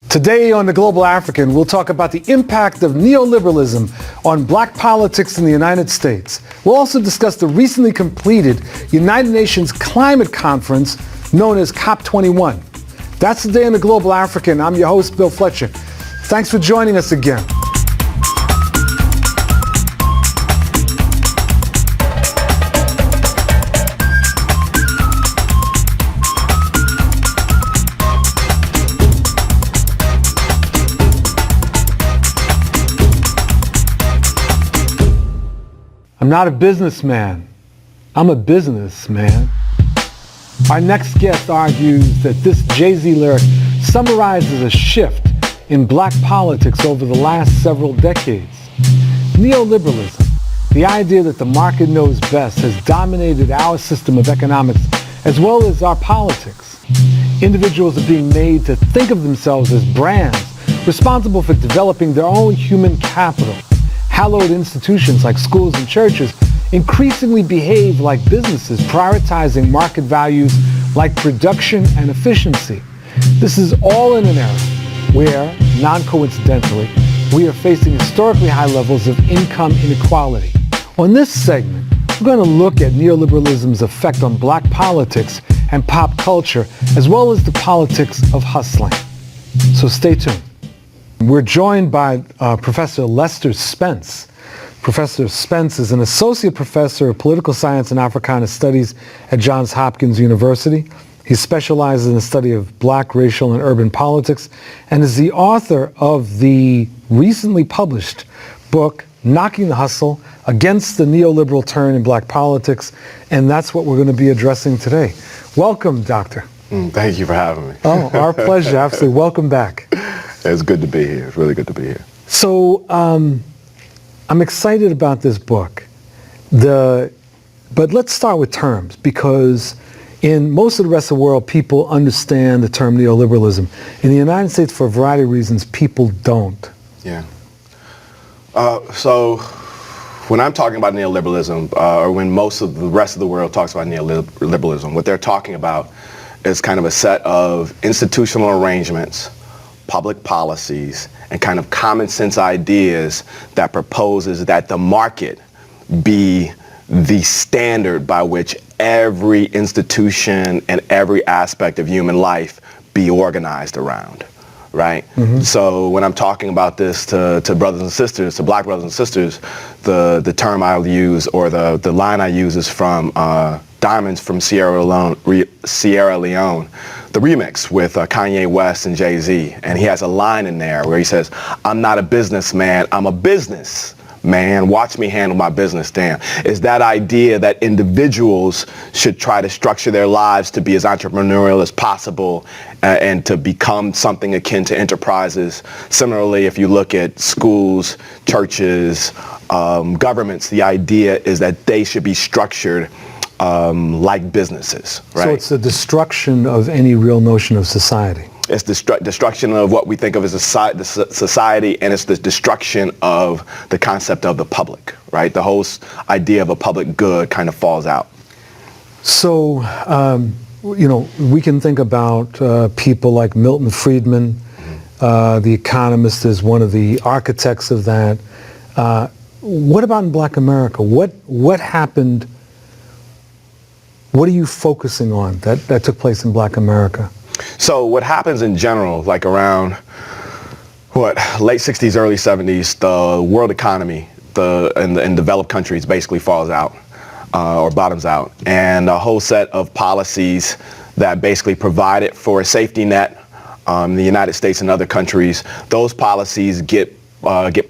Today on The Global African, we'll talk about the impact of neoliberalism on black politics in the United States. We'll also discuss the recently completed United Nations Climate Conference known as COP21. That's Today on The Global African. I'm your host, Bill Fletcher. Thanks for joining us again. I'm not a businessman. I'm a businessman. Our next guest argues that this Jay-Z lyric summarizes a shift in black politics over the last several decades. Neoliberalism, the idea that the market knows best, has dominated our system of economics as well as our politics. Individuals are being made to think of themselves as brands responsible for developing their own human capital. Hallowed institutions like schools and churches increasingly behave like businesses, prioritizing market values like production and efficiency. This is all in an era where, non-coincidentally, we are facing historically high levels of income inequality. On this segment, we're going to look at neoliberalism's effect on black politics and pop culture, as well as the politics of hustling. So stay tuned. We're joined by Professor Lester Spence. Professor Spence is an associate professor of political science and Africana studies at Johns Hopkins University. He specializes in the study of black, racial, and urban politics and is the author of the recently published book, Knocking the Hustle, Against the Neoliberal Turn in Black Politics, and that's what we're going to be addressing today. Welcome, Doctor. Thank you for having me. Oh, our pleasure. Absolutely. Welcome back. It's good to be here. It's really good to be here. So I'm excited about this book. But let's start with terms, because in most of the rest of the world, people understand the term neoliberalism. In the United States, for a variety of reasons, people don't. Yeah. So when I'm talking about neoliberalism, or when most of the rest of the world talks about neoliberalism, what they're talking about is kind of a set of institutional arrangements, public policies, and kind of common sense ideas that proposes that the market be the standard by which every institution and every aspect of human life be organized around, right? Mm-hmm. So when I'm talking about this to brothers and sisters, to black brothers and sisters, the term I'll use, or the line I use, is from Diamonds from Sierra Leone, the remix with Kanye West and Jay-Z. And he has a line in there where he says, "I'm not a businessman, I'm a business man. Watch me handle my business." Damn. Is that idea that individuals should try to structure their lives to be as entrepreneurial as possible and to become something akin to enterprises. Similarly, if you look at schools, churches, governments, the idea is that they should be structured like businesses, right? So it's the destruction of any real notion of society. It's the destruction of what we think of as a society, and it's the destruction of the concept of the public, right? The whole idea of a public good kind of falls out. So, we can think about people like Milton Friedman. Mm-hmm. The Economist is one of the architects of that. What about in Black America? What happened? What are you focusing on that took place in Black America? So what happens in general, like around late 60s, early 70s, the world economy in developed countries basically falls out or bottoms out, and a whole set of policies that basically provided for a safety net in the United States and other countries, those policies get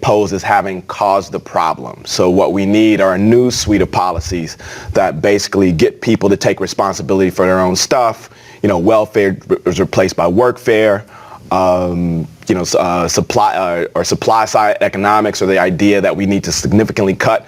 posed as having caused the problem. So what we need are a new suite of policies that basically get people to take responsibility for their own stuff. Welfare is replaced by workfare. Supply side economics, or the idea that we need to significantly cut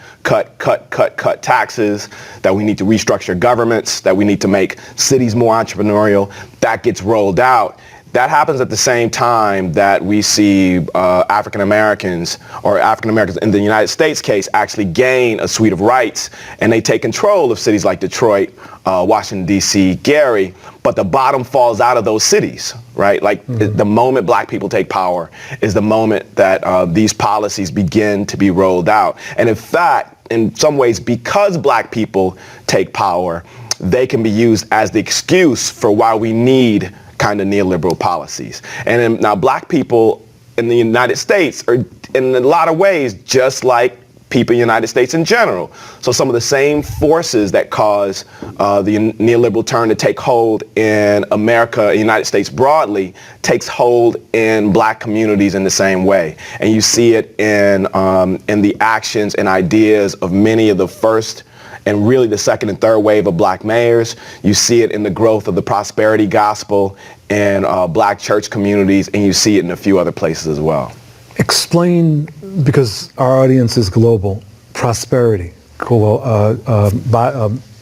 taxes, that we need to restructure governments, that we need to make cities more entrepreneurial. That gets rolled out. that happens at the same time that we see African Americans in the United States case actually gain a suite of rights, and they take control of cities like Detroit, Washington, D.C., Gary, but the bottom falls out of those cities, right? Like the moment black people take power is the moment that these policies begin to be rolled out. And in fact, in some ways, because black people take power, they can be used as the excuse for why we need kind of neoliberal policies. And now black people in the United States are in a lot of ways just like people in the United States in general. So some of the same forces that cause the neoliberal turn to take hold in America, United States broadly, takes hold in black communities in the same way. And you see it in the actions and ideas of many of the first and really the second and third wave of black mayors. You see it in the growth of the prosperity gospel in black church communities, and you see it in a few other places as well. Explain, because our audience is global, prosperity,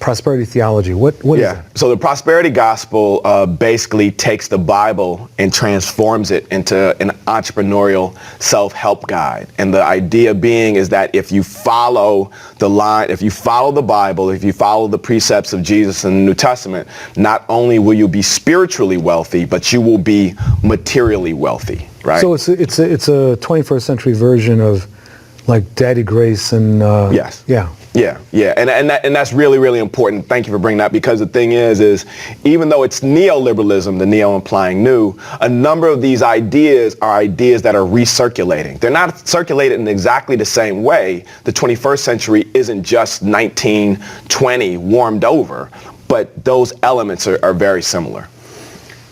prosperity theology. What is that? So the prosperity gospel basically takes the Bible and transforms it into an entrepreneurial self-help guide. And the idea being is that if you follow the line, if you follow the Bible, if you follow the precepts of Jesus in the New Testament, not only will you be spiritually wealthy, but you will be materially wealthy, right? So it's a 21st century version of like Daddy Grace and yes. Yeah. Yeah, and that's really, really important. Thank you for bringing that, because the thing is even though it's neoliberalism, the neo implying new, a number of these ideas are ideas that are recirculating. They're not circulated in exactly the same way. The 21st century isn't just 1920 warmed over, but those elements are very similar.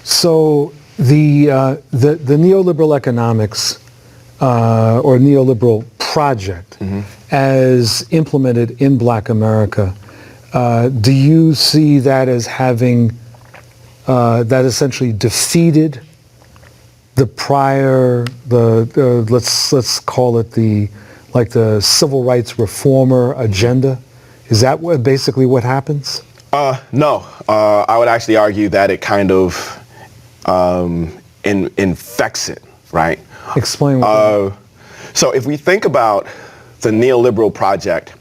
So the neoliberal economics or neoliberal project as implemented in Black America, do you see that as having that essentially defeated the prior, let's call it the civil rights reformer agenda? Is that basically what happens? No, I would actually argue that it kind of infects it, right? Explain what So if we think about the neoliberal project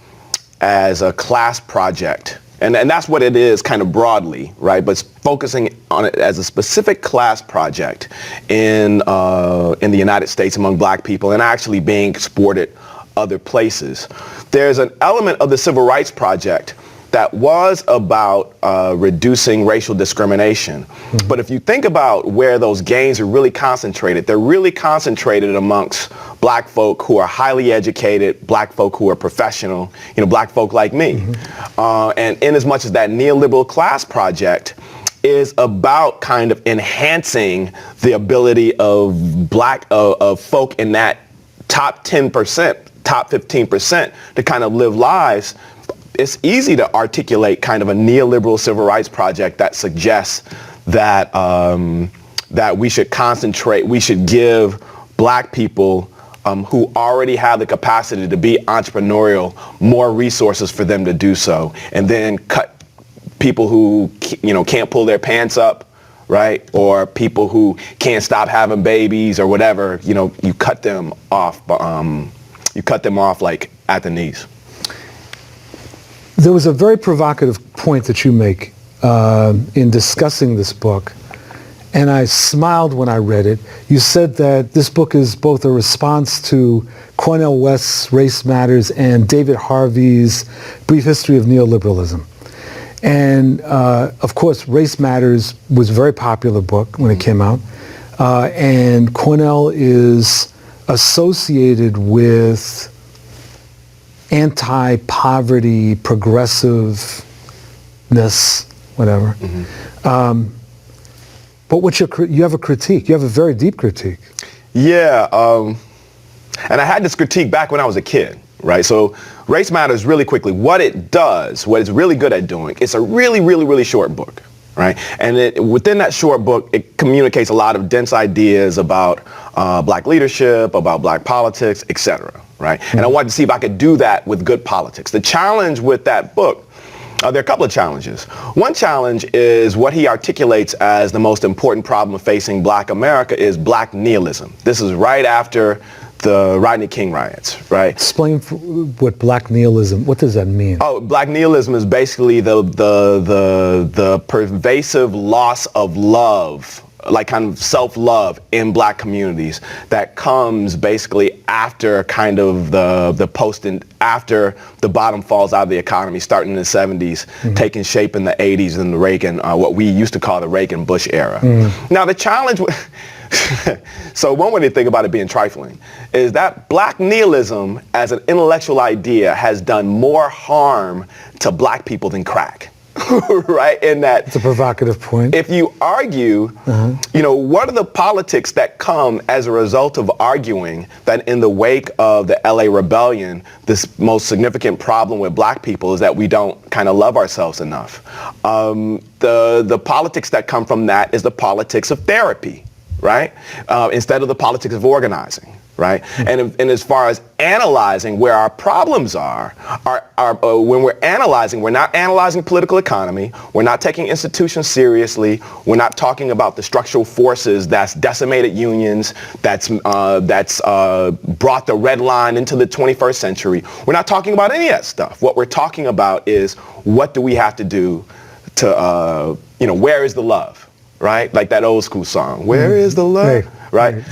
as a class project, and that's what it is kind of broadly, right? But focusing on it as a specific class project in the United States among black people, and actually being exported other places. There's an element of the civil rights project that was about reducing racial discrimination. But if you think about where those gains are really concentrated, they're really concentrated amongst black folk who are highly educated, black folk who are professional, black folk like me. And in as much as that neoliberal class project is about kind of enhancing the ability of of folk in that top 10%, top 15% to kind of live lives, it's easy to articulate kind of a neoliberal civil rights project that suggests that that we should concentrate, we should give black people who already have the capacity to be entrepreneurial more resources for them to do so, and then cut people who can't pull their pants up, right? Or people who can't stop having babies or whatever, you cut them off. You cut them off like at the knees. There was a very provocative point that you make in discussing this book, and I smiled when I read it. You said that this book is both a response to Cornel West's Race Matters and David Harvey's Brief History of Neoliberalism. And of course, Race Matters was a very popular book when it came out, and Cornel is associated with anti-poverty, progressiveness, whatever. But you have a critique. You have a very deep critique. Yeah, and I had this critique back when I was a kid, right? So Race Matters, really quickly, what it does, what it's really good at doing, it's a really, really, really short book, right? And within that short book, it communicates a lot of dense ideas about black leadership, about black politics, etc. Right? And I wanted to see if I could do that with good politics. The challenge with that book There are a couple of challenges. One challenge is what he articulates as the most important problem facing black America is black nihilism. This is right after the Rodney King riots, right? Explain what black nihilism, what does that mean? Oh, black nihilism is basically the pervasive loss of love, like kind of self-love in black communities that comes basically after kind of the post and after the bottom falls out of the economy, starting in the 70s, taking shape in the 80s and the Reagan, what we used to call the Reagan-Bush era. Now the challenge, so one way to think about it being trifling is that black nihilism as an intellectual idea has done more harm to black people than crack. Right? In that it's a provocative point. If you argue, you know, what are the politics that come as a result of arguing that in the wake of the LA rebellion, this most significant problem with black people is that we don't kind of love ourselves enough. The politics that come from that is the politics of therapy, right? Instead of the politics of organizing. Right? And as far as analyzing where our problems are when we're analyzing, we're not analyzing political economy, we're not taking institutions seriously, we're not talking about the structural forces that's decimated unions, that's brought the red line into the 21st century. We're not talking about any of that stuff. What we're talking about is what do we have to do to, you know, where is the love, right? Like that old school song, where is the love, right?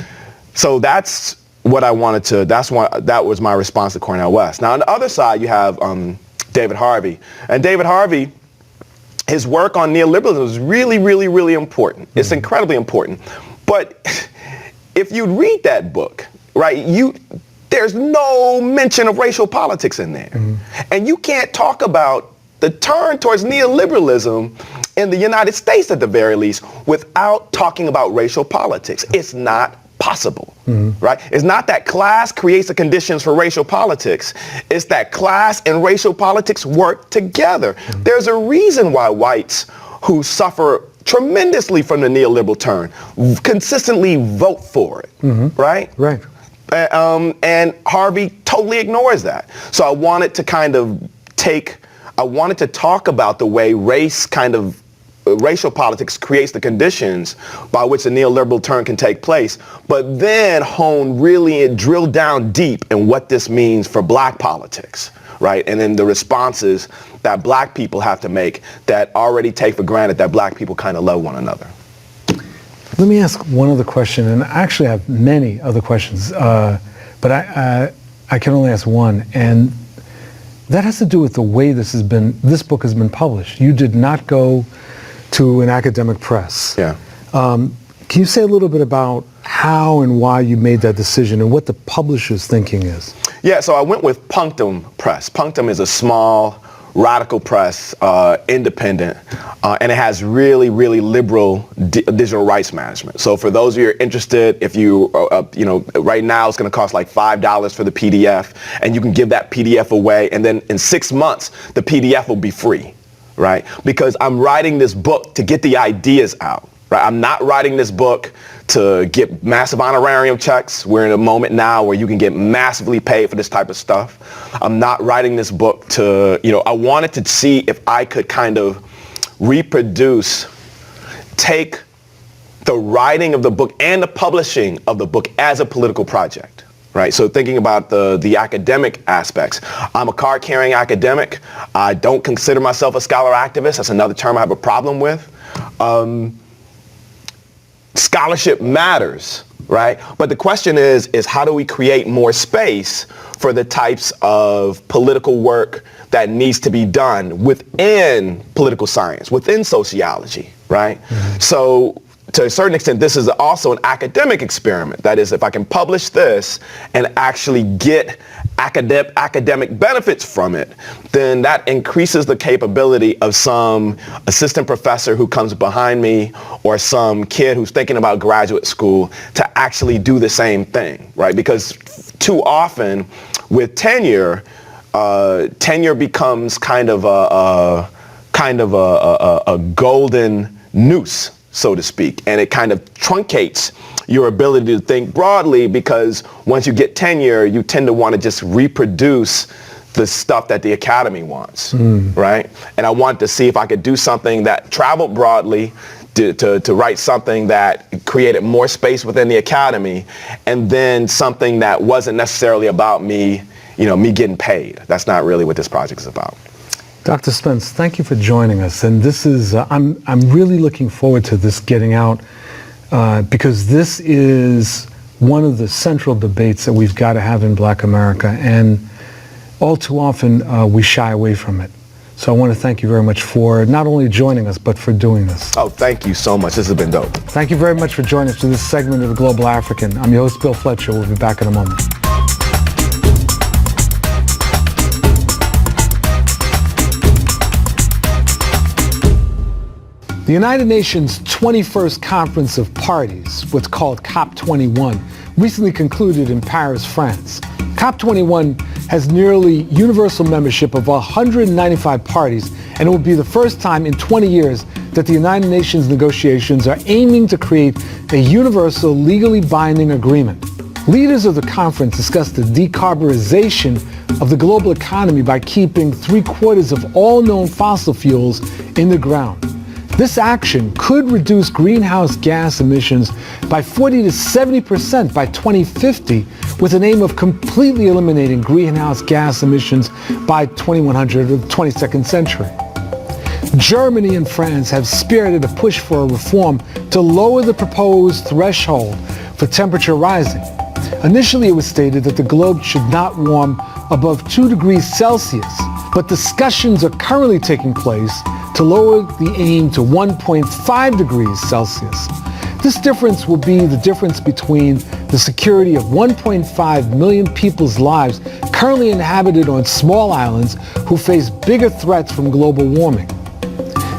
So that's what I wanted to, that was my response to Cornel West. Now on the other side, you have David Harvey. And David Harvey, his work on neoliberalism is really, really, really important. It's incredibly important. But if you read that book, right, there's no mention of racial politics in there. And you can't talk about the turn towards neoliberalism in the United States at the very least without talking about racial politics. It's not possible, right? It's not that class creates the conditions for racial politics. It's that class and racial politics work together. There's a reason why whites who suffer tremendously from the neoliberal turn consistently vote for it, right? Right. And Harvey totally ignores that. So I wanted to talk about the way racial politics creates the conditions by which the neoliberal turn can take place, but then drill down deep in what this means for black politics, right? And then the responses that black people have to make that already take for granted that black people kind of love one another. Let me ask one other question, and I actually have many other questions, but I can only ask one, and that has to do with the way this book has been published. You did not go to an academic press. Yeah. Can you say a little bit about how and why you made that decision and what the publisher's thinking is? Yeah, so I went with Punctum Press. Punctum is a small, radical press, independent, and it has really, really liberal digital rights management. So for those of you who are interested, if you know, right now it's going to cost like $5 for the PDF, and you can give that PDF away, and then in 6 months, the PDF will be free. Right? Because I'm writing this book to get the ideas out. Right? I'm not writing this book to get massive honorarium checks. We're in a moment now where you can get massively paid for this type of stuff. I'm not writing this book to, you know, I wanted to see if I could kind of take the writing of the book and the publishing of the book as a political project. Right, so thinking about the academic aspects. I'm a card-carrying academic. I don't consider myself a scholar activist. That's another term I have a problem with. Scholarship matters, right? But the question is how do we create more space for the types of political work that needs to be done within political science, within sociology, right? So to a certain extent, this is also an academic experiment. That is, if I can publish this and actually get academic benefits from it, then that increases the capability of some assistant professor who comes behind me or some kid who's thinking about graduate school to actually do the same thing, right? Because too often with tenure becomes kind of a golden noose, so to speak, and it kind of truncates your ability to think broadly, because once you get tenure, you tend to want to just reproduce the stuff that the Academy wants, right? And I wanted to see if I could do something that traveled broadly, to write something that created more space within the Academy, and then something that wasn't necessarily about me, me getting paid. That's not really what this project is about. Dr. Spence, thank you for joining us. And this is, I'm really looking forward to this getting out because this is one of the central debates that we've got to have in Black America. And all too often we shy away from it. So I want to thank you very much for not only joining us, but for doing this. Oh, thank you so much. This has been dope. Thank you very much for joining us for this segment of The Global African. I'm your host, Bill Fletcher. We'll be back in a moment. The United Nations 21st Conference of Parties, what's called COP21, recently concluded in Paris, France. COP21 has nearly universal membership of 195 parties, and it will be the first time in 20 years that the United Nations negotiations are aiming to create a universal, legally binding agreement. Leaders of the conference discussed the decarbonization of the global economy by keeping 3/4 of all known fossil fuels in the ground. This action could reduce greenhouse gas emissions by 40 to 70% by 2050, with an aim of completely eliminating greenhouse gas emissions by 2100 of the 22nd century. Germany and France have spearheaded a push for a reform to lower the proposed threshold for temperature rising. Initially, it was stated that the globe should not warm above 2 degrees Celsius, but discussions are currently taking place to lower the aim to 1.5 degrees Celsius. This difference will be the difference between the security of 1.5 million people's lives currently inhabited on small islands who face bigger threats from global warming.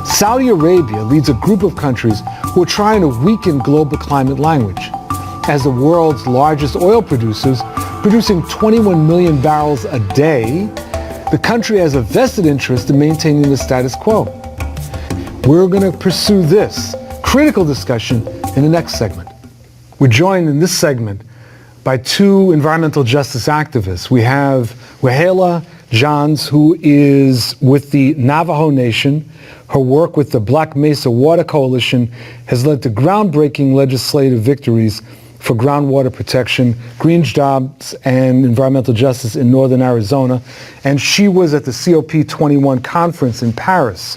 Saudi Arabia leads a group of countries who are trying to weaken global climate language. As the world's largest oil producers, producing 21 million barrels a day, the country has a vested interest in maintaining the status quo. We're going to pursue this critical discussion in the next segment. We're joined in this segment by two environmental justice activists. We have Wahala Johns, who is with the Navajo Nation. Her work with the Black Mesa Water Coalition has led to groundbreaking legislative victories for groundwater protection, green jobs, and environmental justice in northern Arizona. And she was at the COP21 conference in Paris.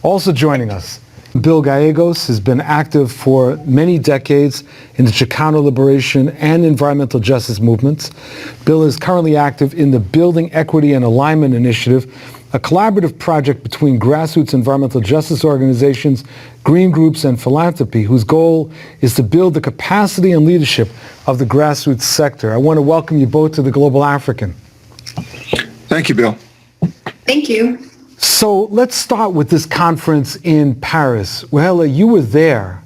Also joining us, Bill Gallegos has been active for many decades in the Chicano liberation and environmental justice movements. Bill is currently active in the Building Equity and Alignment Initiative, a collaborative project between grassroots environmental justice organizations, green groups, and philanthropy, whose goal is to build the capacity and leadership of the grassroots sector. I want to welcome you both to The Global African. Thank you, Bill. Thank you. So let's start with this conference in Paris. Wahala, you were there.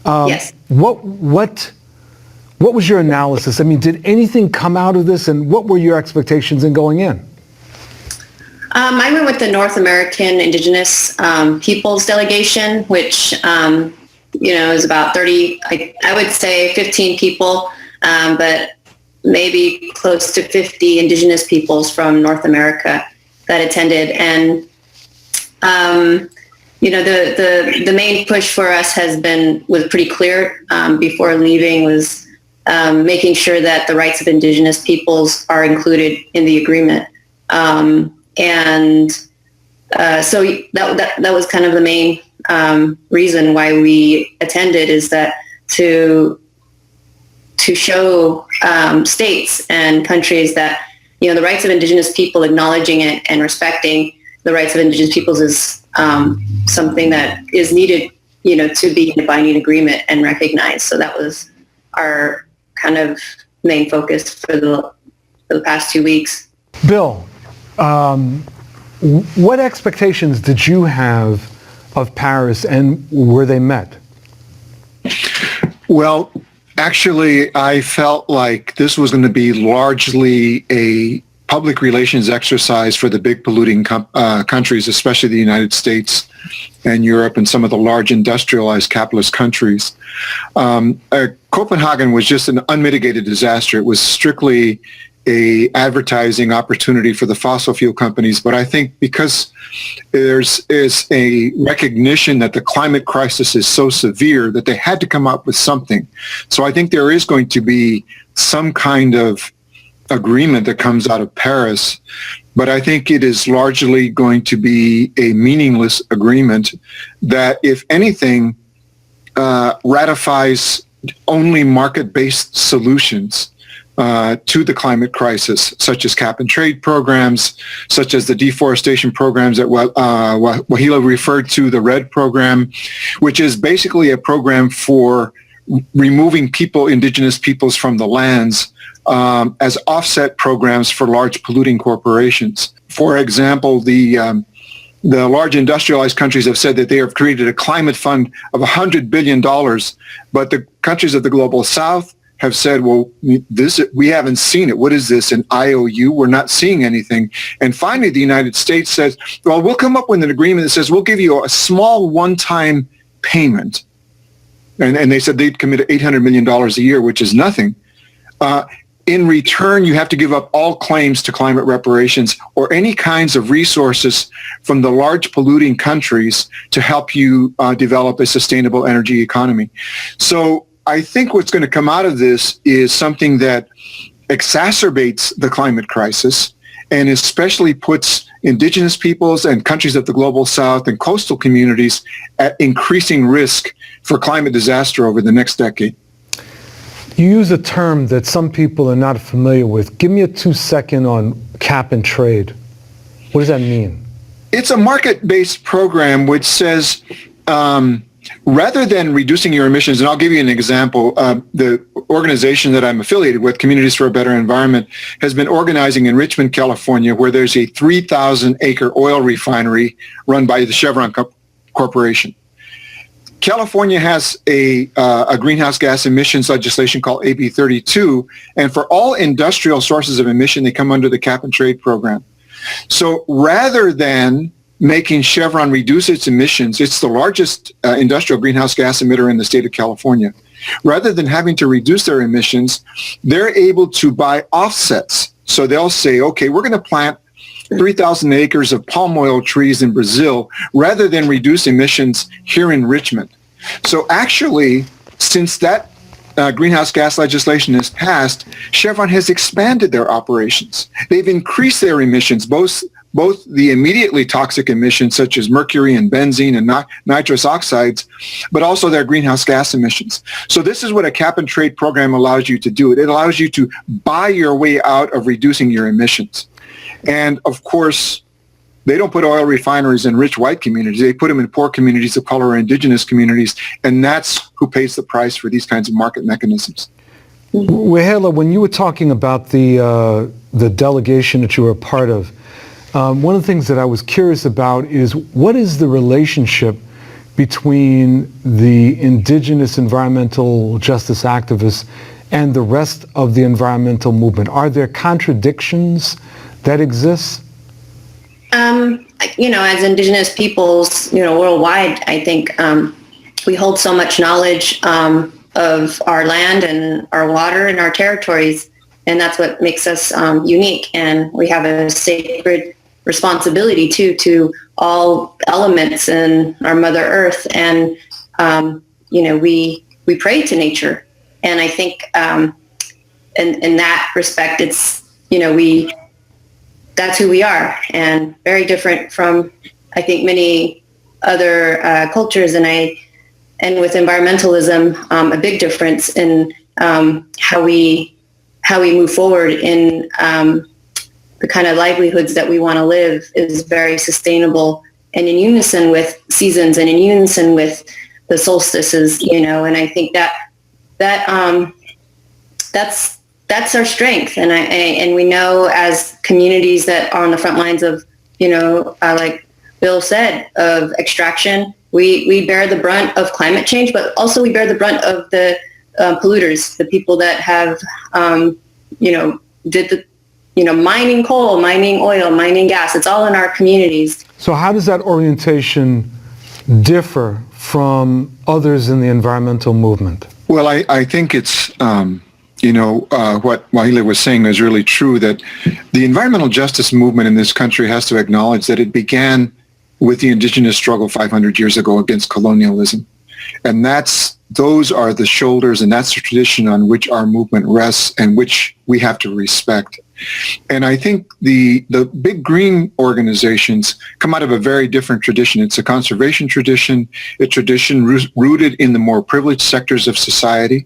Yes. What was your analysis? I mean, did anything come out of this, and what were your expectations in going in? I went with the North American Indigenous Peoples Delegation, which, is about 30, I would say 15 people, but maybe close to 50 Indigenous peoples from North America that attended. And, the main push for us was pretty clear before leaving, was making sure that the rights of Indigenous peoples are included in the agreement. So that was kind of the main reason why we attended, is that to show states and countries that, the rights of Indigenous people, acknowledging it and respecting the rights of Indigenous peoples is something that is needed, to be in a binding agreement and recognized. So that was our kind of main focus for the past 2 weeks. Bill, what expectations did you have of Paris, and were they met? Well, actually, I felt like this was going to be largely a public relations exercise for the big polluting countries, especially the United States and Europe and some of the large industrialized capitalist countries. Copenhagen was just an unmitigated disaster. It was strictly a advertising opportunity for the fossil fuel companies, but I think because is a recognition that the climate crisis is so severe that they had to come up with something. So I think there is going to be some kind of agreement that comes out of Paris, but I think it is largely going to be a meaningless agreement that, if anything, ratifies only market-based solutions to the climate crisis, such as cap and trade programs, such as the deforestation programs that Wahila referred to, the RED program, which is basically a program for removing indigenous peoples from the lands as offset programs for large polluting corporations. For example, the large industrialized countries have said that they have created a climate fund of $100 billion, but the countries of the global south have said, well, we haven't seen it. What is this, an IOU? We're not seeing anything. And finally, the United States says, well, we'll come up with an agreement that says we'll give you a small one-time payment. And they said they'd commit $800 million a year, which is nothing. In return, you have to give up all claims to climate reparations or any kinds of resources from the large polluting countries to help you develop a sustainable energy economy. So I think what's going to come out of this is something that exacerbates the climate crisis and especially puts indigenous peoples and countries of the global south and coastal communities at increasing risk for climate disaster over the next decade. You use a term that some people are not familiar with. Give me a 2-second on cap and trade. What does that mean? It's a market-based program which says rather than reducing your emissions, and I'll give you an example, the organization that I'm affiliated with, Communities for a Better Environment, has been organizing in Richmond, California, where there's a 3,000-acre oil refinery run by the Chevron Corporation. California has a greenhouse gas emissions legislation called AB 32, and for all industrial sources of emission, they come under the cap and trade program. So rather than making Chevron reduce its emissions, it's the largest industrial greenhouse gas emitter in the state of California. Rather than having to reduce their emissions, they're able to buy offsets. So they'll say, okay, we're going to plant 3,000 acres of palm oil trees in Brazil rather than reduce emissions here in Richmond. So actually, since that greenhouse gas legislation is passed, Chevron has expanded their operations. They've increased their emissions, both the immediately toxic emissions such as mercury and benzene and nitrous oxides, but also their greenhouse gas emissions. So this is what a cap and trade program allows you to do. It allows you to buy your way out of reducing your emissions. And of course, they don't put oil refineries in rich white communities. They put them in poor communities of color or indigenous communities, and that's who pays the price for these kinds of market mechanisms. Wahila, when you were talking about the delegation that you were a part of, one of the things that I was curious about is what is the relationship between the indigenous environmental justice activists and the rest of the environmental movement? Are there contradictions that exist? As indigenous peoples, worldwide, I think we hold so much knowledge of our land and our water and our territories, and that's what makes us unique. And we have a sacred responsibility to all elements in our Mother Earth, and we pray to nature. And I think in that respect, it's that's who we are, and very different from, I think, many other cultures. And with environmentalism, a big difference in how we move forward in the kind of livelihoods that we want to live is very sustainable and in unison with seasons and in unison with the solstices. And I think that's our strength, and we know as communities that are on the front lines of, like Bill said, of extraction, we bear the brunt of climate change, but also we bear the brunt of the polluters, the people that have, did the, mining coal, mining oil, mining gas. It's all in our communities. So how does that orientation differ from others in the environmental movement? Well, I think it's what Wahila was saying is really true, that the environmental justice movement in this country has to acknowledge that it began with the indigenous struggle 500 years ago against colonialism. And those are the shoulders, and that's the tradition on which our movement rests and which we have to respect. And I think the big green organizations come out of a very different tradition. It's a conservation tradition, a tradition rooted in the more privileged sectors of society.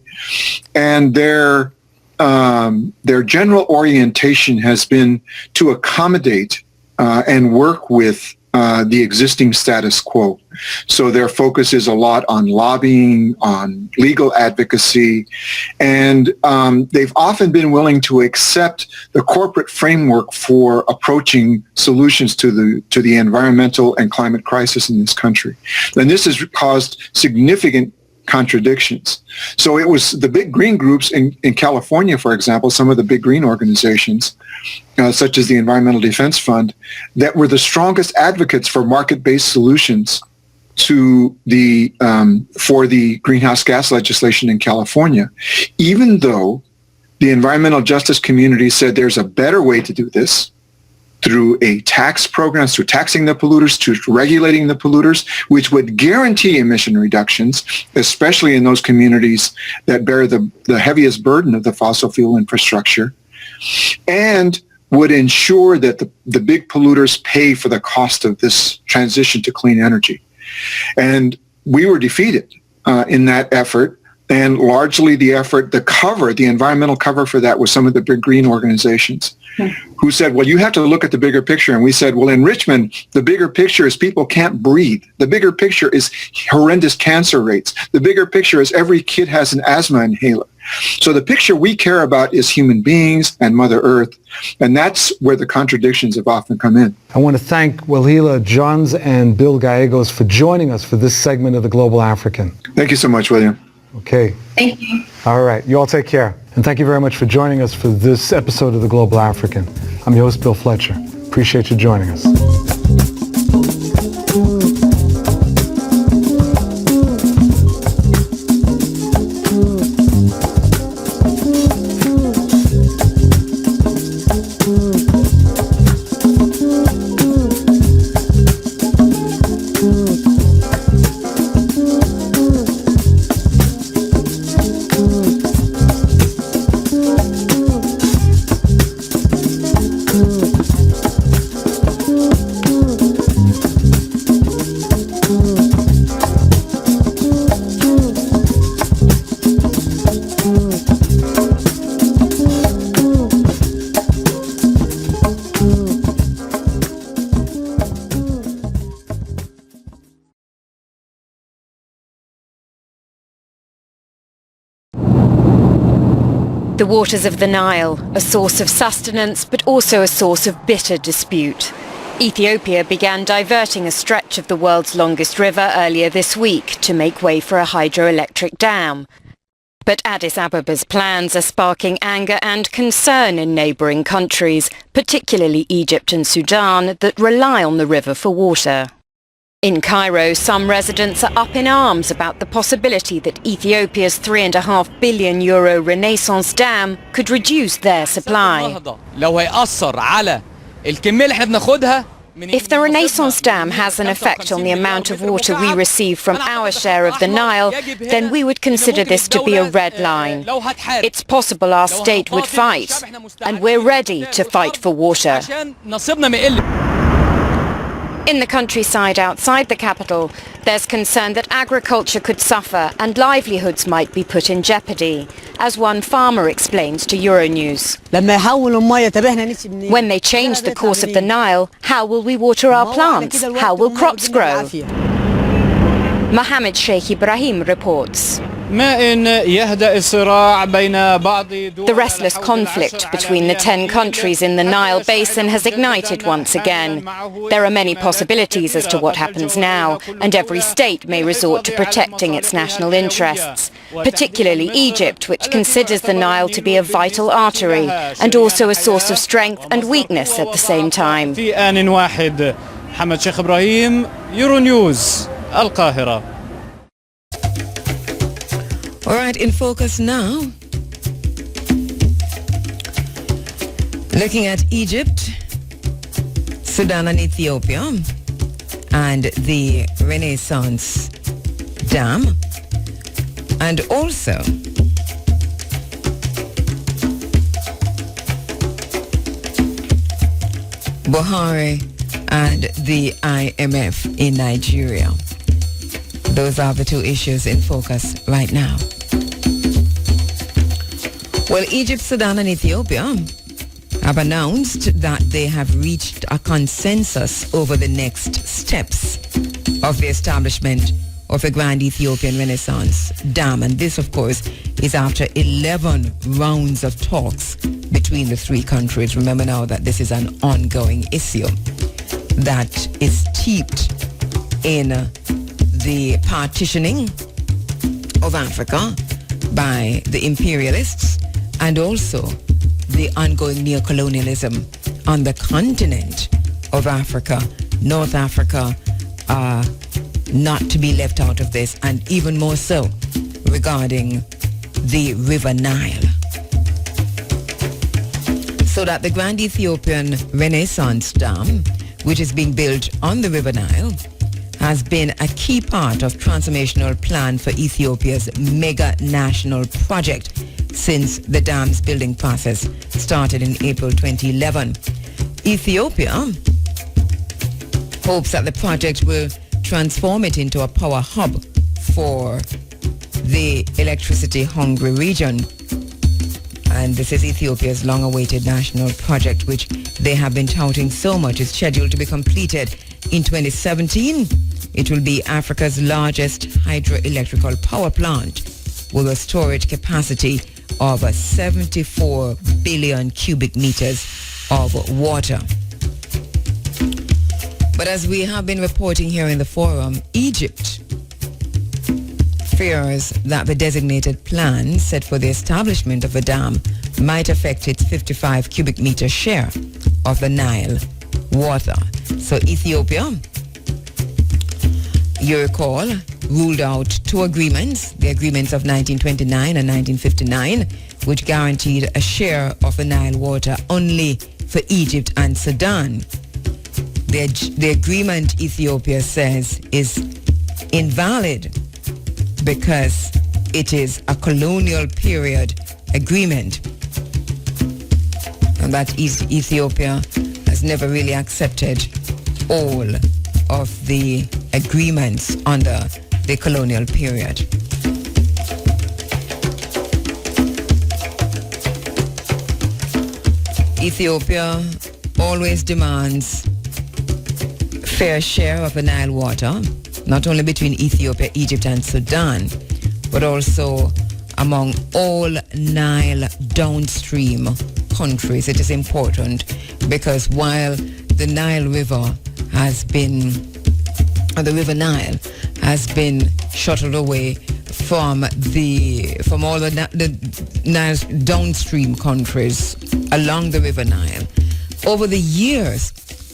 And their general orientation has been to accommodate and work with the existing status quo. So their focus is a lot on lobbying, on legal advocacy, and they've often been willing to accept the corporate framework for approaching solutions to the environmental and climate crisis in this country. And this has caused significant contradictions. So it was the big green groups in California, for example, some of the big green organizations, such as the Environmental Defense Fund, that were the strongest advocates for market-based solutions to for the greenhouse gas legislation in California, even though the environmental justice community said there's a better way to do this, through a tax program, through taxing the polluters, to regulating the polluters, which would guarantee emission reductions, especially in those communities that bear the heaviest burden of the fossil fuel infrastructure, and would ensure that the big polluters pay for the cost of this transition to clean energy. And we were defeated in that effort. And largely the environmental cover for that was some of the big green organizations who said, well, you have to look at the bigger picture. And we said, well, in Richmond, the bigger picture is people can't breathe. The bigger picture is horrendous cancer rates. The bigger picture is every kid has an asthma inhaler. So the picture we care about is human beings and Mother Earth. And that's where the contradictions have often come in. I want to thank Wahila Johns and Bill Gallegos for joining us for this segment of The Global African. Thank you so much, William. Okay. Thank you. All right. You all take care. And thank you very much for joining us for this episode of The Global African. I'm your host, Bill Fletcher. Appreciate you joining us. The waters of the Nile, a source of sustenance but also a source of bitter dispute. Ethiopia began diverting a stretch of the world's longest river earlier this week to make way for a hydroelectric dam. But Addis Abeba's plans are sparking anger and concern in neighbouring countries, particularly Egypt and Sudan, that rely on the river for water. In Cairo, some residents are up in arms about the possibility that Ethiopia's €3.5 billion Renaissance Dam could reduce their supply. If the Renaissance Dam has an effect on the amount of water we receive from our share of the Nile, then we would consider this to be a red line. It's possible our state would fight, and we're ready to fight for water. In the countryside outside the capital, there's concern that agriculture could suffer and livelihoods might be put in jeopardy, as one farmer explains to Euronews. When they change the course of the Nile, how will we water our plants? How will crops grow? Mohammed Sheikh Ibrahim reports. The restless conflict between the 10 countries in the Nile Basin has ignited once again. There are many possibilities as to what happens now, and every state may resort to protecting its national interests, particularly Egypt, which considers the Nile to be a vital artery and also a source of strength and weakness at the same time. Mohammed Sheikh Ibrahim, Euronews, Al-Qahira. All right, in focus now. Looking at Egypt, Sudan and Ethiopia, and the Renaissance Dam, and also Buhari and the IMF in Nigeria. Those are the two issues in focus right now. Well, Egypt, Sudan, and Ethiopia have announced that they have reached a consensus over the next steps of the establishment of a Grand Ethiopian Renaissance Dam. And this, of course, is after 11 rounds of talks between the three countries. Remember now that this is an ongoing issue that is steeped in the partitioning of Africa by the imperialists and also the ongoing neocolonialism on the continent of Africa. North Africa not to be left out of this, and even more so regarding the River Nile. So that the Grand Ethiopian Renaissance Dam, which is being built on the River Nile, has been a key part of transformational plan for Ethiopia's mega national project since the dam's building process started in April 2011. Ethiopia hopes that the project will transform it into a power hub for the electricity-hungry region. And this is Ethiopia's long-awaited national project, which they have been touting so much, is scheduled to be completed in 2017. It will be Africa's largest hydroelectrical power plant with a storage capacity of 74 billion cubic meters of water. But as we have been reporting here in the forum, Egypt fears that the designated plan set for the establishment of a dam might affect its 55 cubic meter share of the Nile water. So Ethiopia, you recall, ruled out two agreements, the agreements of 1929 and 1959, which guaranteed a share of the Nile water only for Egypt and Sudan. The agreement, Ethiopia says, is invalid because it is a colonial period agreement, and that Ethiopia has never really accepted all of the agreements under the colonial period. Ethiopia always demands fair share of the Nile water, not only between Ethiopia, Egypt, and Sudan, but also among all Nile downstream countries. It is important because while the Nile River has been, or the River Nile has been shuttled away from all the Nile's downstream countries along the River Nile, over the years,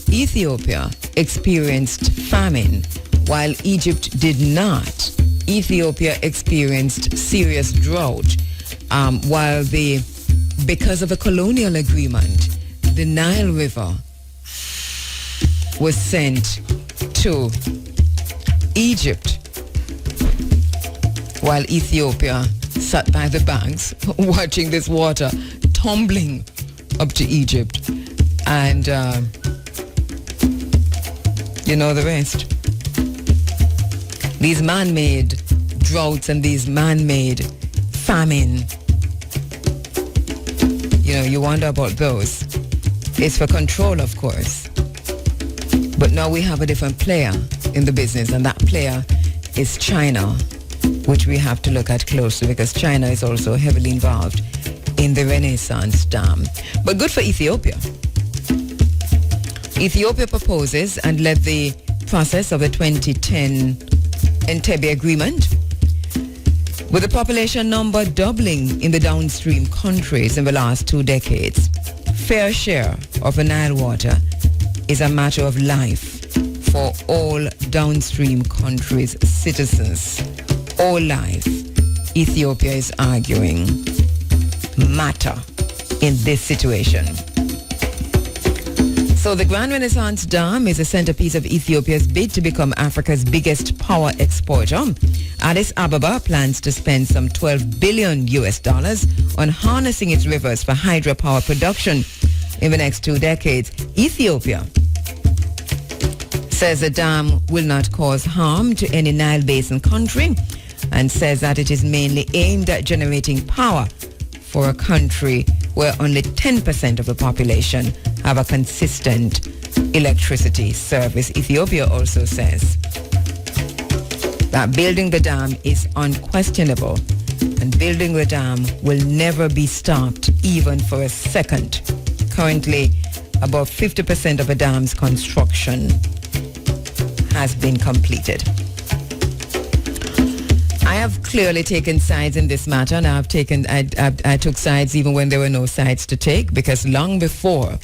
Ethiopia experienced famine, while Egypt did not. Ethiopia experienced serious drought, because of a colonial agreement, the Nile River was sent to Egypt, while Ethiopia sat by the banks watching this water tumbling up to Egypt. And you know the rest. These man-made droughts and these man-made famine, you wonder about those. It's for control, of course. But now we have a different player in the business, and that player is China, which we have to look at closely because China is also heavily involved in the Renaissance Dam. But good for Ethiopia. Ethiopia proposes and led the process of the 2010 Entebbe Agreement, with the population number doubling in the downstream countries in the last 2 decades. Fair share of the Nile water is a matter of life for all downstream countries' citizens. All life, Ethiopia is arguing, matter in this situation. So the Grand Renaissance Dam is a centerpiece of Ethiopia's bid to become Africa's biggest power exporter. Addis Ababa plans to spend some $12 billion on harnessing its rivers for hydropower production in the next 2 decades. Ethiopia says the dam will not cause harm to any Nile Basin country and says that it is mainly aimed at generating power for a country where only 10% of the population have a consistent electricity service. Ethiopia also says that building the dam is unquestionable and building the dam will never be stopped even for a second. Currently, about 50% of the dam's construction has been completed. I have clearly taken sides in this matter, and I took sides even when there were no sides to take, because long before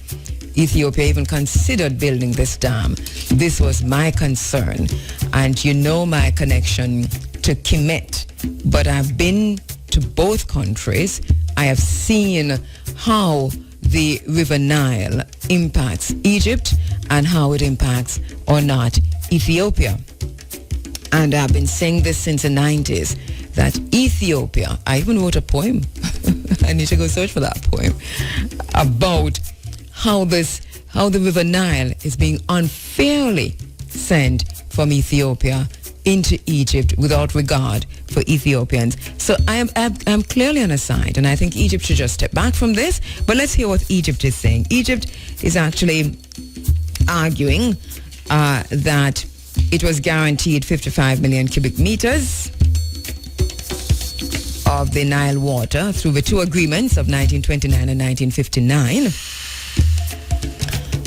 Ethiopia even considered building this dam, this was my concern. And you know my connection to Kemet, but I've been to both countries. I have seen how the River Nile impacts Egypt and how it impacts or not Ethiopia. And I've been saying this since the 90s, that Ethiopia, I even wrote a poem, I need to go search for that poem, about how the River Nile is being unfairly sent from Ethiopia into Egypt without regard for Ethiopians. So I'm clearly on a side, and I think Egypt should just step back from this. But let's hear what Egypt is saying. Egypt is actually arguing that it was guaranteed 55 million cubic meters of the Nile water through the 2 agreements of 1929 and 1959.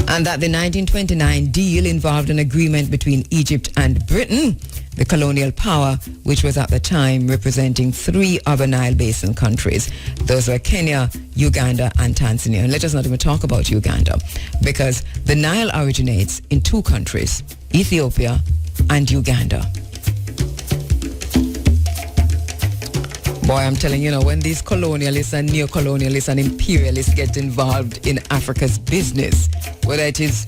And that the 1929 deal involved an agreement between Egypt and Britain, the colonial power, which was at the time representing 3 other Nile Basin countries. Those were Kenya, Uganda, and Tanzania. And let us not even talk about Uganda, because the Nile originates in 2 countries, Ethiopia and Uganda. Boy, I'm telling you, when these colonialists and neo-colonialists and imperialists get involved in Africa's business, whether it is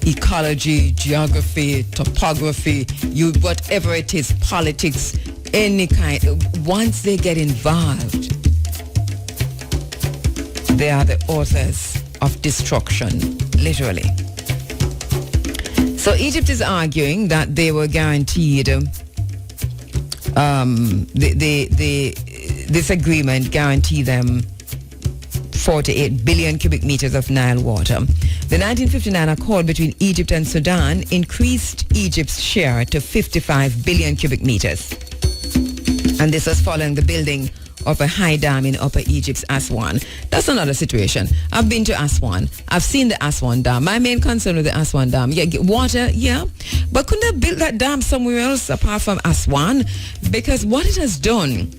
ecology, geography, topography, whatever it is, politics, any kind, once they get involved, they are the authors of destruction, literally. So Egypt is arguing that they were guaranteed, this agreement guaranteed them 48 billion cubic meters of Nile water. The 1959 accord between Egypt and Sudan increased Egypt's share to 55 billion cubic meters. And this was following the building of a high dam in Upper Egypt's Aswan. That's another situation. I've been to Aswan. I've seen the Aswan Dam. My main concern with the Aswan Dam, water, but couldn't they build that dam somewhere else apart from Aswan? Because what it has done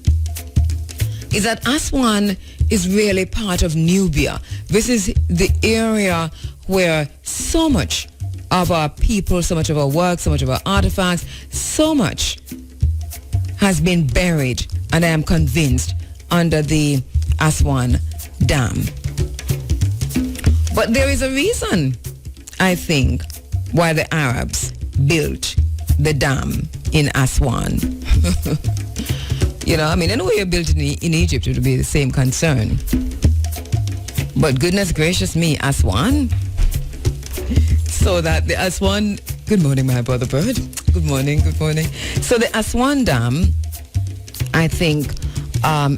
is that Aswan is really part of Nubia. This is the area where so much of our people, so much of our work, so much of our artifacts, so much has been buried, and I am convinced, under the Aswan Dam. But there is a reason, I think, why the Arabs built the dam in Aswan. Anyway you built it in Egypt, it would be the same concern. But goodness gracious me, Aswan. So that the Aswan, good morning, my brother bird. Good morning. So the Aswan Dam, I think,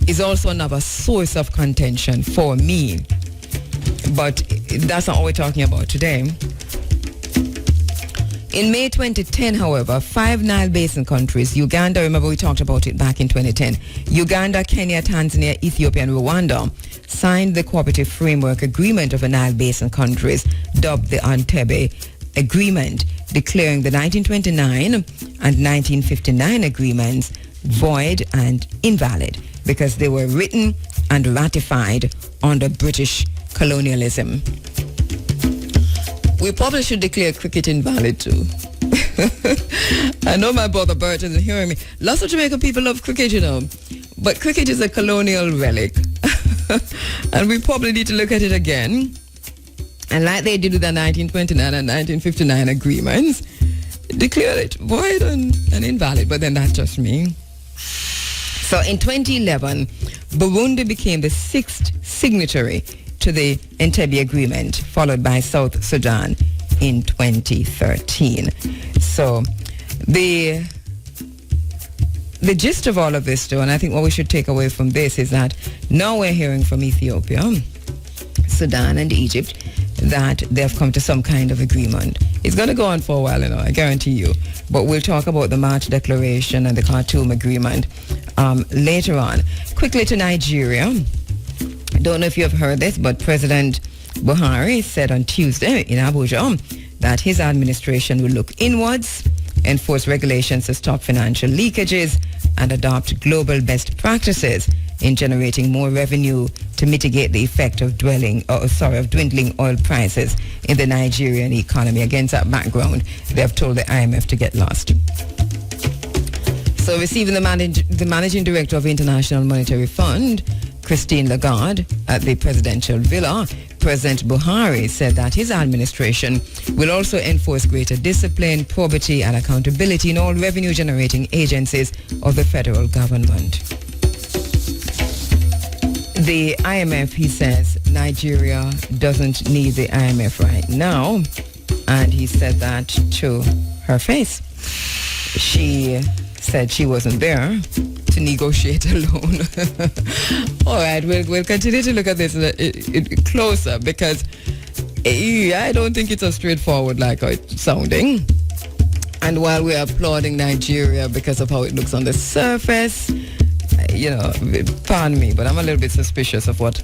is also another source of contention for me. But that's not what we're talking about today. In May 2010, however, 5 Nile Basin countries, Uganda, remember we talked about it back in 2010, Uganda, Kenya, Tanzania, Ethiopia, and Rwanda signed the Cooperative Framework Agreement of the Nile Basin countries, dubbed the Entebbe Agreement, declaring the 1929 and 1959 agreements void and invalid because they were written and ratified under British colonialism. We probably should declare cricket invalid too. I know my brother Bert isn't hearing me. Lots of Jamaican people love cricket, but cricket is a colonial relic. And we probably need to look at it again. And like they did with the 1929 and 1959 agreements, declared it void and invalid. But then that's just me. So in 2011, Burundi became the 6th signatory to the Entebbe Agreement, followed by South Sudan in 2013. So the gist of all of this, though, and I think what we should take away from this is that now we're hearing from Ethiopia, Sudan, and Egypt that they've come to some kind of agreement. It's going to go on for a while, I guarantee you. But we'll talk about the March Declaration and the Khartoum Agreement later on. Quickly to Nigeria. I don't know if you have heard this, but President Buhari said on Tuesday in Abuja that his administration will look inwards, enforce regulations to stop financial leakages, and adopt global best practices in generating more revenue to mitigate the effect of dwindling oil prices in the Nigerian economy. Against that background, they have told the IMF to get lost. So receiving the managing director of the International Monetary Fund, Christine Lagarde, at the presidential villa, President Buhari said that his administration will also enforce greater discipline, probity, and accountability in all revenue-generating agencies of the federal government. The IMF, he says, Nigeria doesn't need the IMF right now, and he said that to her face. She said she wasn't there to negotiate a loan. All right, we'll continue to look at this closer because I don't think it's as straightforward like it's sounding. And while we're applauding Nigeria because of how it looks on the surface, pardon me, but I'm a little bit suspicious of what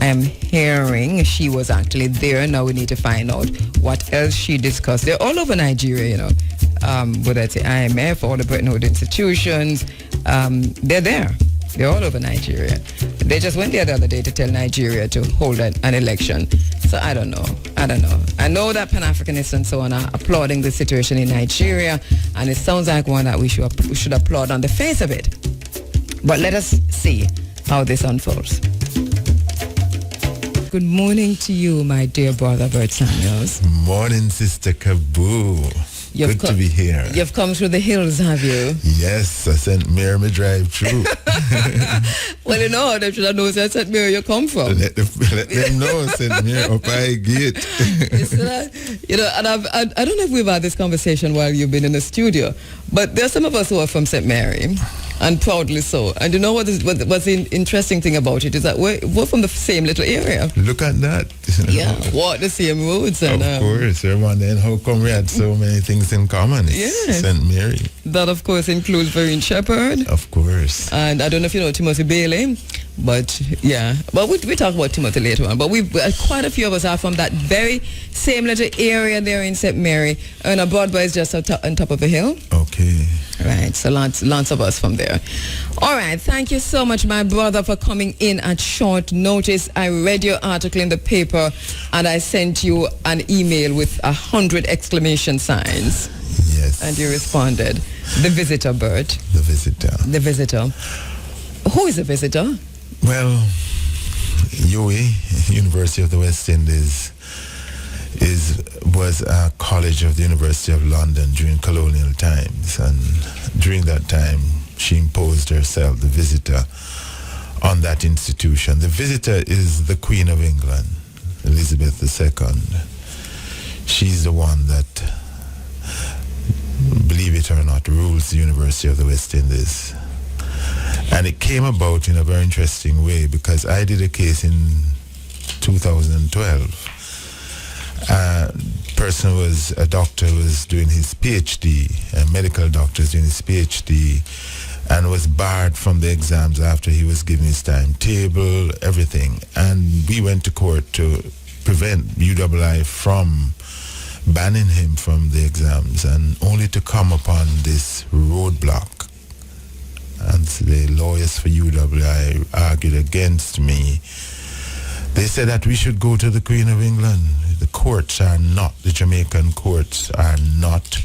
I'm hearing. She was actually there. Now we need to find out what else she discussed. They're all over Nigeria, whether it's the IMF or the Bretton Woods institutions. They're there. They're all over Nigeria. They just went there the other day to tell Nigeria to hold an election. So I don't know. I know that Pan-Africanists and so on are applauding the situation in Nigeria, and it sounds like one that we should applaud on the face of it. But let us see how this unfolds. Good morning to you, my dear brother Bert Samuels. Morning, Sister Kaboo. Good to be here. You've come through the hills, have you? Yes, I sent Mary my drive through. Well, they should have known I sent Mary you come from. Let them know I sent Mary up I get. And I don't know if we've had this conversation while you've been in the studio, but there's some of us who are from St. Mary, and proudly so. And you know what's the interesting thing about it is that we're from the same little area. Look at that. Yeah, walk the same roads. And, of course, everyone. Then how come we had so many things in common? Yes. St. Mary. That, of course, includes Vereen Shepherd. Of course. And I don't know if you know Timothy Bailey, but yeah. But we talk about Timothy later on. But quite a few of us are from that very same little area there in St. Mary. And Broadway is just on top of a hill. Okay. Right, so lots of us from there. All right, thank you so much, my brother, for coming in at short notice. I read your article in the paper, and I sent you an email with 100 exclamation signs. Yes. And you responded. The visitor, Bert. The visitor. The visitor. Who is the visitor? Well, UWI, University of the West Indies, was a college of the University of London during colonial times, and during that time she imposed herself, the visitor, on that institution. The visitor is the Queen of England, Elizabeth II. She's the one that, believe it or not, rules the University of the West Indies. And it came about in a very interesting way because I did a case in 2012. Person who was a doctor, was doing his PhD, a medical doctor was doing his PhD, and was barred from the exams after he was given his timetable, everything. And we went to court to prevent UWI from banning him from the exams, and only to come upon this roadblock. And the lawyers for UWI argued against me. They said that we should go to the Queen of England. The courts are not, the Jamaican courts are not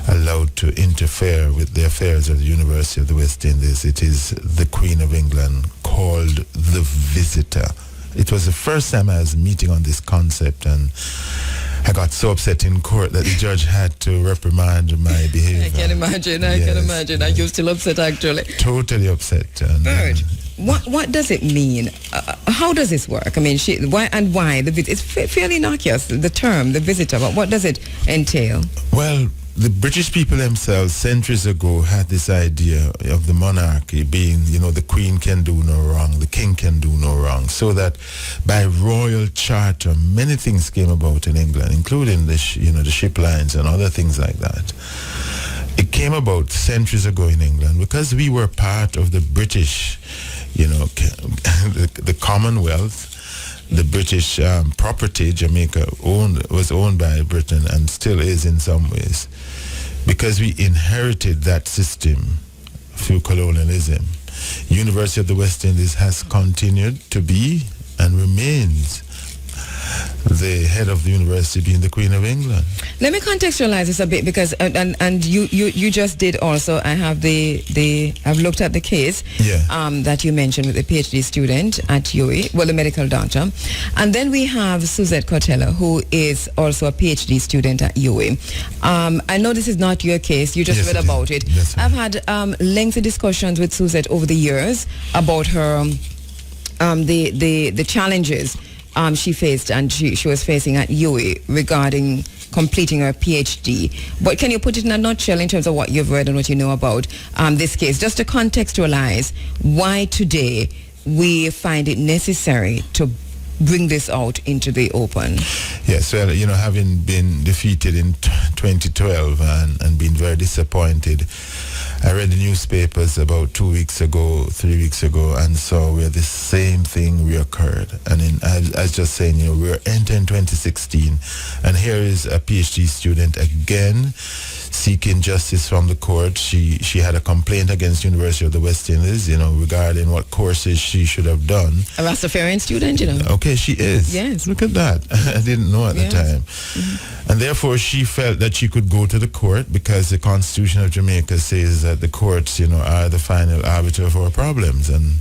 allowed to interfere with the affairs of the University of the West Indies. It is the Queen of England, called the visitor. It was the first time I was meeting on this concept, and I got so upset in court that the judge had to reprimand my behavior. I can imagine. I can imagine. Are you still upset, actually? Totally upset. And, Bert, what does it mean? How does this work? I mean, why? It's fairly innocuous, the term, the visitor, but what does it entail? Well, the British people themselves centuries ago had this idea of the monarchy being, the Queen can do no wrong, the King can do no wrong, so that by royal charter, many things came about in England, including the ship lines and other things like that. It came about centuries ago in England because we were part of the British, the Commonwealth. The British property, Jamaica was owned by Britain and still is in some ways, because we inherited that system through colonialism. University of the West Indies has continued to be and remains the head of the university being the Queen of England. Let me contextualize this a bit, because and you just did also. I have I've looked at the case that you mentioned with the PhD student at UWI, the medical doctor, and then we have Suzette Cortella, who is also a PhD student at UWI. I know this is not your case. You just read about it. Right. I've had lengthy discussions with Suzette over the years about her the challenges she faced and she was facing at UWI regarding completing her PhD. But can you put it in a nutshell in terms of what you've read and what you know about this case, just to contextualize why today we find it necessary to bring this out into the open? Yes, well, having been defeated in 2012 and been very disappointed, I read the newspapers about 3 weeks ago, and saw where the same thing reoccurred. And I was just saying, we're entering 2016, and here is a PhD student again seeking justice from the court. She had a complaint against University of the West Indies, regarding what courses she should have done. A Rastafarian student, Okay, she is. Yes. Look at that. I didn't know at the time. Mm-hmm. And therefore she felt that she could go to the court because the Constitution of Jamaica says that the courts, are the final arbiter of our problems. And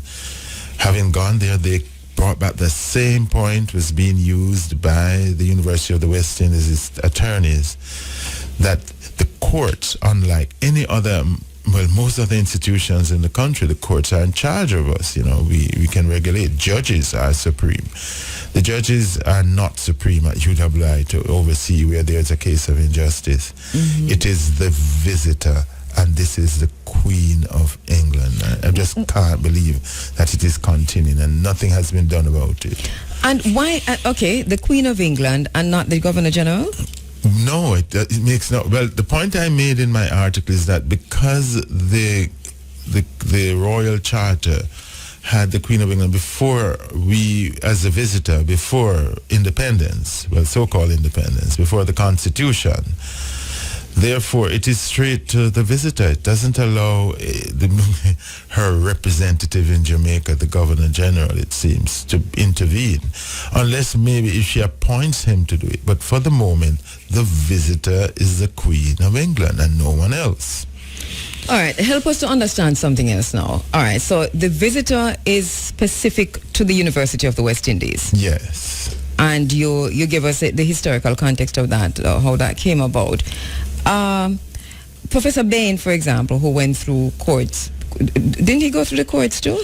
having gone there, they brought back the same point was being used by the University of the West Indies attorneys, that the courts, unlike any other, most of the institutions in the country, the courts are in charge of us. We can regulate. Judges are supreme. The judges are not supreme at UWI to oversee where there's a case of injustice. Mm-hmm. It is the visitor, and this is the Queen of England. I just can't believe that it is continuing and nothing has been done about it. And why, the Queen of England and not the Governor General? No, it makes no... Well, the point I made in my article is that because the Royal Charter had the Queen of England before we, as a visitor, before independence, so-called independence, before the Constitution, therefore it is straight to the visitor. It doesn't allow her representative in Jamaica, the Governor General, it seems, to intervene, unless maybe if she appoints him to do it. But for the moment, the visitor is the Queen of England and no one else. All right, help us to understand something else now. All right, so the visitor is specific to the University of the West Indies. Yes. And you give us the historical context of that, how that came about. Professor Bain, for example, who went through courts, didn't he go through the courts too?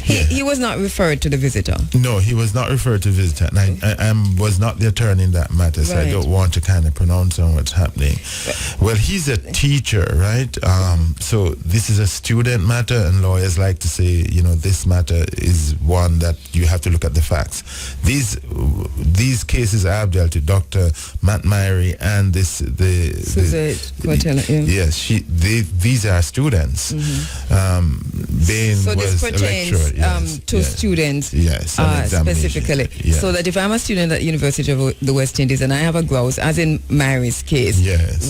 He was not referred to the visitor. No, he was not referred to visitor. And I was not the attorney in that matter, so I don't want to kind of pronounce on what's happening. Well, he's a teacher, right? So this is a student matter, and lawyers like to say, this matter is one that you have to look at the facts. These cases I have dealt with, Dr. Matt Myrie and Suzette Cortella, yes, these are students. Mm-hmm. Bain so this was pertains a lecturer, to students specifically. Yes. So that if I'm a student at University of the West Indies and I have a grouse, as in Myrie's case,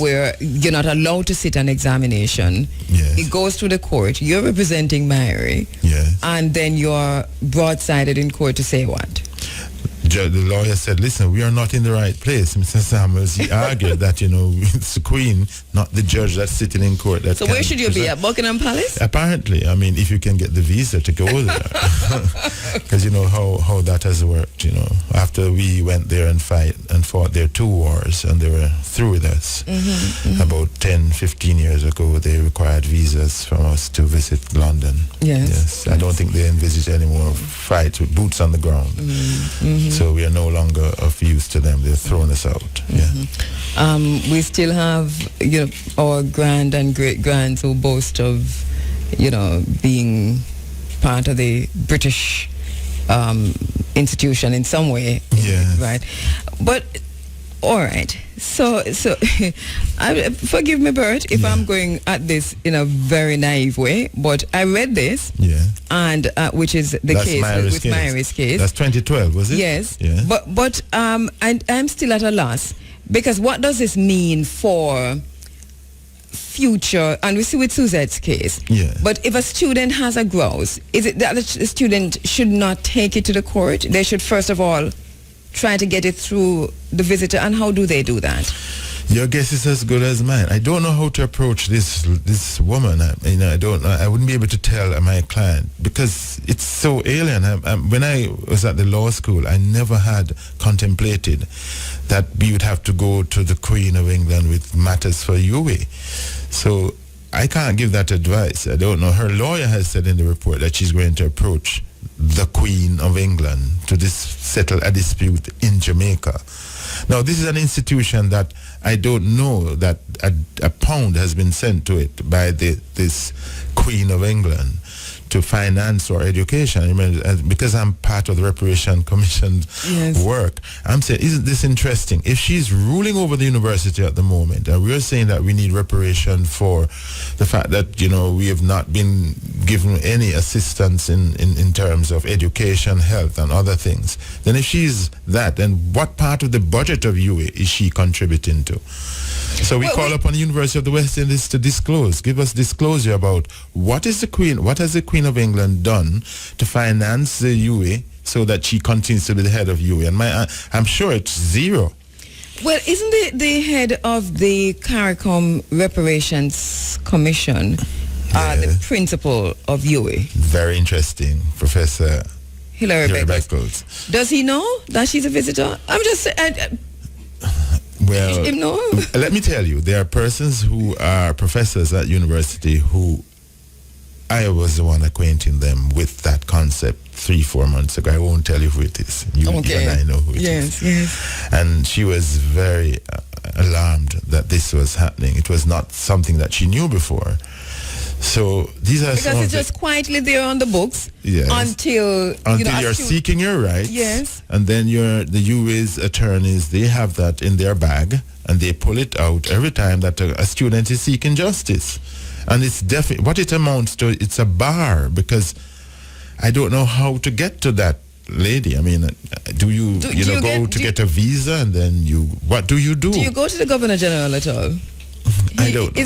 where you're not allowed to sit an examination, it goes to the court, you're representing Myrie, and then you're broadsided in court to say what? the lawyer said, listen, we are not in the right place. Mr. Samuels, he argued that, it's the Queen, not the judge that's sitting in court. So where should you be, at Buckingham Palace? Apparently, I mean, if you can get the visa to go there. Because you know how that has worked, After we went there and fought their 2 wars, and they were through with us. About 10, 15 years ago, they required visas from us to visit London. Yes. I don't think they envisage any more fights with boots on the ground. So we are no longer of use to them. They're throwing us out. We still have, our grand and great grands who boast of, being part of the British institution in some way. Yes. Right. But all right. So forgive me, Bert, if I'm going at this in a very naive way, but I read this, and which is the That's case with Myri's case. That's 2012, was it? Yes. Yeah. But I'm still at a loss, because what does this mean for future? And we see with Suzette's case. Yeah. But if a student has a grouse, is it that the student should not take it to the court? They should first of all try to get it through the visitor, and how do they do that? Your guess is as good as mine. I don't know how to approach this woman. I don't know. I wouldn't be able to tell my client, because it's so alien. When I was at the law school, I never had contemplated that we would have to go to the Queen of England with matters for UA. So I can't give that advice. I don't know. Her lawyer has said in the report that she's going to approach the Queen of England to settle a dispute in Jamaica. Now, this is an institution that I don't know that a pound has been sent to it by this Queen of England to finance our education. I mean, because I'm part of the Reparation Commission work, I'm saying, isn't this interesting? If she's ruling over the university at the moment, and we're saying that we need reparation for the fact that, we have not been given any assistance in terms of education, health, and other things, then if she's that, then what part of the budget of UA is she contributing to? So we call upon the University of the West Indies to give us disclosure about what has the Queen of England done to finance the UA so that she continues to be the head of UA. And I'm sure it's zero. Well, isn't the head of the CARICOM Reparations Commission the principal of UA? Very interesting, Professor Hilary Beckles. Does he know that she's a visitor? I'm just saying. Well, let me tell you, there are persons who are professors at university who I was the one acquainting them with that concept 3-4 months ago. I won't tell you who it is. You and I know who it is. Yes. And she was very alarmed that this was happening. It was not something that she knew before. So these are because it's just quietly there on the books until you're seeking your rights. Yes. And then the UA's attorneys, they have that in their bag, and they pull it out every time that a student is seeking justice. And it's definitely what it amounts to. It's a bar, because I don't know how to get to that lady. I mean, do you get a visa, and then what do you do? Do you go to the Governor General at all? I don't know.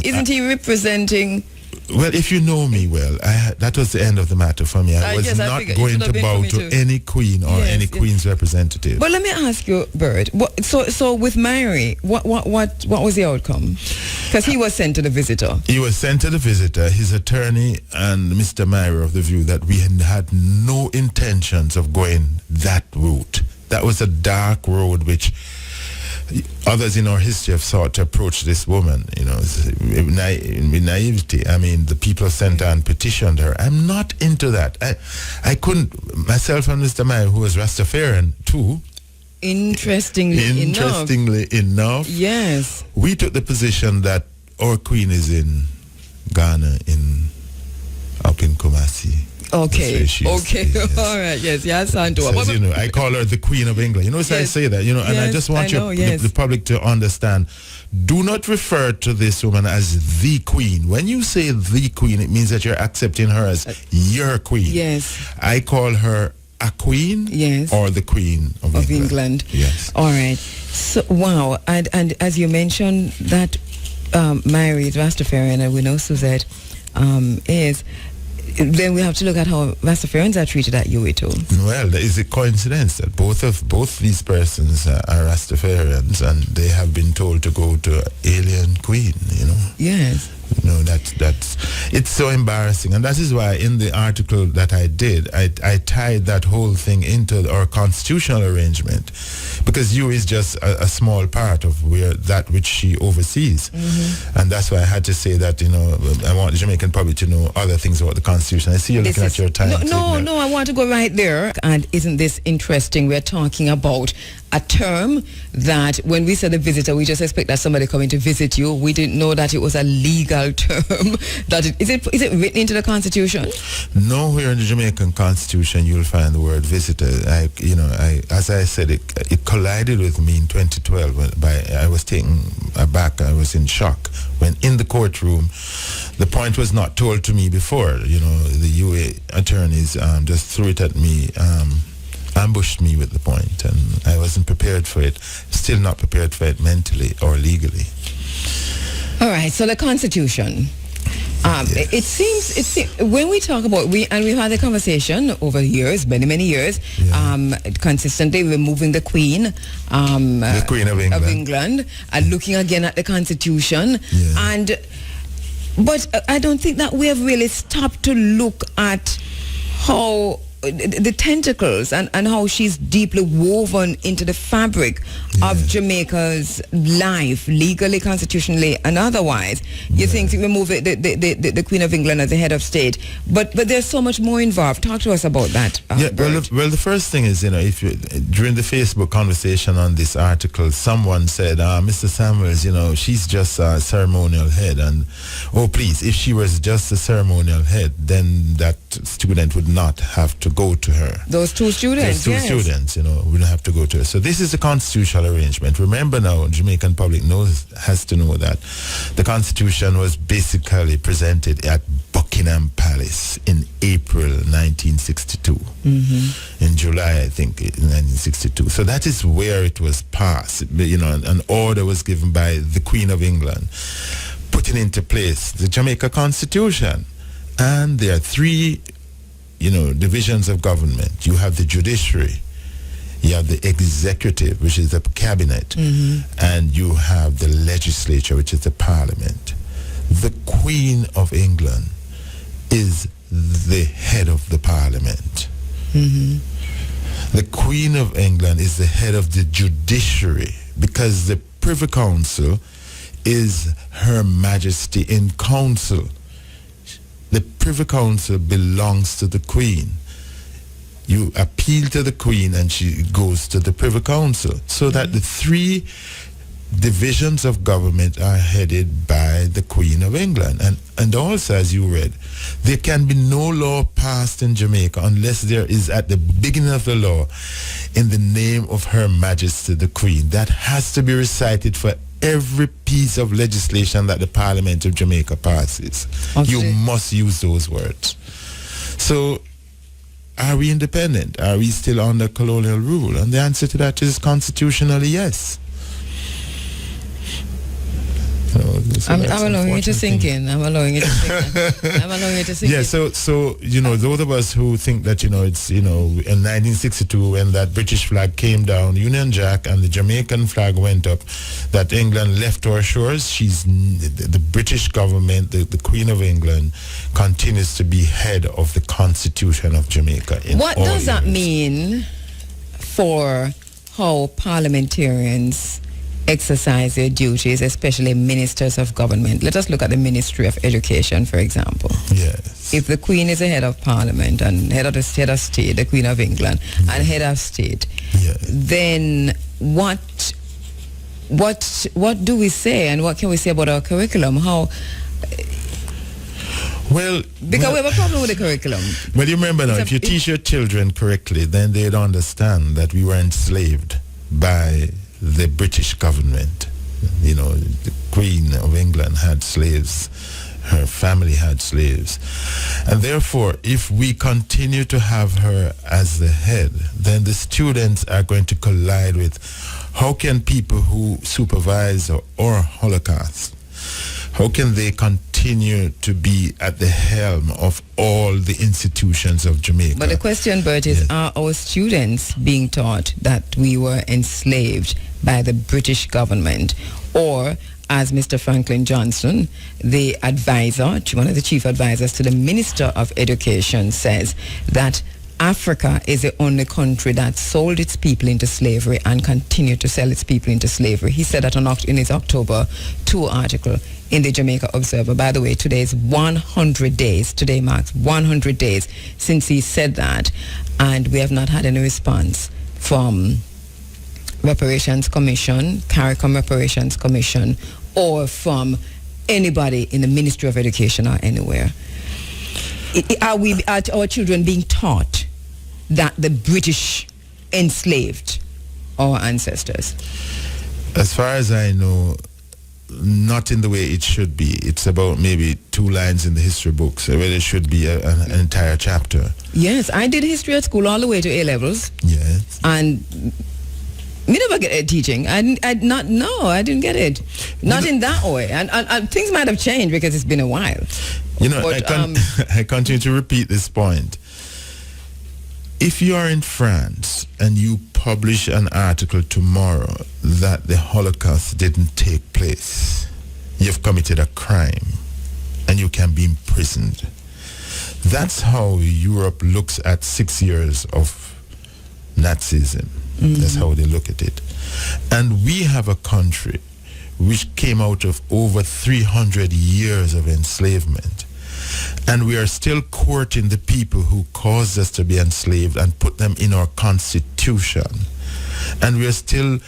Isn't he representing? Well, if you know me well, that was the end of the matter for me. I was not going to bow to any queen or any queen's representative. But let me ask you, Bert. So with Myri, what was the outcome? Because he was sent to the visitor. He was sent to the visitor. His attorney and Mr. Myri of the view that we had no intentions of going that route. That was a dark road which others in our history have sought to approach this woman, with naivety. I mean, the people sent her and petitioned her. I'm not into that. I couldn't, myself and Mr. Mai, who was Rastafarian too. Interestingly enough, yes, we took the position that our queen is in Ghana, up in Kumasi. Okay. Yes. All right. Yes. I call her the Queen of England. So I say that. And I just want the public to understand. Do not refer to this woman as the Queen. When you say the Queen, it means that you're accepting her as your Queen. Yes. I call her a Queen. Yes. Or the Queen of England. Yes. All right. So wow. And as you mentioned that Myri Rastafarian, and we know Suzette is. then we have to look at how Rastafarians are treated at UA too. Well, is it coincidence that both these persons are Rastafarians and they have been told to go to Alien Queen, you know? Yes. You know, that's it's so embarrassing, and that is why in the article that I did, I tied that whole thing into our constitutional arrangement, because you is just a small part of where that which she oversees, and that's why I had to say that, you know, I want the Jamaican public to know other things about the Constitution. I see you're looking at your time. No, I want to go right there. And isn't this interesting? We're talking about a term that when we said a visitor, we just expect that somebody coming to visit you. We didn't know that it was a legal term. Is it written into the Constitution? Nowhere in the Jamaican Constitution you'll find the word visitor. As I said, it collided with me in 2012. I was taken aback. I was in shock when in the courtroom the point was not told to me before. You know, the UA attorneys just threw it at me. Ambushed me with the point, and I wasn't prepared for it. Still not prepared for it mentally or legally. All right, so the Constitution. Yes. It seems when we talk about we've had a conversation over the years, many years, consistently removing the Queen, the Queen of England, and looking again at the Constitution, but I don't think that we have really stopped to look at how the tentacles and how she's deeply woven into the fabric of Jamaica's life, legally, constitutionally, and otherwise. You think remove the Queen of England as the head of state, but there's so much more involved. Talk to us about that. Well, the first thing is, you know, if you, during the Facebook conversation on this article, someone said, Mr. Samuels, you know, she's just a ceremonial head, and please, if she was just a ceremonial head, then that student would not have to go to her. Those two students, students, you know, wouldn't have to go to her. So this is a constitutional arrangement. Remember now, Jamaican public has to know that the Constitution was basically presented at Buckingham Palace in April 1962. In July, I think, in 1962. So that is where it was passed. You know, an order was given by the Queen of England, putting into place the Jamaica Constitution. And there are three, you know, divisions of government. You have the judiciary, you have the executive, which is the cabinet, and you have the legislature, which is the parliament. The Queen of England is the head of the parliament. The Queen of England is the head of the judiciary, because the Privy Council is Her Majesty in Council. The Privy Council belongs to the Queen. You appeal to the Queen and she goes to the Privy Council. So that the three divisions of government are headed by the Queen of England. And also, as you read, there can be no law passed in Jamaica unless there is at the beginning of the law in the name of Her Majesty the Queen. That has to be recited for every piece of legislation that the Parliament of Jamaica passes. You must use those words. So, are we independent? Are we still under colonial rule? And the answer to that is constitutionally yes. I'm allowing it to sink in. I'm allowing it to sink in. Yeah, so you know, those of us who think that, you know, it's, you know, in 1962 when that British flag came down, Union Jack, and the Jamaican flag went up, that England left our shores, the British government, the Queen of England, continues to be head of the Constitution of Jamaica. What does that mean for how parliamentarians exercise their duties, especially ministers of government? Let us look at the Ministry of Education, for example. Yes. If the Queen is the head of Parliament and head of state, the Queen of England, and head of state, then what do we say, and what can we say about our curriculum? Because we have a problem with the curriculum. Well, you remember now, if you teach your children correctly, then they'd understand that we were enslaved by the British government. You know, the Queen of England had slaves, her family had slaves, and therefore if we continue to have her as the head, then the students are going to collide with how can people who supervise or Holocaust, how can they continue continue to be at the helm of all the institutions of Jamaica. But the question, Bert, is are our students being taught that we were enslaved by the British government? Or, as Mr. Franklin Johnson, the advisor, one of the chief advisors to the Minister of Education, says that Africa is the only country that sold its people into slavery and continued to sell its people into slavery. He said that in his October 2 article in the Jamaica Observer. By the way, today is 100 days. Today marks 100 days since he said that, and we have not had any response from Reparations Commission, CARICOM Reparations Commission, or from anybody in the Ministry of Education or anywhere. Are our children being taught that the British enslaved our ancestors? As far as I know, not in the way it should be. It's about maybe 2 lines in the history books, where there should be an entire chapter. Yes, I did history at school all the way to A-levels. Yes. And me never get teaching. I didn't get it. Not in that way. And things might have changed because it's been a while. But, I continue to repeat this point. If you are in France and you publish an article tomorrow that the Holocaust didn't take place, you've committed a crime and you can be imprisoned. That's how Europe looks at 6 years of Nazism. That's how they look at it. And we have a country which came out of over 300 years of enslavement. And we are still courting the people who caused us to be enslaved and put them in our constitution. And we are still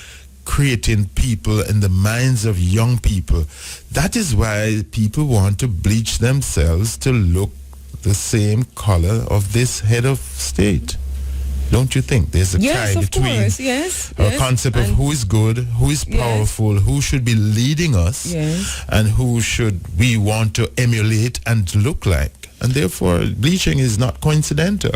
creating people in the minds of young people. That is why people want to bleach themselves to look the same color of this head of state. Don't you think there's a tie between our concept of who is good, who is powerful, who should be leading us, and who should we want to emulate and look like? And therefore, bleaching is not coincidental.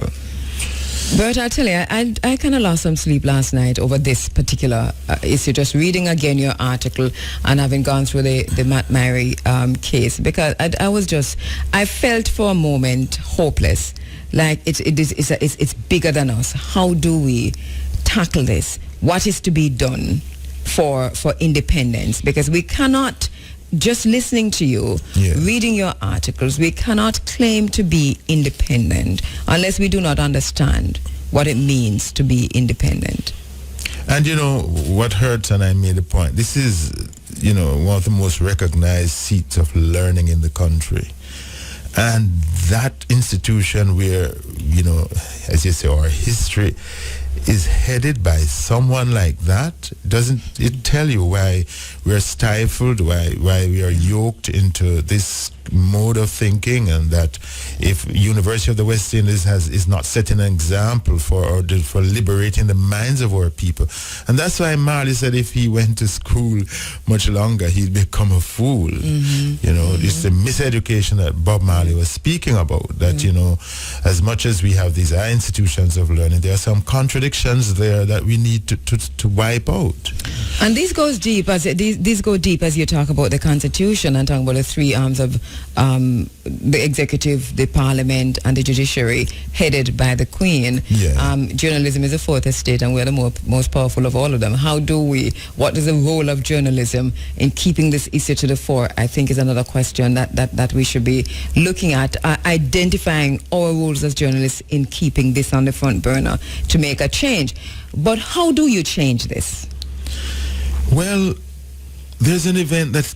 Bert, I tell you, I kind of lost some sleep last night over this particular issue, just reading again your article and having gone through the Matt Mary case, because I felt for a moment hopeless. Like it's bigger than us. How do we tackle this? What is to be done for independence? Because we cannot, just listening to you, reading your articles, we cannot claim to be independent unless we do not understand what it means to be independent. And what hurts, and I made a point, this is, one of the most recognized seats of learning in the country. And that institution where, as you say, our history is headed by someone like that, doesn't it tell you why we're stifled, why we are yoked into this mode of thinking, and that if University of the West Indies is not setting an example for liberating the minds of our people. And that's why Marley said if he went to school much longer, he'd become a fool. It's the miseducation that Bob Marley was speaking about, that, as much as we have these high institutions of learning, there are some contradictions there that we need to wipe out. And these go deep as you talk about the Constitution and talk about the 3 arms of the executive, the parliament, and the judiciary, headed by the Queen. Journalism is the 4th estate, and we're the most powerful of all of them. What is the role of journalism in keeping this issue to the fore? I think is another question that we should be looking at, identifying our roles as journalists in keeping this on the front burner to make a change. But how do you change this? Well, there's an event that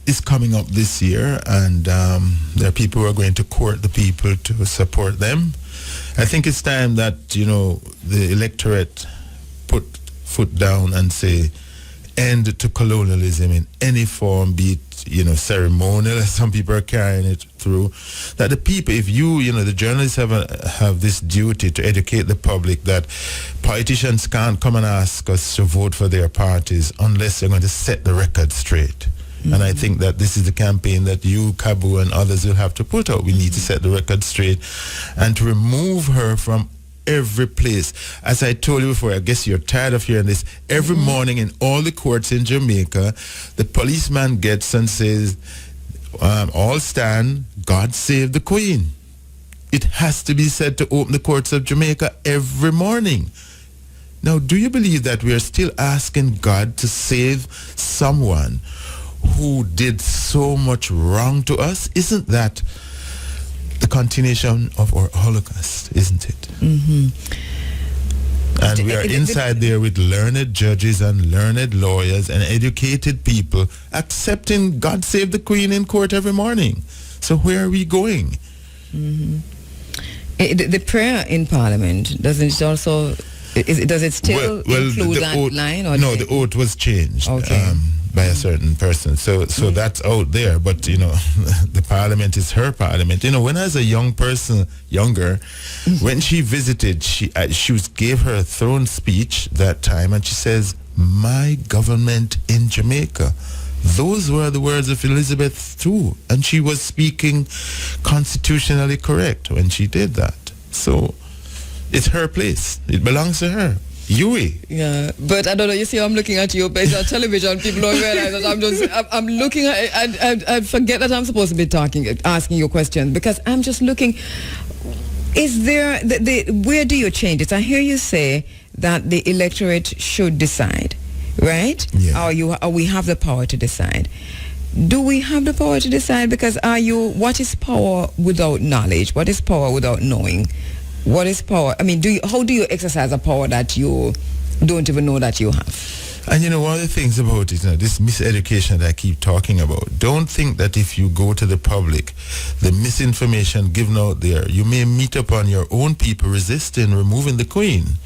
is coming up this year, and there are people who are going to court the people to support them. I think it's time that, the electorate put foot down and say, end to colonialism in any form, be it, ceremonial, as some people are carrying it through. That the people, if the journalists have this duty to educate the public that politicians can't come and ask us to vote for their parties unless they're going to set the record straight. And I think that this is the campaign that you, Kabu, and others will have to put out. We need to set the record straight and to remove her from every place. As I told you before, I guess you're tired of hearing this. Every morning in all the courts in Jamaica, the policeman gets and says, all stand, God save the Queen. It has to be said to open the courts of Jamaica every morning. Now, do you believe that we are still asking God to save someone who did so much wrong to us? Isn't that the continuation of our Holocaust, isn't it? And we are inside there with learned judges and learned lawyers and educated people accepting God save the Queen in court every morning. So where are we going? The prayer in Parliament, does it also... does it still include that oath, line? Or no, the oath was changed by a certain person. So that's out there. But, the Parliament is her Parliament. When I was a younger, when she visited, she gave her a throne speech that time, and she says, "My government in Jamaica." Those were the words of Elizabeth too. And she was speaking constitutionally correct when she did that. So it's her place. It belongs to her. Yui. Yeah, but I don't know. You see, I'm looking at you based on television. People don't realize that I'm looking at. I forget that I'm supposed to be asking you questions because I'm just looking. Is there where do you change it? I hear you say that the electorate should decide, right? Yeah. Or we have the power to decide. Do we have the power to decide? Because what is power without knowledge? What is power without knowing? What is power? I mean, how do you exercise a power that you don't even know that you have? And one of the things about it, this miseducation that I keep talking about, don't think that if you go to the public, the misinformation given out there, you may meet upon your own people resisting removing the Queen.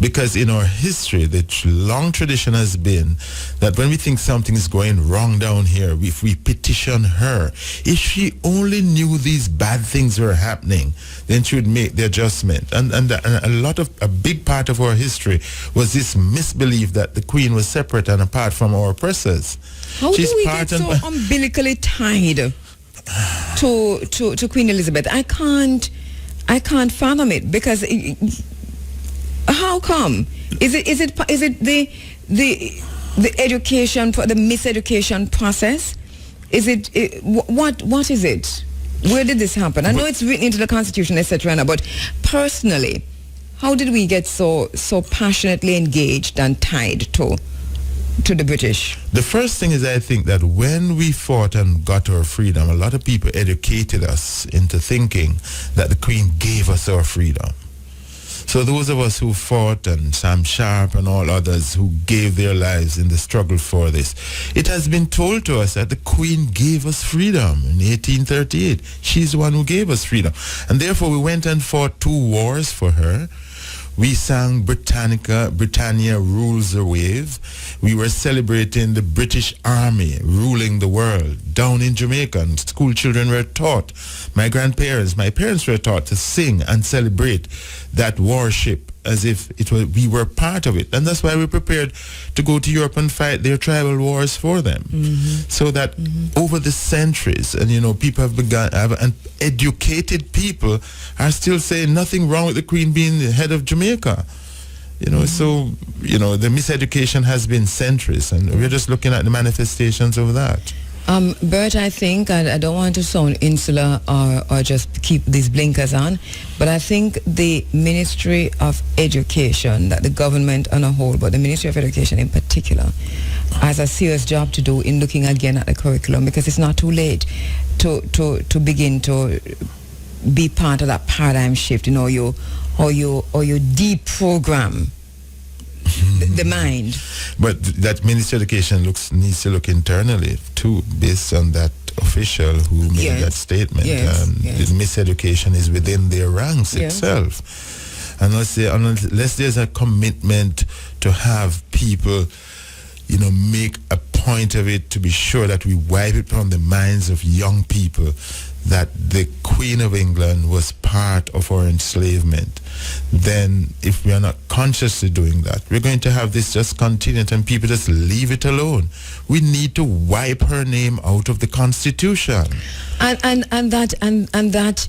Because in our history, the long tradition has been that when we think something is going wrong down here, if we petition her, if she only knew these bad things were happening, then she would make the adjustment. And a big part of our history was this misbelief that the Queen was separate and apart from our oppressors. How do we get so umbilically tied to Queen Elizabeth? I can't fathom it because. How come? Is it the education, the miseducation process? Is it what is it? Where did this happen? I know it's written into the Constitution, etc. But personally, how did we get so passionately engaged and tied to the British? The first thing is, I think that when we fought and got our freedom, a lot of people educated us into thinking that the Queen gave us our freedom. So those of us who fought, and Sam Sharp and all others who gave their lives in the struggle for this, it has been told to us that the Queen gave us freedom in 1838. She's the one who gave us freedom. And therefore we went and fought 2 wars for her. We sang Britannia rules the wave. We were celebrating the British Army ruling the world down in Jamaica, and school children were taught. My parents were taught to sing and celebrate that warship as if we were part of it. And that's why we prepared to go to Europe and fight their tribal wars for them. So that over the centuries, and people and educated people are still saying nothing wrong with the Queen being the head of Jamaica. So the miseducation has been centuries, and we're just looking at the manifestations of that. Bert, I think, I don't want to sound insular or just keep these blinkers on, but I think the Ministry of Education, that the government on a whole, but the Ministry of Education in particular, has a serious job to do in looking again at the curriculum, because it's not too late to begin to be part of that paradigm shift, or you deprogram the mind. But that Ministry of Education needs to look internally too, based on that official who made that statement. The miseducation is within their ranks itself. Unless there's a commitment to have people, make a point of it to be sure that we wipe it from the minds of young people that the Queen of England was part of our enslavement, then if we are not consciously doing that, we're going to have this just continue and people just leave it alone. We need to wipe her name out of the Constitution. And that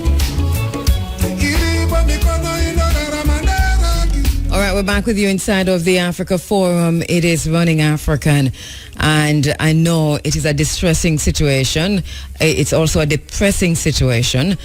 we're back with you inside of the Africa Forum. It is Running African, and I know it is a distressing situation. It's also a depressing situation.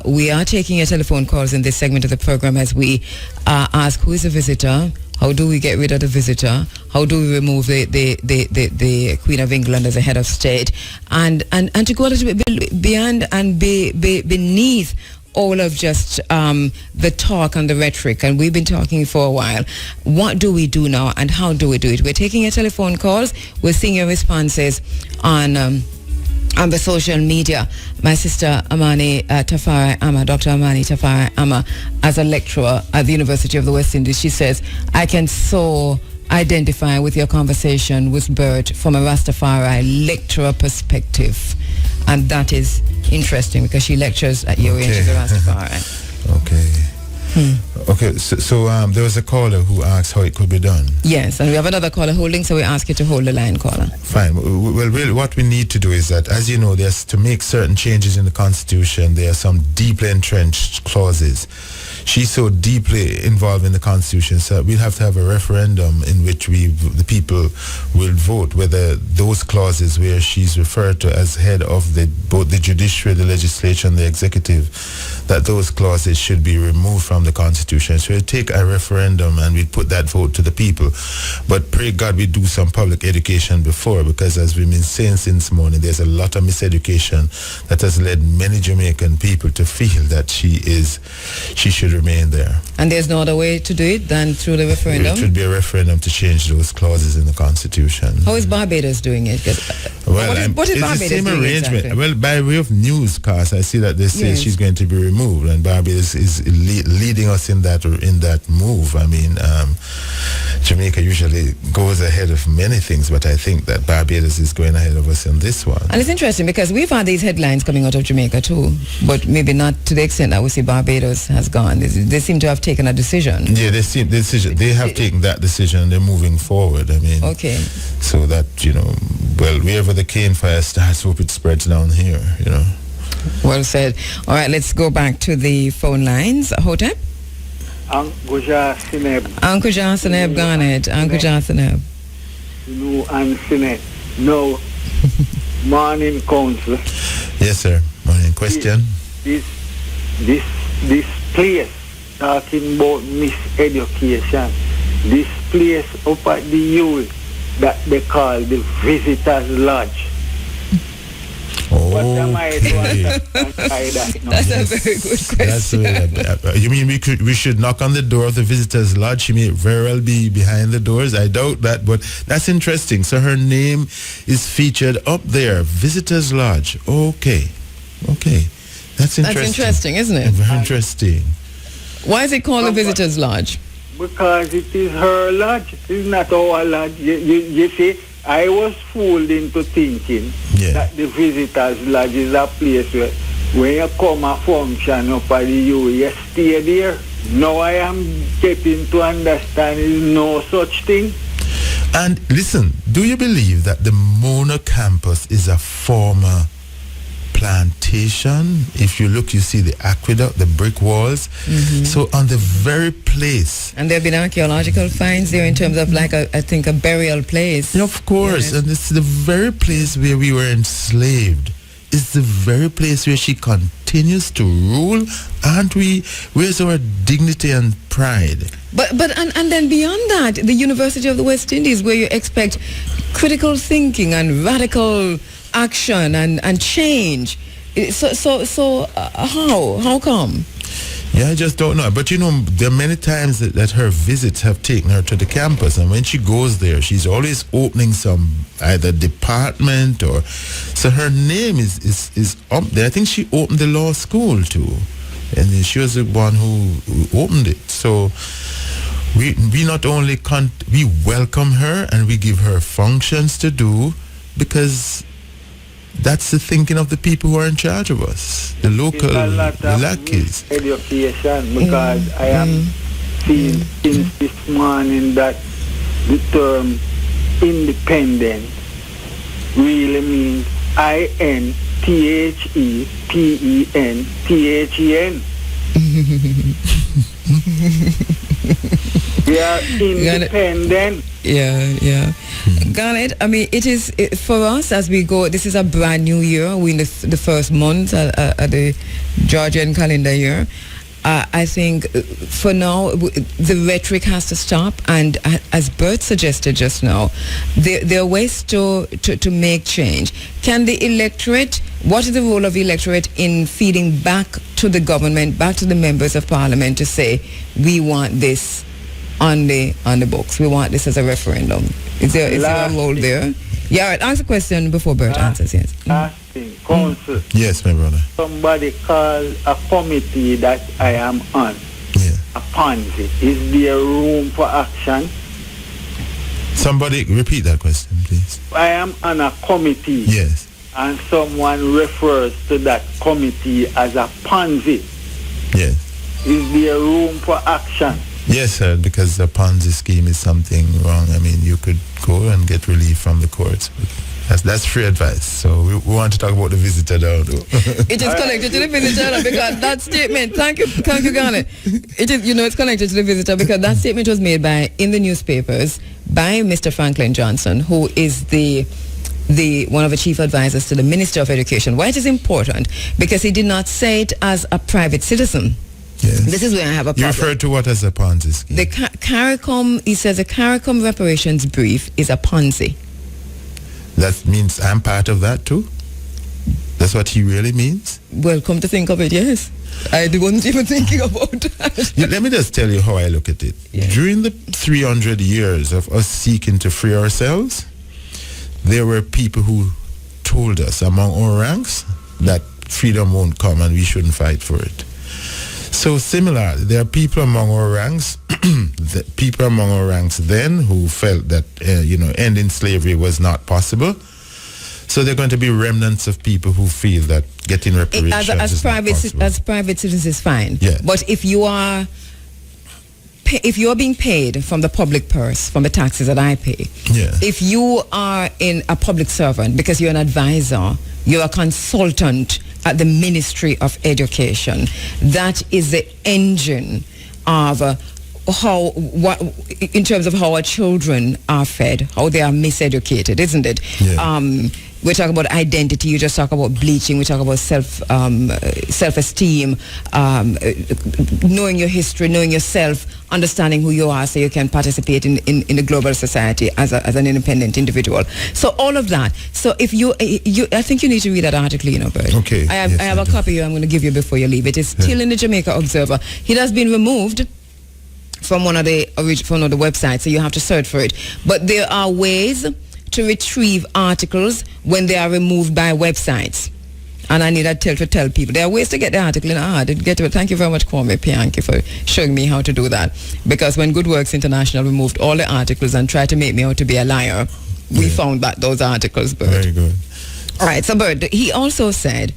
We are taking your telephone calls in this segment of the program as we ask who is a visitor. How do we get rid of the visitor? How do we remove the Queen of England as a head of state? And to go a little bit beyond and be beneath all of just the talk and the rhetoric, and we've been talking for a while. What do we do now, and how do we do it? We're taking your telephone calls. We're seeing your responses on the social media. My sister Amani Tafari Ama, Dr. Amani Tafari Ama, as a lecturer at the University of the West Indies, she says, I can so identify with your conversation with Bert from a Rastafari lecturer perspective. And that is interesting because she lectures at UAE and she's a Rastafari. Okay, so there was a caller who asked how it could be done. Yes, and we have another caller holding, so we ask you to hold the line, caller. Fine. Well, really, what we need to do is that, as you know, there's to make certain changes in the Constitution, there are some deeply entrenched clauses. She's so deeply involved in the Constitution, so we'll have to have a referendum in which the people will vote whether those clauses where she's referred to as head of both the judiciary, the legislature, and the executive, that those clauses should be removed from the Constitution. So we'll take a referendum and we'll put that vote to the people. But pray God we do some public education before, because as we've been saying since morning, there's a lot of miseducation that has led many Jamaican people to feel that she should remain there. And there's no other way to do it than through the referendum? It should be a referendum to change those clauses in the Constitution. How is Barbados doing it? Well, what is Barbados the same doing arrangement. exactly? Well, by way of newscast, I see that they say she's going to be removed, and Barbados is leading us in that move. I mean, Jamaica usually goes ahead of many things, but I think that Barbados is going ahead of us in this one. And it's interesting because we've had these headlines coming out of Jamaica too, but maybe not to the extent that we see Barbados has gone. They seem to have taken a decision. Yeah, they have taken that decision and they're moving forward. I mean, okay. So that, well, wherever the cane fire starts, hope it spreads down here, Well said. All right, let's go back to the phone lines. Hotep? Uncle Jasineb. Uncle Jasineb, go on it. Uncle Jasineb. No, and Sinet. No. Morning, council. Yes, sir. Morning. Question? This place, talking about miseducation, this place up at the U that they call the Visitors Lodge. What am I doing? That's a very good question. You mean we should knock on the door of the Visitors Lodge? She may very well be behind the doors. I doubt that, but that's interesting. So her name is featured up there, Visitors Lodge. Okay. That's interesting. That's interesting, isn't it? Very interesting. Why is it called the Visitors Lodge? Because it is her lodge. It's not our lodge. You see, I was fooled into thinking that the Visitors Lodge is a place where when you come a function up at the U, you stay there. Now I am getting to understand is no such thing. And listen, do you believe that the Mona campus is a former plantation? If you look, you see the aqueduct, the brick walls. Mm-hmm. So on the very place. And there have been archaeological finds there in terms of I think a burial place. Yeah, of course. Yes. And it's the very place where we were enslaved. It's the very place where she continues to rule. Aren't we? Where's our dignity and pride? But then beyond that, the University of the West Indies, where you expect critical thinking and radical action and change. So how come? Yeah, I just don't know. But there are many times that her visits have taken her to the campus, and when she goes there, she's always opening some either department or. So her name is up there. I think she opened the law school too, and she was the one who opened it. So we not only we welcome her and we give her functions to do, because that's the thinking of the people who are in charge of us, the local lackeys. Education, because I am seeing since this morning that the term independent really means INTHEPENTHEN. We are independent. Yeah. Garnet, I mean, for us as we go, this is a brand new year. We're in the first month of the Georgian calendar year. I think for now, the rhetoric has to stop. And as Bert suggested just now, there are ways to make change. Can the electorate, what is the role of the electorate in feeding back to the government, back to the members of parliament to say, we want this on the books. We want this as a referendum. Is there a role there? Yeah, right. Ask a question before Bert answers, yes. Asking, Council. Yes, my brother. Somebody called a committee that I am on. Yeah. A Ponzi. Is there room for action? Somebody repeat that question, please. I am on a committee. Yes. And someone refers to that committee as a Ponzi. Yes. Is there room for action? Yes, sir, because the Ponzi scheme is something wrong. I mean, you could go and get relief from the courts. That's free advice. So we want to talk about the visitor now, though. It is connected to the visitor because that statement, thank you, Garnet. It is, it's connected to the visitor because that statement was made in the newspapers by Mr. Franklin Johnson, who is the one of the chief advisors to the Minister of Education. Why it is important? Because he did not say it as a private citizen. Yes. This is where I have a problem. You refer to what as a Ponzi scheme? The CARICOM, he says the CARICOM reparations brief is a Ponzi. That means I'm part of that too? That's what he really means? Well, come to think of it, yes. I wasn't even thinking about that. Let me just tell you how I look at it. Yeah. During the 300 years of us seeking to free ourselves, there were people who told us among our ranks that freedom won't come and we shouldn't fight for it. So similarly, there are people among our ranks, then who felt that ending slavery was not possible. So there are going to be remnants of people who feel that getting reparations is not possible. As private citizens is fine. Yeah. But if you are being paid from the public purse, from the taxes that I pay, yeah. If you are in a public servant because you're an advisor, you're a consultant at the Ministry of Education, that is the engine of in terms of how our children are fed, how they are miseducated, isn't it? Yeah. We talk about identity. You just talk about bleaching. We talk about self-esteem, knowing your history, knowing yourself, understanding who you are, so you can participate in the global society as an independent individual. So all of that. So if you I think you need to read that article, Bert. Okay. I have a copy here I'm going to give you before you leave. It is still in the Jamaica Observer. It has been removed from one of the websites, so you have to search for it. But there are ways to retrieve articles when they are removed by websites. And I need to tell people there are ways to get the article in. Thank you very much, Kwame Pianki, for showing me how to do that. Because when Good Works International removed all the articles and tried to make me out to be a liar, we found back those articles, Bert. Very good. All right, so Bert, he also said,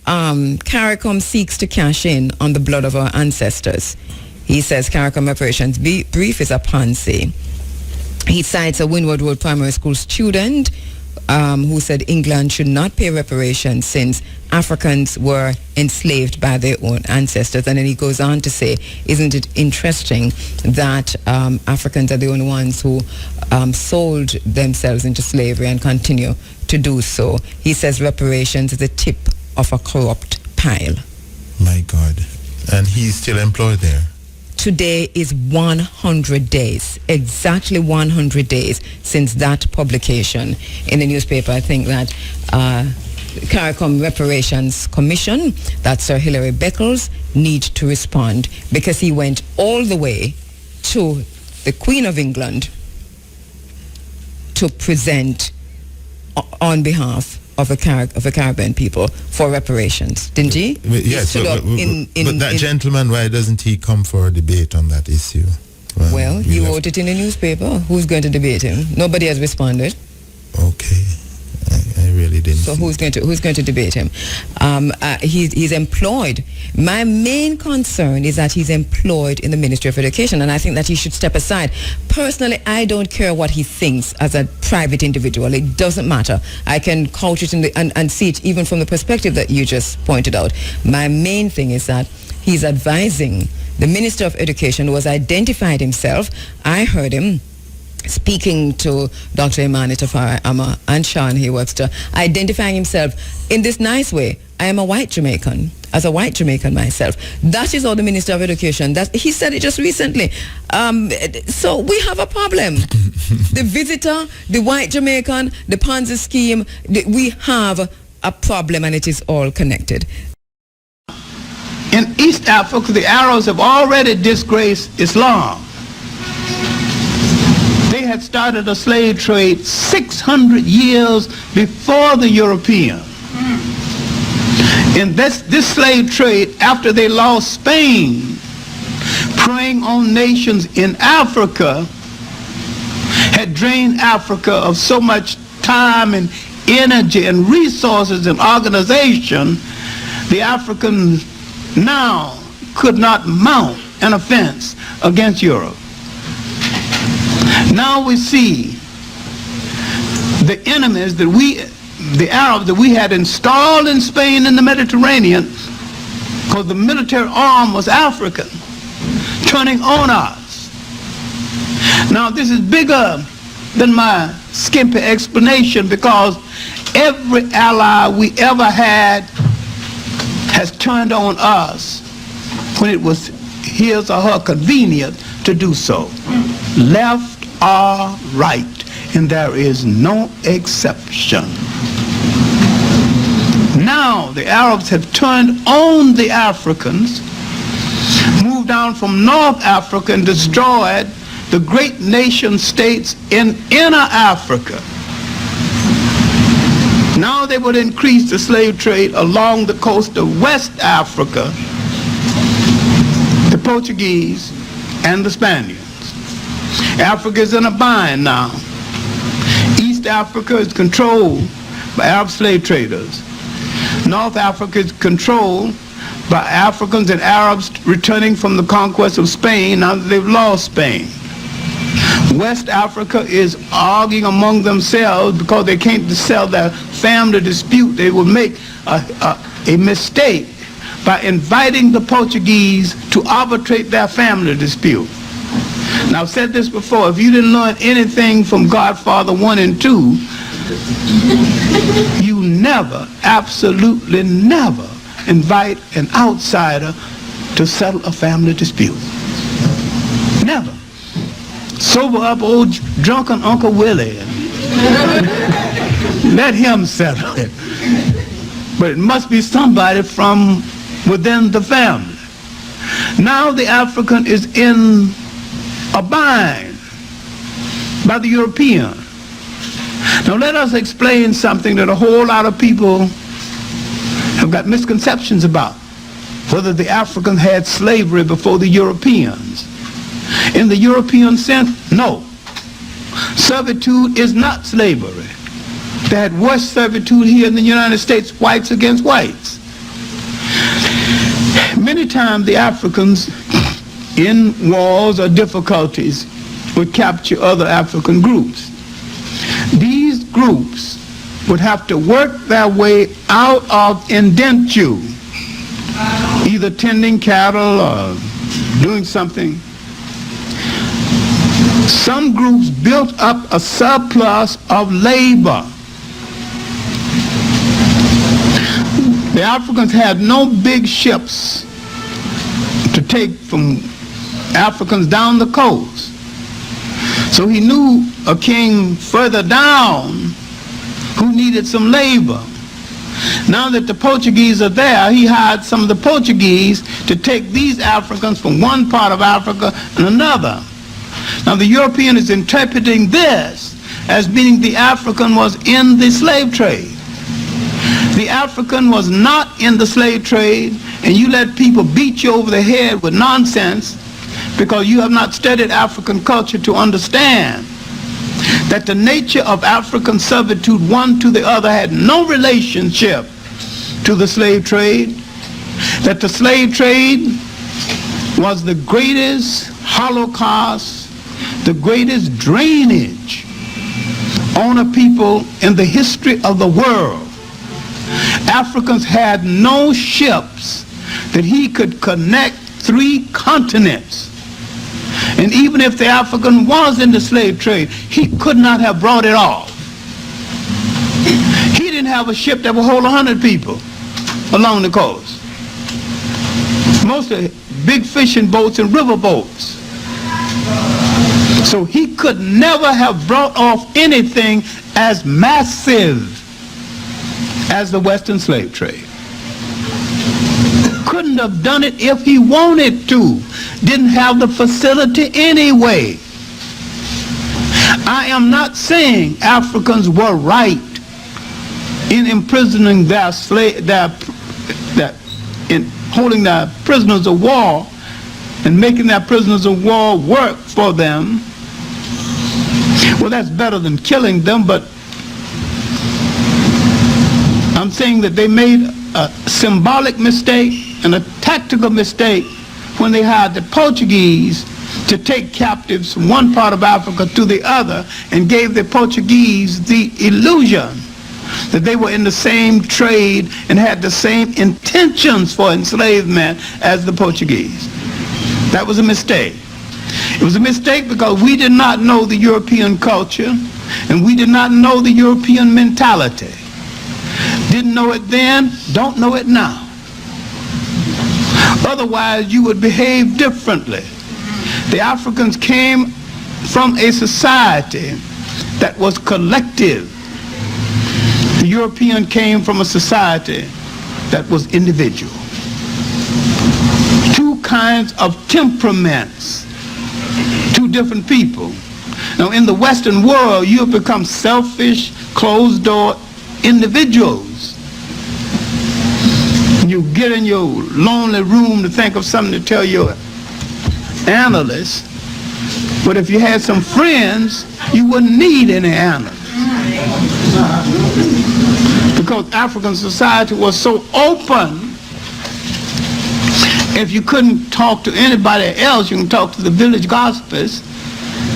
CARICOM seeks to cash in on the blood of our ancestors. He says CARICOM reparations brief is a Ponzi. He cites a Windward Road Primary School student who said England should not pay reparations since Africans were enslaved by their own ancestors. And then he goes on to say, isn't it interesting that Africans are the only ones who sold themselves into slavery and continue to do so? He says reparations is the tip of a corrupt pile. My God. And he's still employed there. Today is 100 days, exactly 100 days since that publication in the newspaper. I think that CARICOM Reparations Commission, that's Sir Hilary Beckles, need to respond because he went all the way to the Queen of England to present on behalf of the Caribbean people for reparations, didn't he? Yes, but that gentleman, why doesn't he come for a debate on that issue? Well, he wrote it in the newspaper. Who's going to debate him? Nobody has responded. Okay. I really didn't. So who's going to debate him? He's employed. My main concern is that he's employed in the Ministry of Education, and I think that he should step aside. Personally, I don't care what he thinks as a private individual. It doesn't matter. I can couch it and see it even from the perspective that you just pointed out. My main thing is that he's advising The Minister of Education was identified himself. I heard him speaking to Dr. Imani Tafari Amma and Sean Hay Webster, identifying himself in this nice way. I am a white Jamaican, as a white Jamaican myself. That is all the Minister of Education. He said it just recently. So we have a problem. The visitor, the white Jamaican, the Ponzi scheme, we have a problem, and it is all connected. In East Africa, the Arabs have already disgraced Islam. They had started a slave trade 600 years before the Europeans. In this slave trade, after they lost Spain, preying on nations in Africa, had drained Africa of so much time and energy and resources and organization, the Africans now could not mount an offense against Europe. Now we see the enemies that the Arabs that we had installed in Spain and the Mediterranean, because the military arm was African, turning on us. Now this is bigger than my skimpy explanation, because every ally we ever had has turned on us when it was his or her convenient to do so, left or right, and there is no exception. Now the Arabs have turned on the Africans, moved down from North Africa and destroyed the great nation states in inner Africa. Now they would increase the slave trade along the coast of West Africa, the Portuguese and the Spaniards. Africa is in a bind now. East Africa is controlled by Arab slave traders. North Africa is controlled by Africans and Arabs returning from the conquest of Spain now that they've lost Spain. West Africa is arguing among themselves because they can't settle their family dispute. They will make a mistake by inviting the Portuguese to arbitrate their family dispute. Now, I've said this before, if you didn't learn anything from Godfather 1 and 2, you never, absolutely never invite an outsider to settle a family dispute. Never. Sober up old drunken Uncle Willie and let him settle it. But it must be somebody from within the family. Now the African is in a bind by the European. Now let us explain something that a whole lot of people have got misconceptions about, whether the Africans had slavery before the Europeans. In the European sense, no. Servitude is not slavery. They had worse servitude here in the United States, whites against whites. Many times the Africans in wars or difficulties would capture other African groups. These groups would have to work their way out of indenture, either tending cattle or doing something. Some groups built up a surplus of labor. The Africans had no big ships to take from Africans down the coast. So he knew a king further down who needed some labor. Now that the Portuguese are there, he hired some of the Portuguese to take these Africans from one part of Africa and another. Now the European is interpreting this as meaning the African was in the slave trade. The African was not in the slave trade, and you let people beat you over the head with nonsense because you have not studied African culture to understand that the nature of African servitude one to the other had no relationship to the slave trade, that the slave trade was the greatest holocaust, the greatest drainage on a people in the history of the world. Africans had no ships that he could connect 3 continents. And even if the African was in the slave trade, he could not have brought it off. He didn't have a ship that would hold 100 people along the coast. Mostly big fishing boats and river boats. So he could never have brought off anything as massive as the Western slave trade. Couldn't have done it if he wanted to. Didn't have the facility anyway. I am not saying Africans were right in imprisoning their in holding their prisoners of war and making their prisoners of war work for them. Well, that's better than killing them, but I'm saying that they made a symbolic mistake and a tactical mistake when they hired the Portuguese to take captives from one part of Africa to the other and gave the Portuguese the illusion that they were in the same trade and had the same intentions for enslavement as the Portuguese. That was a mistake. It was a mistake because we did not know the European culture and we did not know the European mentality. Didn't know it then, don't know it now. Otherwise, you would behave differently. The Africans came from a society that was collective. The European came from a society that was individual. 2 kinds of temperaments, 2 different people. Now, in the Western world, you have become selfish, closed-door individuals. You get in your lonely room to think of something to tell your analyst, but if you had some friends, you wouldn't need any analysts. Because African society was so open, if you couldn't talk to anybody else, you can talk to the village gospelist,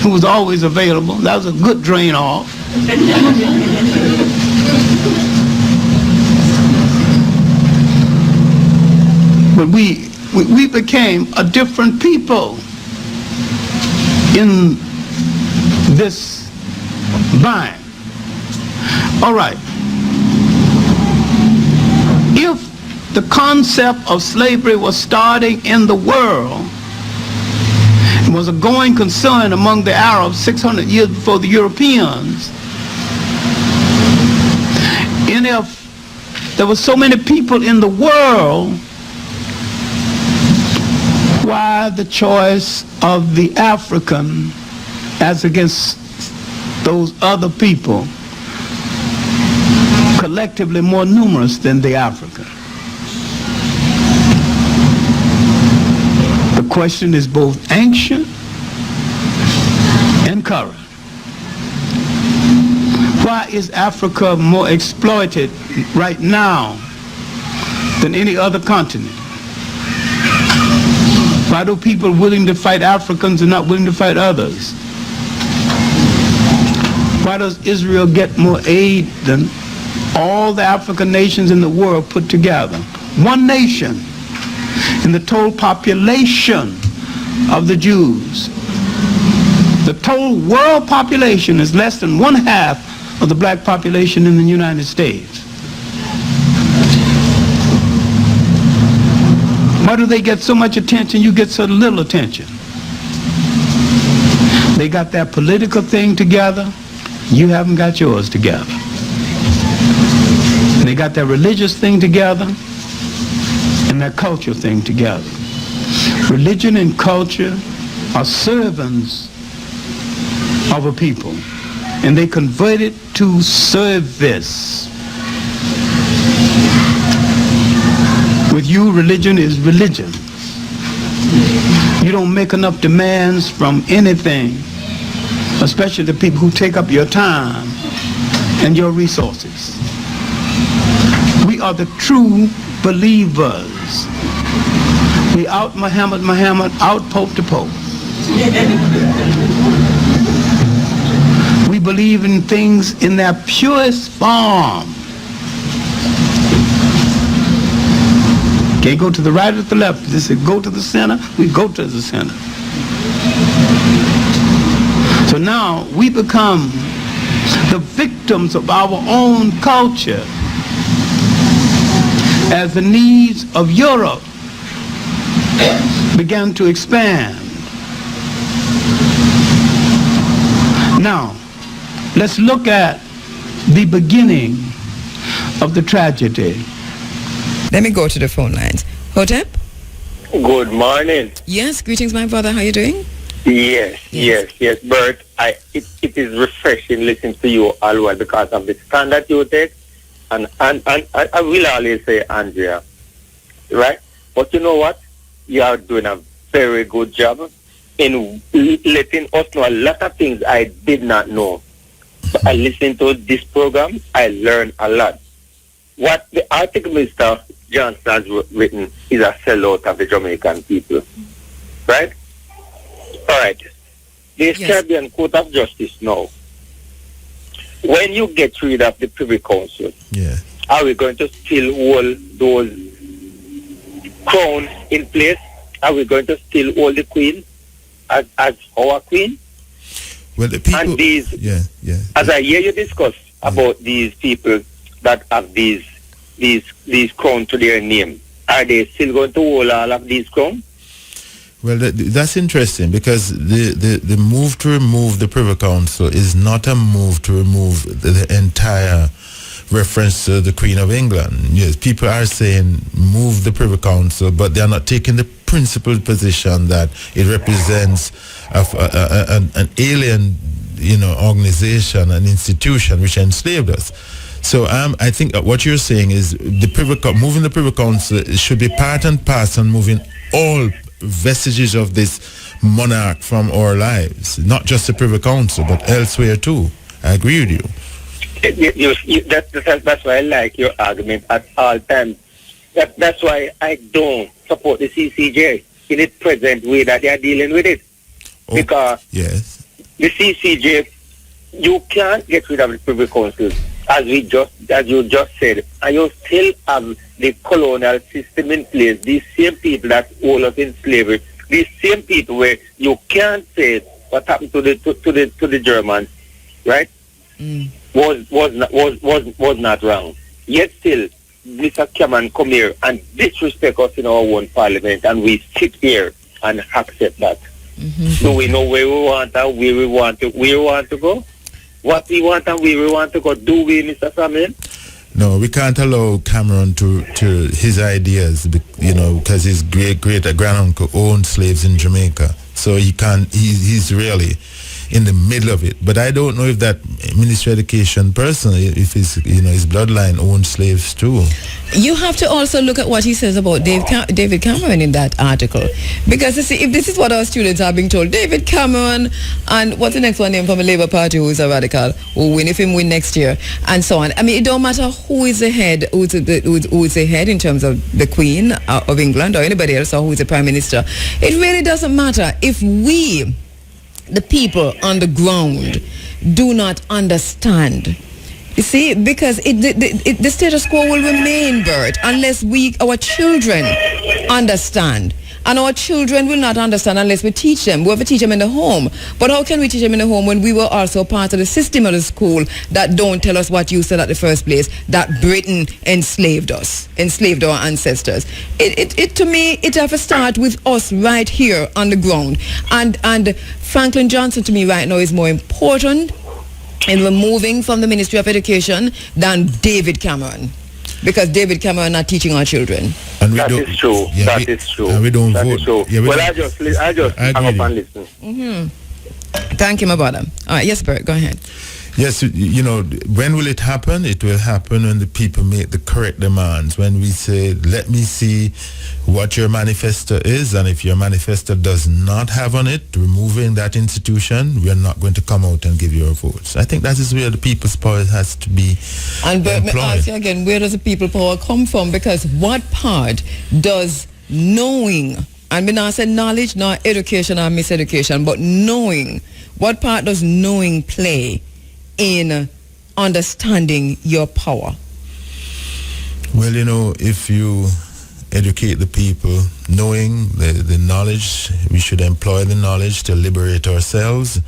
who was always available. That was a good drain off. But we became a different people in this bind. All right. If the concept of slavery was starting in the world, it was a going concern among the Arabs 600 years before the Europeans, and if there were so many people in the world, why the choice of the African as against those other people, collectively more numerous than the African? The question is both ancient and current. Why is Africa more exploited right now than any other continent? Why do people willing to fight Africans and not willing to fight others? Why does Israel get more aid than all the African nations in the world put together? One nation in the total population of the Jews. The total world population is less than 1/2 of the black population in the United States. Why do they get so much attention, you get so little attention? They got their political thing together, you haven't got yours together. And they got their religious thing together and their culture thing together. Religion and culture are servants of a people, and they convert it to service. With you, religion is religion. You don't make enough demands from anything, especially the people who take up your time and your resources. We are the true believers. We out Muhammad, out Pope to Pope. We believe in things in their purest form. Can't go to the right or the left. They said go to the center, we go to the center. So now we become the victims of our own culture as the needs of Europe began to expand. Now, let's look at the beginning of the tragedy. Let me go to the phone lines. Hotep? Good morning. Yes, greetings, my brother. How are you doing? Yes, Bert. It is refreshing listening to you always because of the stand that you take. And I will always say, Andrea, right? But you know what? You are doing a very good job in letting us know a lot of things I did not know. But I listened to this program, I learned a lot. What the article Mr. Johnson has written is a sellout of the Jamaican people. Right? All right. The Caribbean Court of Justice now, when you get rid of the Privy Council, are we going to still hold those crowns in place? Are we going to still hold the Queen as our Queen? Well, the people... And these, as I hear you discuss about these people that have these crowns to their name, are they still going to hold all of these crowns? Well, that's interesting because the move to remove the Privy Council is not a move to remove the entire reference to the Queen of England. Yes, people are saying move the Privy Council, but they are not taking the principled position that it represents an alien, organization, an institution which enslaved us. So I think what you're saying is moving the Privy Council should be part and parcel moving all vestiges of this monarch from our lives, not just the Privy Council, but elsewhere too. I agree with you. That's why I like your argument at all times. That's why I don't support the CCJ in its present way that they are dealing with it. Because the CCJ, you can't get rid of the Privy Council, as you just said, and you still have the colonial system in place. These same people that hold us in slavery, these same people where you can't say what happened to the Germans, right? Was not wrong. Yet still, Mr. Cameron come here and disrespect us in our own parliament, and we sit here and accept that. Do we know where we want and where we want to go? What we want and where we want to go? Do we, Mr. Samuel? No, we can't allow Cameron to his ideas, because his great-granduncle owned slaves in Jamaica. So he's really in the middle of it. But I don't know if that Ministry of Education personally, if his bloodline owned slaves too. You have to also look at what he says about David Cameron in that article. Because if this is what our students are being told, David Cameron and what's the next one name from the Labour Party who is a radical, who win if him win next year, and so on. I mean, it don't matter who is the head, who is the head in terms of the Queen of England or anybody else, or who is the Prime Minister. It really doesn't matter if we, the people on the ground, do not understand. You see, because the status quo will remain, Bert, unless our children understand. And our children will not understand unless we teach them. We have to teach them in the home. But how can we teach them in the home when we were also part of the system of the school that don't tell us what you said at the first place, that Britain enslaved us, enslaved our ancestors? To me, it have to start with us right here on the ground. And Franklin Johnson, to me, right now, is more important in removing from the Ministry of Education than David Cameron. Because David Cameron not teaching our children. And that is true. That is true. And we don't that vote. Is true. Yeah, I just hang up and listen. Thank you, my brother. All right, yes, Bert, go ahead. Yes, when will it happen? It will happen when the people make the correct demands. When we say, let me see what your manifesto is, and if your manifesto does not have on it removing that institution, we are not going to come out and give you our votes. I think that is where the people's power has to be And Bert, employed. may I ask you again, where does the people power come from? Because what part does knowing, and we not say knowledge, nor education or miseducation, but knowing, what part does knowing play in understanding your power? Well, if you educate the people, knowing the knowledge. We should employ the knowledge to liberate ourselves.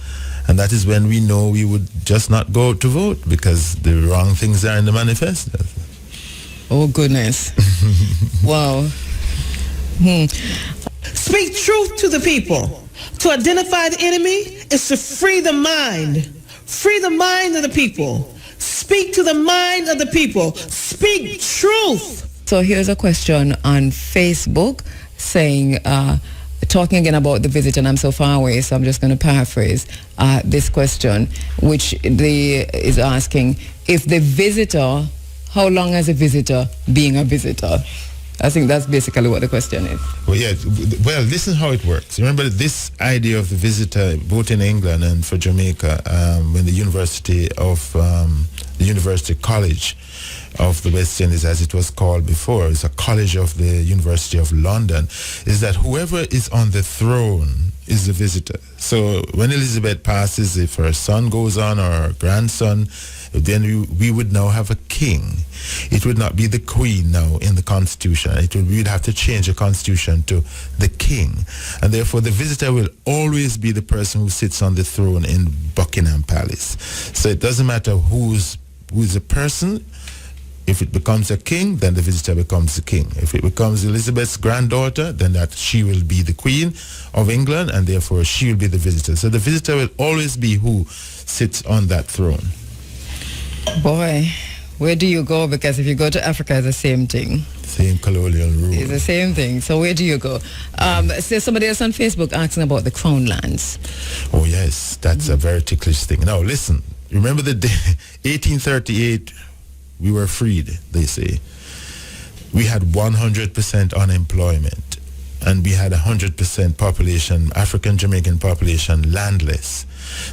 And that is when we know we would just not go out to vote because the wrong things are in the manifesto. Oh, goodness. Wow. Speak truth to the people. To identify the enemy is to free the mind. Free the mind of the people. Speak to the mind of the people. Speak truth. So here's a question on Facebook saying, talking again about the visit, and I'm so far away, so I'm just going to paraphrase this question, which is asking, if the visitor, how long has a visitor being a visitor? I think that's basically what the question is. Well, yeah. Well, this is how it works. Remember this idea of the visitor, both in England and for Jamaica, when the University College of the West Indies, as it was called before, it's a college of the University of London, is that whoever is on the throne is the visitor. So when Elizabeth passes, if her son goes on or her grandson, then we would now have a king. It would not be the queen now in the constitution. We'd have to change the constitution to the king. And therefore the visitor will always be the person who sits on the throne in Buckingham Palace. So it doesn't matter who's the person. If it becomes a king, then the visitor becomes the king. If it becomes Elizabeth's granddaughter, then that she will be the queen of England, and therefore she will be the visitor. So the visitor will always be who sits on that throne. Boy, Where do you go? Because if you go to Africa, it's the same thing. Same colonial rule. It's the same thing. So where do you go? So somebody else on Facebook asking about the Crown lands. Oh, yes. That's a very ticklish thing. Now, listen. Remember the day, 1838, we were freed, they say. We had 100% unemployment. And we had 100% population, African-Jamaican population, landless.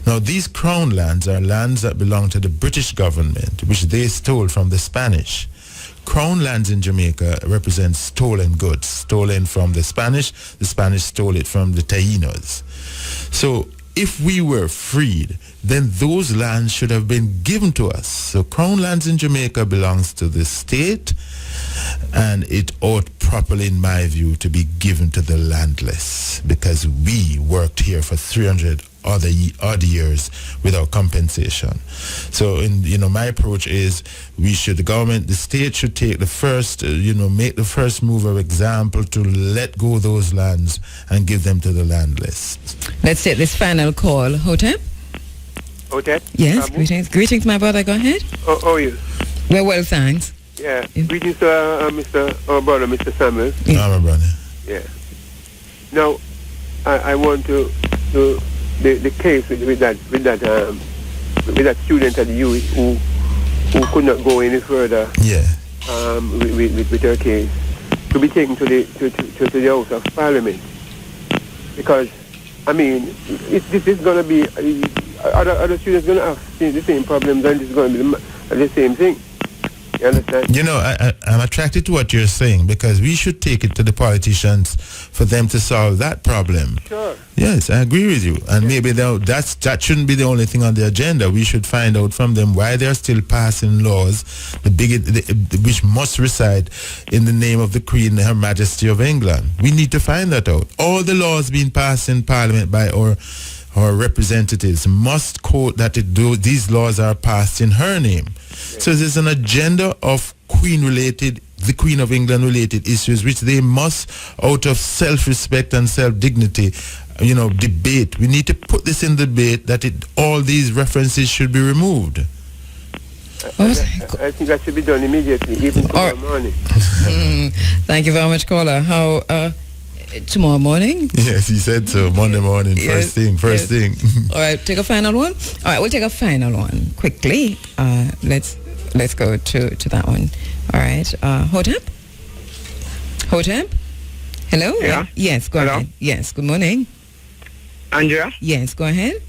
Now, these crown lands are lands that belong to the British government, which they stole from the Spanish. Crown lands in Jamaica represent stolen goods, stolen from the Spanish stole it from the Taínos. So, if we were freed, then those lands should have been given to us. So Crown lands in Jamaica belongs to the state, and it ought properly, in my view, to be given to the landless, because we worked here for 300 odd years without compensation. So, my approach is the state should take the first, make the first move of example to let go those lands and give them to the landless. Let's take this final call. Hotep? Hotep? Yes, greetings, my brother. Go ahead. How are you? We're well, thanks. Yeah. Greetings to our brother, Mr. Samuel. Yeah. I'm a brother. Yeah. Now, I want to the case with that student at the U who could not go any further. Yeah. With her case to be taken to the House of Parliament, because this is going to be other students going to have the same problems, and it's going to be the same thing. You understand? I'm attracted to what you're saying, because we should take it to the politicians for them to solve that problem. Sure. Yes, I agree with you. And maybe that shouldn't be the only thing on the agenda. We should find out from them why they're still passing laws which must reside in the name of the Queen, Her Majesty of England. We need to find that out. All the laws being passed in Parliament by our representatives must quote that these laws are passed in her name. So there's an agenda of the Queen of England related issues, which they must, out of self-respect and self-dignity, debate. We need to put this in debate that all these references should be removed. I think that should be done immediately, even tomorrow morning. Thank you very much, caller. How tomorrow morning? Yes, he said so. Monday morning, first thing. All right, take a final one. All right, we'll take a final one quickly. Let's go to that one. All right, Hotep? Hello? Yeah. Yes, go ahead. Yes, good morning. Andrea? Yes, go ahead.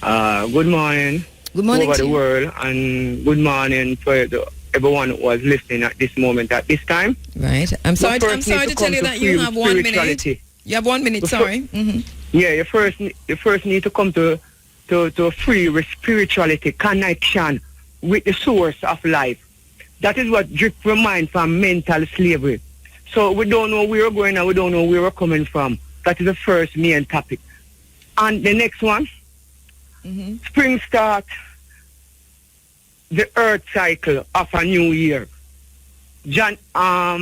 Good morning. Good morning over to the you. world, and good morning for everyone who was listening at this moment, at this time. Right. I'm sorry to tell you that you have 1 minute. You have 1 minute, sorry. Mm-hmm. Yeah, you first need to come to free spirituality, connection with the source of life. That is what drip your mind from mental slavery. So we don't know where we're going and we don't know where we're coming from. That is the first main topic. And the next one, spring start, the earth cycle of a new year. All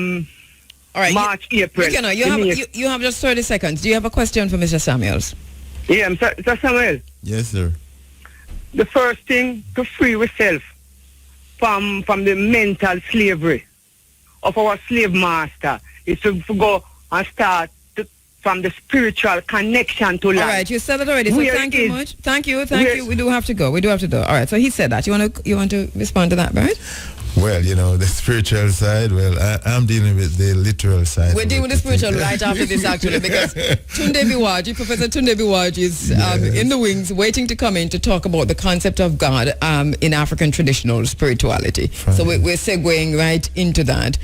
right, March, April. You have just 30 seconds. Do you have a question for Mr. Samuels? Yeah, Mr. Samuel. Yes, sir. The first thing to free ourselves from the mental slavery of our slave master is to go and start from the spiritual connection to life. All right, you said it already. So thank you much. Thank you. We do have to go. All right. So he said that. You want to respond to that, right? Well, the spiritual side, I'm dealing with the literal side. We're dealing with the spiritual right after this, actually, because Professor Tunde Biwaji is in the wings waiting to come in to talk about the concept of God in African traditional spirituality. Fine. So we're segueing right into that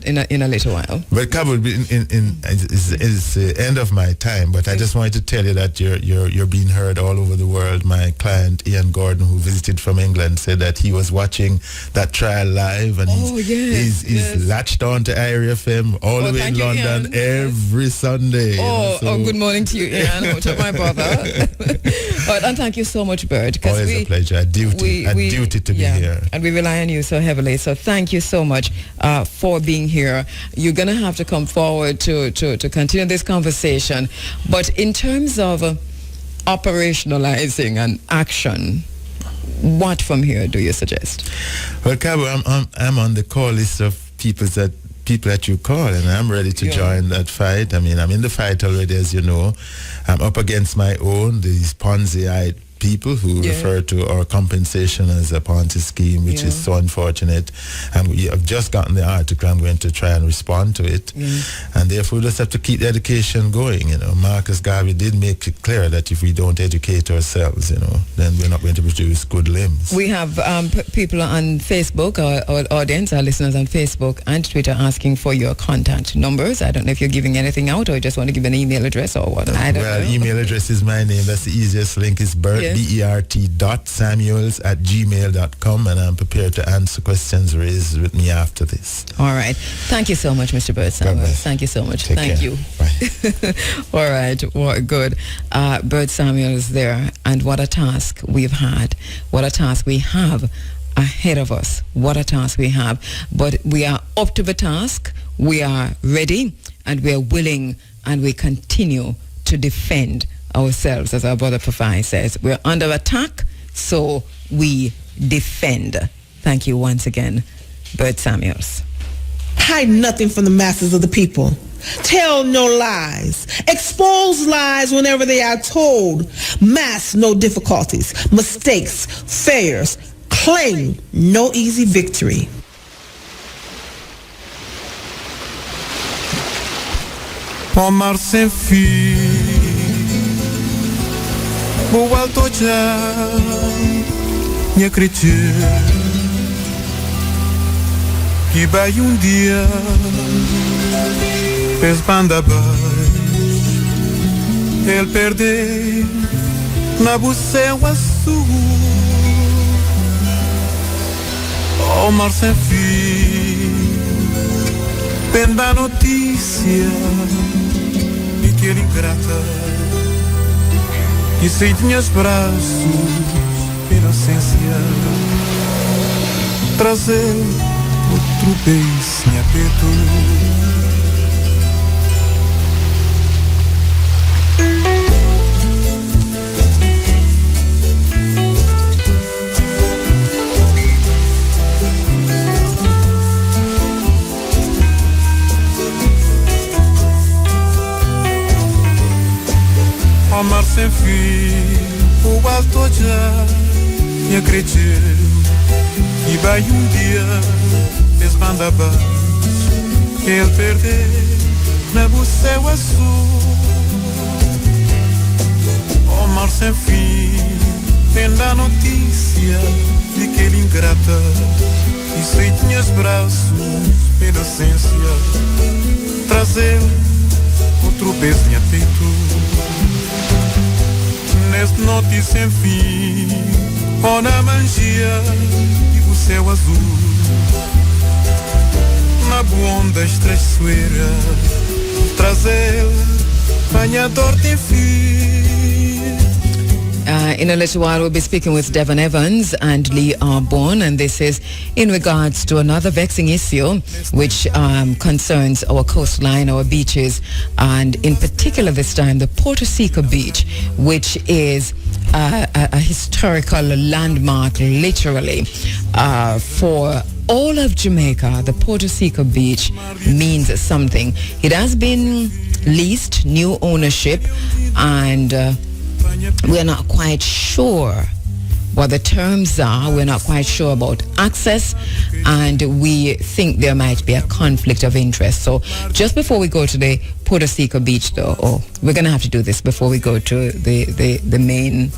in a little while. Well, Cabo, it's the end of my time, but I just wanted to tell you that you're being heard all over the world. My client, Ian Gordon, who visited from England, said that he was watching that trial live, and he's latched on to Area FM all the way in London every Sunday. Good morning to you, Ian, which is my brother. And thank you so much, Bert. Always a pleasure. A duty to be here. And we rely on you so heavily. So thank you so much for being here. You're going to have to come forward to continue this conversation. But in terms of operationalizing and action, what from here do you suggest? Well, Cabo, I'm on the call list of people that you call, and I'm ready to join that fight. I mean, I'm in the fight already, as you know. I'm up against my own, these Ponzi-eyed people who refer to our compensation as a Ponzi scheme, which is so unfortunate. And we have just gotten the article. I'm going to try and respond to it. And therefore, we just have to keep the education going. Marcus Garvey did make it clear that if we don't educate ourselves, then we're not going to produce good limbs. We have people on Facebook, our audience, our listeners on Facebook and Twitter asking for your contact numbers. I don't know if you're giving anything out or you just want to give an email address or what. I don't know. Email address is my name. That's the easiest link. It's bert.samuels@gmail.com, and I'm prepared to answer questions raised with me after this. All right. Thank you so much, Mr. Bert Samuels. Thank you so much. Thank you. Bye. All right. Well, good. Bert Samuels there. And what a task we've had. What a task we have ahead of us. What a task we have. But we are up to the task. We are ready and we are willing and we continue to defend ourselves, as our brother Fafai says. We're under attack, so we defend. Thank you once again, Bert Samuels. Hide nothing from the masses of the people. Tell no lies. Expose lies whenever they are told. Mask no difficulties, mistakes, failures. Claim no easy victory. Omar sem fim, o alto já me acredito que vai dia fez banda abaixo, ele perdeu na buceu azul. Omar sem fim, vem da notícia de que ele ingrata e sem tinhas braços, inocência, trazer outro beijo em aperto. Amar sem fim, o alto já me acredito que vai dia desbanda abaixo, ele perder na buceu azul. Amar sem fim, vem a notícia de que ele ingrata e sem tinhas braços, inocência, trazer outro beijo em peito. Neste noite sem fim, ou na magia e o céu azul, na ondas traiçoeiras, trazer banhador de In a little while, we'll be speaking with Devon Evans and Lee Arbonne, and this is in regards to another vexing issue which concerns our coastline, our beaches, and in particular this time the Puerto Rico beach, which is a historical landmark, literally, for all of Jamaica. The Puerto Rico beach means something. It has been leased, new ownership, and we're not quite sure what the terms are. We're not quite sure about access, and we think there might be a conflict of interest. So just before we go to the Puerto Rico beach, though, we're going to have to do this before we go to the main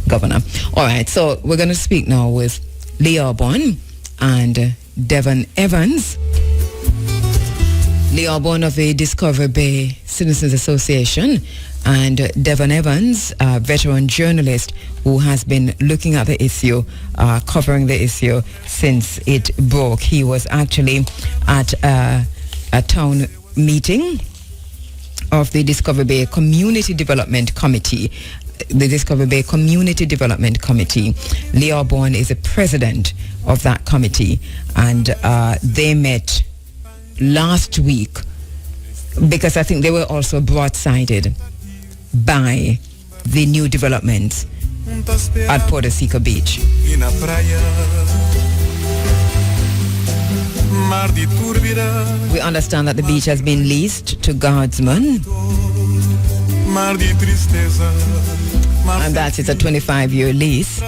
governor. All right, so we're going to speak now with Lee Arbonne and Devon Evans. Lee Arbonne of the Discovery Bay Citizens Association, and Devon Evans, a veteran journalist who has been looking at the issue, covering the issue since it broke. He was actually at a town meeting of the Discovery Bay Community Development Committee. The Discovery Bay Community Development Committee. Lee Arbonne is the president of that committee, and they met last week because I think they were also broadsided by the new developments at Puerto Rico Beach. We understand that the beach has been leased to guardsmen, and that is a 25-year lease.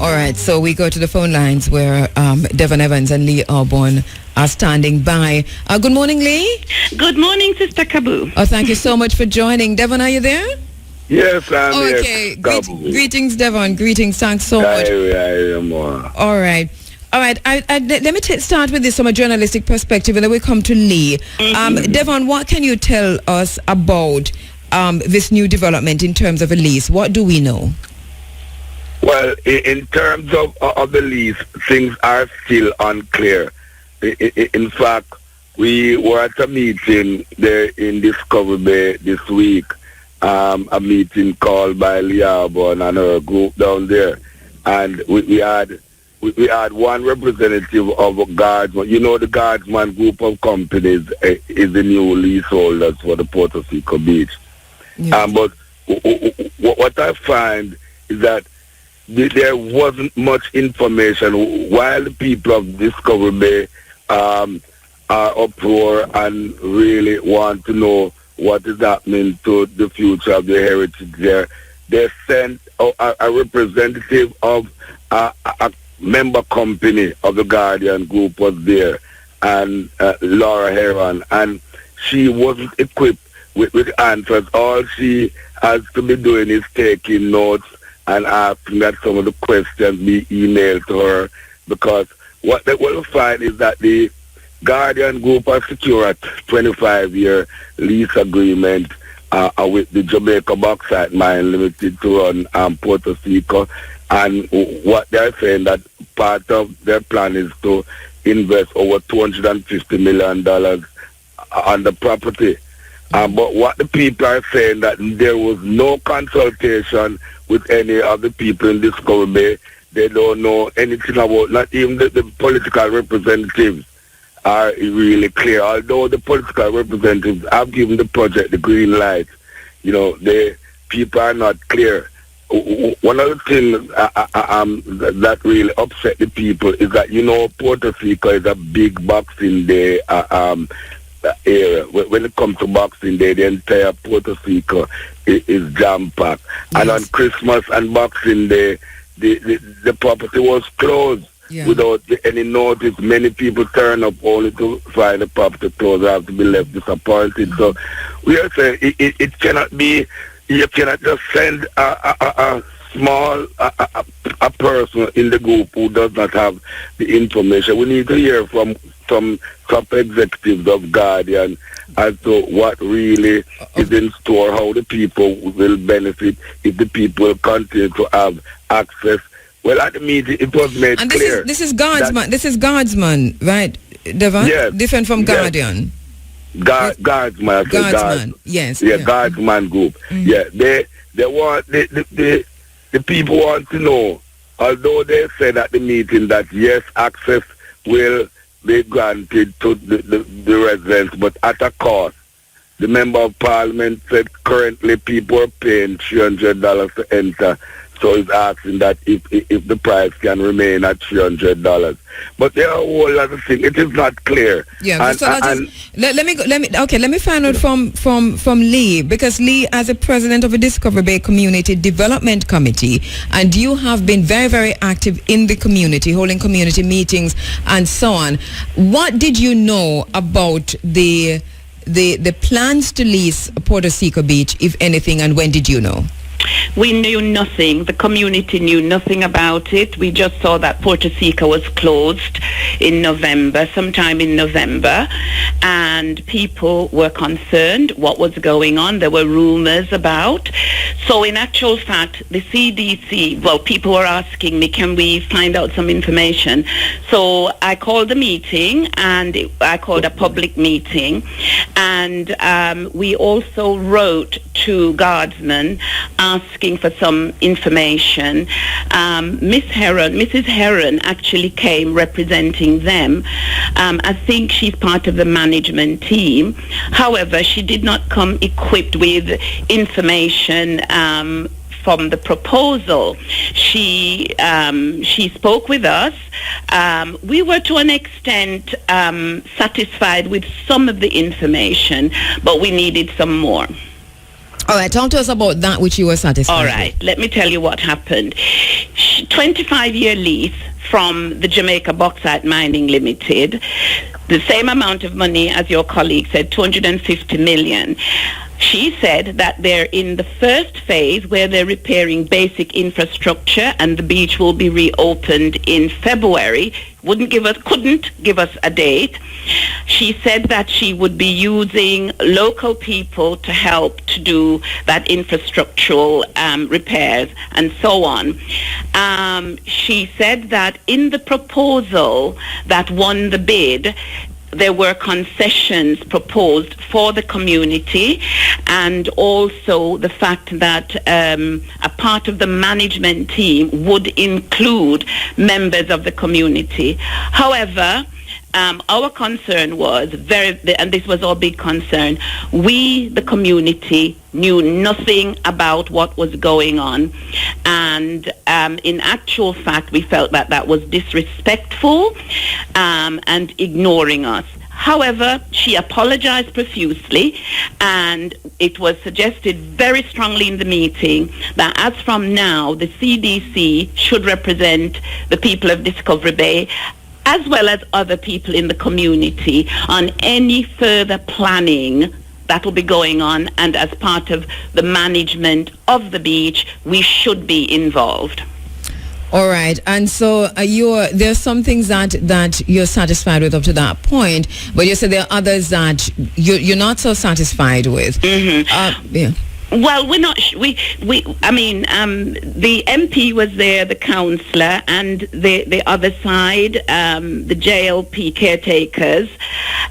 All right, so we go to the phone lines where Devon Evans and Lee Arbonne are standing by. Good morning, Lee. Good morning, Sister Kabu. Oh, thank you so much for joining. Devon, are you there? Yes, I'm here. Okay, greetings, Devon. Greetings, thanks so much. All right. Let me start with this from a journalistic perspective, and then we come to Lee. Devon, what can you tell us about this new development in terms of a lease? What do we know? Well, in terms of the lease, things are still unclear. In fact, we were at a meeting there in Discovery Bay this week, a meeting called by Lee Arbonne and her group down there, and we had one representative of a guardsman. You know, the guardsman group of companies is the new leaseholders for the Puerto Rico Beach. Yes. But what I find is that there wasn't much information while the people of Discovery Bay are uproar and really want to know what is happening to the future of the heritage there. They sent a representative of a member company of the Guardian Group was there, and Laura Heron, and she wasn't equipped with answers. All she has to be doing is taking notes and asking that some of the questions be emailed to her, because what they will find is that the Guardian Group has secured a 25-year lease agreement with the Jamaica Bauxite Mine Limited to run Puerto Rico, and what they're saying that part of their plan is to invest over $250 million on the property. But what the people are saying, that there was no consultation with any of the people in Discovery Bay. They don't know anything about, not even the political representatives are really clear. Although the political representatives have given the project the green light, you know, the people are not clear. One of the things that really upset the people is that, you know, Puerto Rico is a big Boxing Day area. When it comes to Boxing Day, the entire Puerto Rico is jam-packed. Yes. And on Christmas and Boxing Day, the property was closed without any notice. Many people turn up only to find the property closed. Have to be left disappointed. So we are saying it cannot be. You cannot just send a small a person in the group who does not have the information. We need to hear from some top executives of Guardian as to what really is in store, how the people will benefit if the people continue to have access. Well, at the meeting, it was made and clear. This is Guardsman. This is Guardsman, right, Devon? Yes. Different from Guardian. Guardsman. Guardsman. Yes. Yeah, Guardsman group. Mm-hmm. Yeah, they want the people want to know. Although they said at the meeting that yes, access will be granted to the residents, but at a cost. The member of parliament said currently people are paying $300 to enter. So he's asking that if the price can remain at $300, but there are a whole lot of things. It is not clear. Yeah. Let me find out from Lee, because Lee, as a president of a Discovery Bay Community Development Committee, and you have been very, very active in the community, holding community meetings and so on. What did you know about the plans to lease Puerto Seco Beach, if anything, and when did you know? We knew nothing. The community knew nothing about it. We just saw that Puerto Seco was closed in November, sometime in November, and people were concerned what was going on. There were rumors about. So in actual fact, the CDC, well, people were asking me, can we find out some information? So I called a meeting, and I called a public meeting, and we also wrote to Guardsmen asking for some information. Mrs. Heron actually came representing them. I think she's part of the management team. However, she did not come equipped with information from the proposal. She spoke with us. We were to an extent satisfied with some of the information, but we needed some more. All right, talk to us about that which you were satisfied All right, with. let me tell you what happened. 25-year lease from the Jamaica Bauxite Mining Limited, the same amount of money as your colleague said, 250 million. She said that they're in the first phase where they're repairing basic infrastructure and the beach will be reopened in February. Couldn't give us a date. She said that she would be using local people to help to do that infrastructural repairs and so on. She said that in the proposal that won the bid, there were concessions proposed for the community, and also the fact that a part of the management team would include members of the community. However, our concern was and this was our big concern, we, the community, knew nothing about what was going on, and in actual fact we felt that was disrespectful and ignoring us. However, she apologized profusely, and it was suggested very strongly in the meeting that as from now the CDC should represent the people of Discovery Bay as well as other people in the community on any further planning that will be going on, and as part of the management of the beach, we should be involved. All right, and so there's some things that you're satisfied with up to that point, but you said there are others that you're not so satisfied with. Mm-hmm. Yeah. Well, we're not. The MP was there, the councillor, and the other side, the JLP caretakers,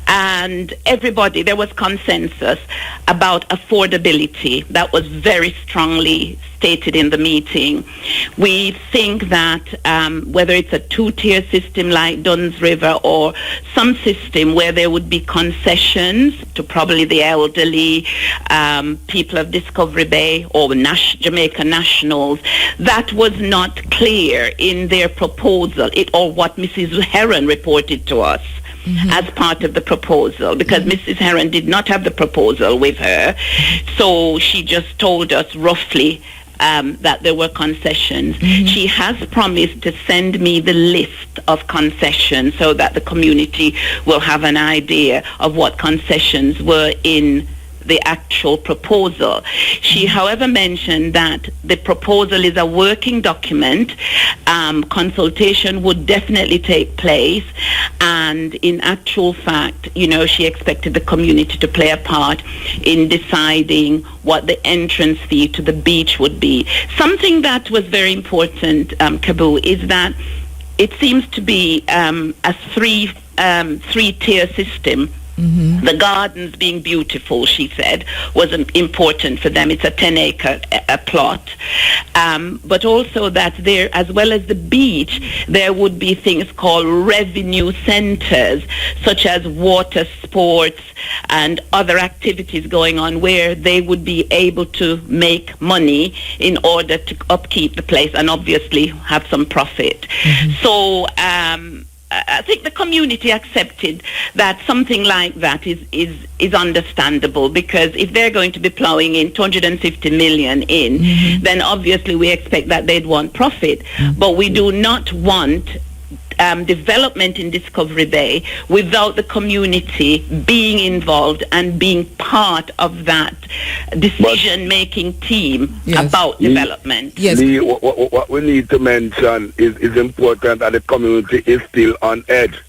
and everybody. There was consensus about affordability. That was very strongly stated in the meeting. We think that whether it's a two-tier system like Dunn's River or some system where there would be concessions to probably the elderly, people of Discovery Bay or Jamaica nationals, that was not clear in their proposal, or what Mrs. Heron reported to us. Mm-hmm. As part of the proposal, because Mrs. Heron did not have the proposal with her, so she just told us roughly that there were concessions. Mm-hmm. She has promised to send me the list of concessions so that the community will have an idea of what concessions were in the actual proposal. She, however, mentioned that the proposal is a working document. Consultation would definitely take place, and in actual fact, she expected the community to play a part in deciding what the entrance fee to the beach would be. Something that was very important, Kabu, is that it seems to be a three-tier system. Mm-hmm. The gardens being beautiful, she said, was important for them. It's a 10-acre plot. But also that there, as well as the beach, there would be things called revenue centers, such as water sports and other activities going on where they would be able to make money in order to upkeep the place and obviously have some profit. Mm-hmm. So I think the community accepted that something like that is understandable, because if they're going to be plowing in 250 million in, mm-hmm. then obviously we expect that they'd want profit. Mm-hmm. But we do not want development in Discovery Bay without the community being involved and being part of that decision-making team about development. Yes. What we need to mention is important that the community is still on edge.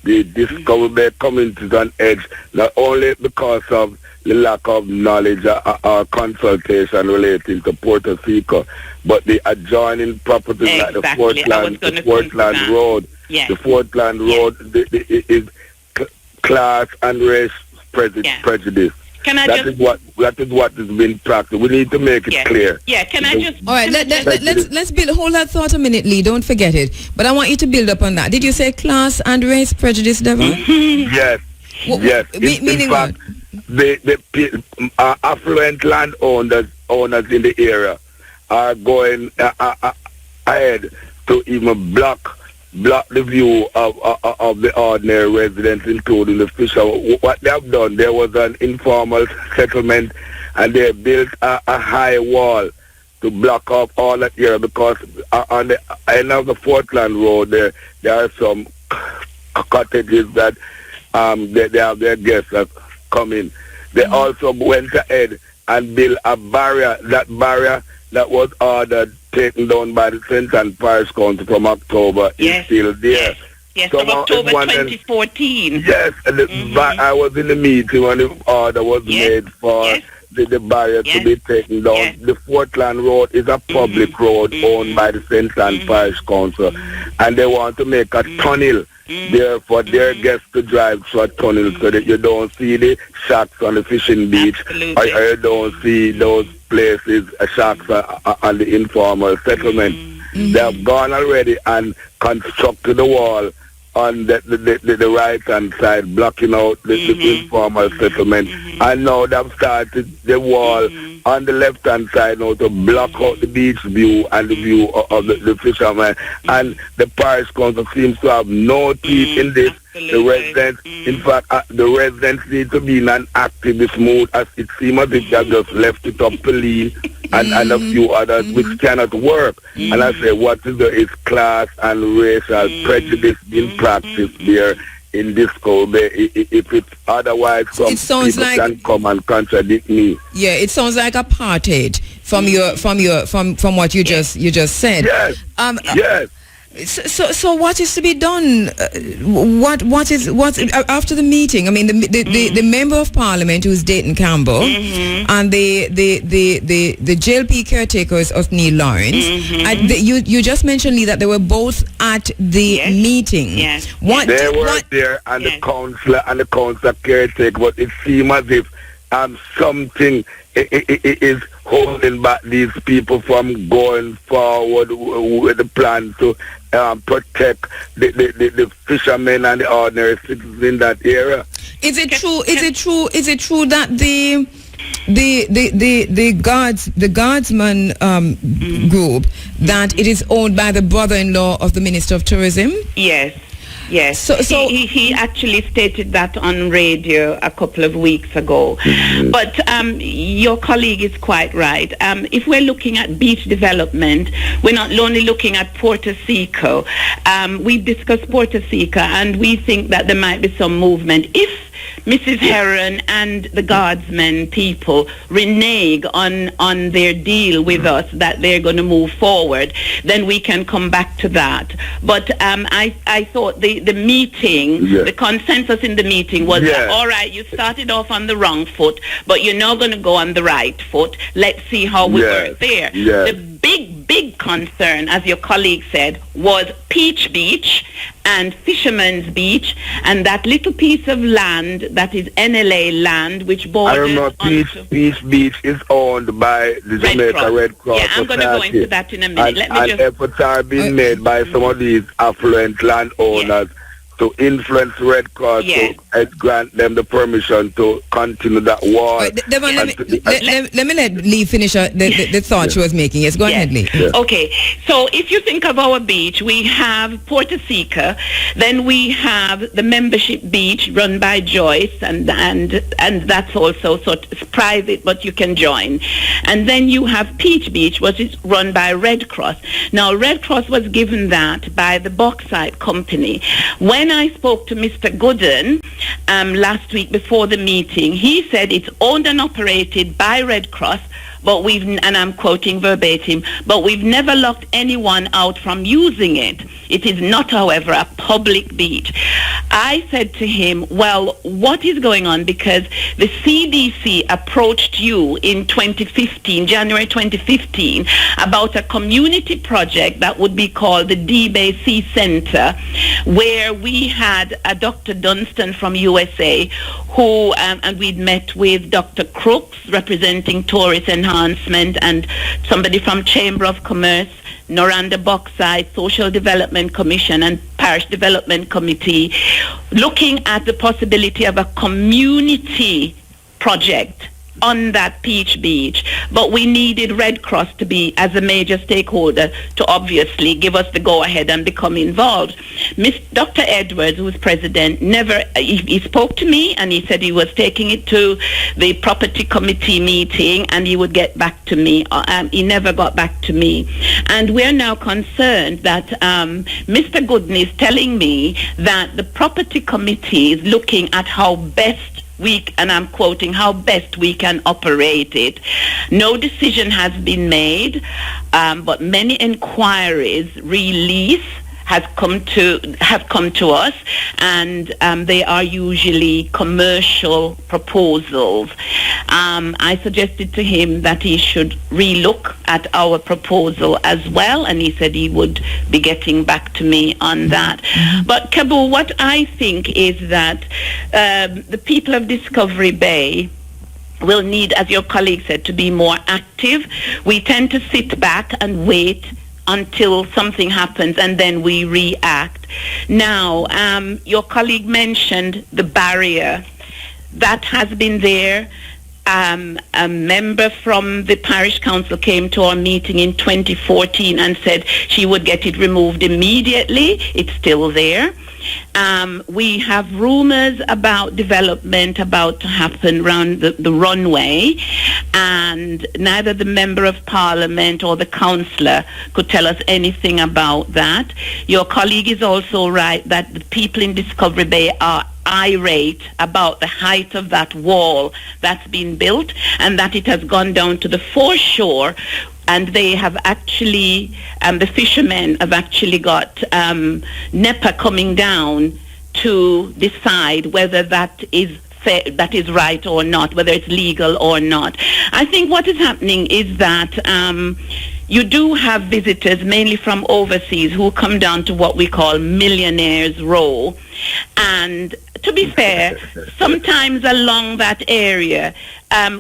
The Discovery Bay community is on edge, not only because of the lack of knowledge or consultation relating to Puerto Rico, but the adjoining properties like the Portland Road. Yes. The Portland Road is class and race prejudice. That is what is being practiced. We need to make it clear. Yeah, can I just... All right, let's hold that thought a minute, Lee. Don't forget it. But I want you to build up on that. Did you say class and race prejudice, Devon? Yes. Yes. In fact, the affluent landowners in the area are going ahead to even block the view of the ordinary residents, including the fisher. What they have done, there was an informal settlement, and they built a high wall to block off all that area, because on the end of the Portland Road, there are some cottages that they have their guests that come in. They also went ahead and built a barrier. That barrier that was ordered, taken down by the St. Ann Parish Council from October is still there. Yes, from October 2014. Yes, and I was in the meeting when the order was made for the barrier to be taken down. The Portland Road is a public road owned by the St. Ann Parish Council, and they want to make a tunnel there for their guests to drive through a tunnel so that you don't see the shacks on the fishing beach, or you don't see those places, shacks on the informal settlement. They have gone already and constructed the wall on the right-hand side, blocking out the informal settlement. And now they've started the wall on the left-hand side now to block out the beach view and the view of the fishermen. And the parish council seems to have no teeth in this. The residents, in fact, the residents need to be in an activist mood, as it seems as if they have just left it up to Lee and a few others, which cannot work. And I say, what is class and racial prejudice being practiced there in Discovery Bay? If it's otherwise, some people can come and contradict me. Yeah, it sounds like apartheid from what you just said. Yes. Yes. So what is to be done? What is after the meeting? I mean, the member of parliament, who's Dayton Campbell, and the JLP caretakers of Neil Lawrence. You just mentioned, Lee, that they were both at the meeting. Yes. They were there, and the councillor and the councillor caretaker, but it seems as if something is holding back these people from going forward with the plan to protect the fishermen and the ordinary citizens in that area. Is it true? Is it true that the guardsman group, that it is owned by the brother-in-law of the Minister of Tourism? Yes. Yes, so he actually stated that on radio a couple of weeks ago. But your colleague is quite right. If we're looking at beach development, we're not only looking at Puerto Rico. We've discussed Puerto Rico, and we think that there might be some movement. If Mrs. Heron and the Guardsmen people renege on their deal with us that they're going to move forward, then we can come back to that. But I thought the meeting, the consensus in the meeting was that, all right, you started off on the wrong foot, but you're now going to go on the right foot. Let's see how we work there. The big concern, as your colleague said, was Peach Beach and Fisherman's Beach, and that little piece of land that is NLA land, which borders. I remember Peach Beach is owned by the Jamaica Red Cross. Yeah, I'm going to go into that in a minute. And efforts are being made by some of these affluent landowners to influence Red Cross to grant them the permission to continue that war. Devon, let me let Lee finish the thought she was making. Yes, go ahead, Lee. Okay, so if you think of our beach, we have Puerto Seca, then we have the membership beach run by Joyce, and that's also sort of private, but you can join. And then you have Peach Beach, which is run by Red Cross. Now, Red Cross was given that by the bauxite company. When I spoke to Mr. Gooden last week before the meeting, he said it's owned and operated by Red Cross, but and I'm quoting verbatim, but we've never locked anyone out from using it. It is not, however, a public beach. I said to him, well, what is going on? Because the CDC approached you in 2015, January 2015, about a community project that would be called the D-Bay Sea Center, where we had a Dr. Dunstan from USA who, and we'd met with Dr. Crooks representing tourist enhancement, and somebody from Chamber of Commerce, Noranda Bauxite, Social Development Commission, and Parish Development Committee, looking at the possibility of a community project on that Peach Beach. But we needed Red Cross to be as a major stakeholder to obviously give us the go-ahead and become involved. Dr. Edwards, who was president, he spoke to me and he said he was taking it to the property committee meeting and he would get back to me. He never got back to me. And we're now concerned that Mr. Gooden is telling me that the property committee is looking at how best and I'm quoting, how best we can operate it. No decision has been made, but many inquiries have come to us, and they are usually commercial proposals. I suggested to him that he should relook at our proposal as well, and he said he would be getting back to me on that. But Kabu, what I think is that the people of Discovery Bay will need, as your colleague said, to be more active. We tend to sit back and wait until something happens and then we react. Now, your colleague mentioned the barrier. That has been there. A member from the parish council came to our meeting in 2014 and said she would get it removed immediately. It's still there. We have rumors about development about to happen around the runway, and neither the member of parliament or the councillor could tell us anything about that. Your colleague is also right that the people in Discovery Bay are irate about the height of that wall that's been built, and that it has gone down to the foreshore. And they have actually, the fishermen have actually got NEPA coming down to decide whether that is fair, that is right or not, whether it's legal or not. I think what is happening is that you do have visitors, mainly from overseas, who come down to what we call Millionaires Row. And to be fair, sometimes along that area,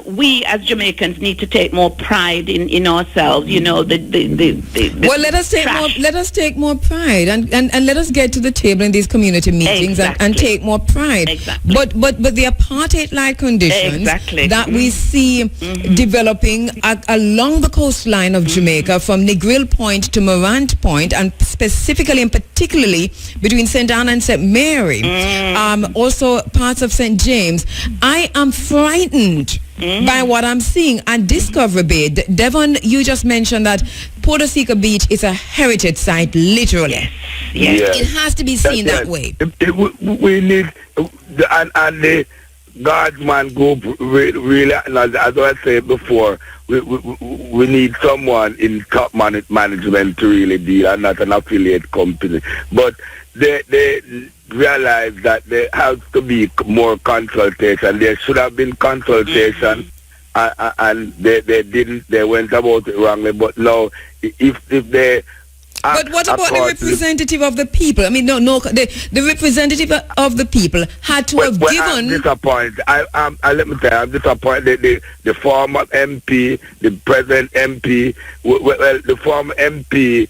we as Jamaicans need to take more pride in ourselves. You know, well, let us take more pride and let us get to the table in these community meetings and take more pride. Exactly. But the apartheid-like conditions that we see developing along the coastline of Jamaica, from Negril Point to Morant Point, and specifically and particularly between St. Anna and St. Mary, also parts of St. James, I am frightened by what I'm seeing at Discovery Bay. Devon, you just mentioned that Puerto Seca Beach is a heritage site, literally. Yes. It has to be seen that way. We need, and Guardsman group really, as I said before, we need someone in top management to really deal, and not an affiliate company. But they realize that there has to be more consultation. There should have been consultation, and they didn't. They went about it wrongly. But now, if they But what about the representative of the people? I mean, the representative of the people had to have given. I'm disappointed. Let me tell you, I'm disappointed. The former MP, the present MP, the former MP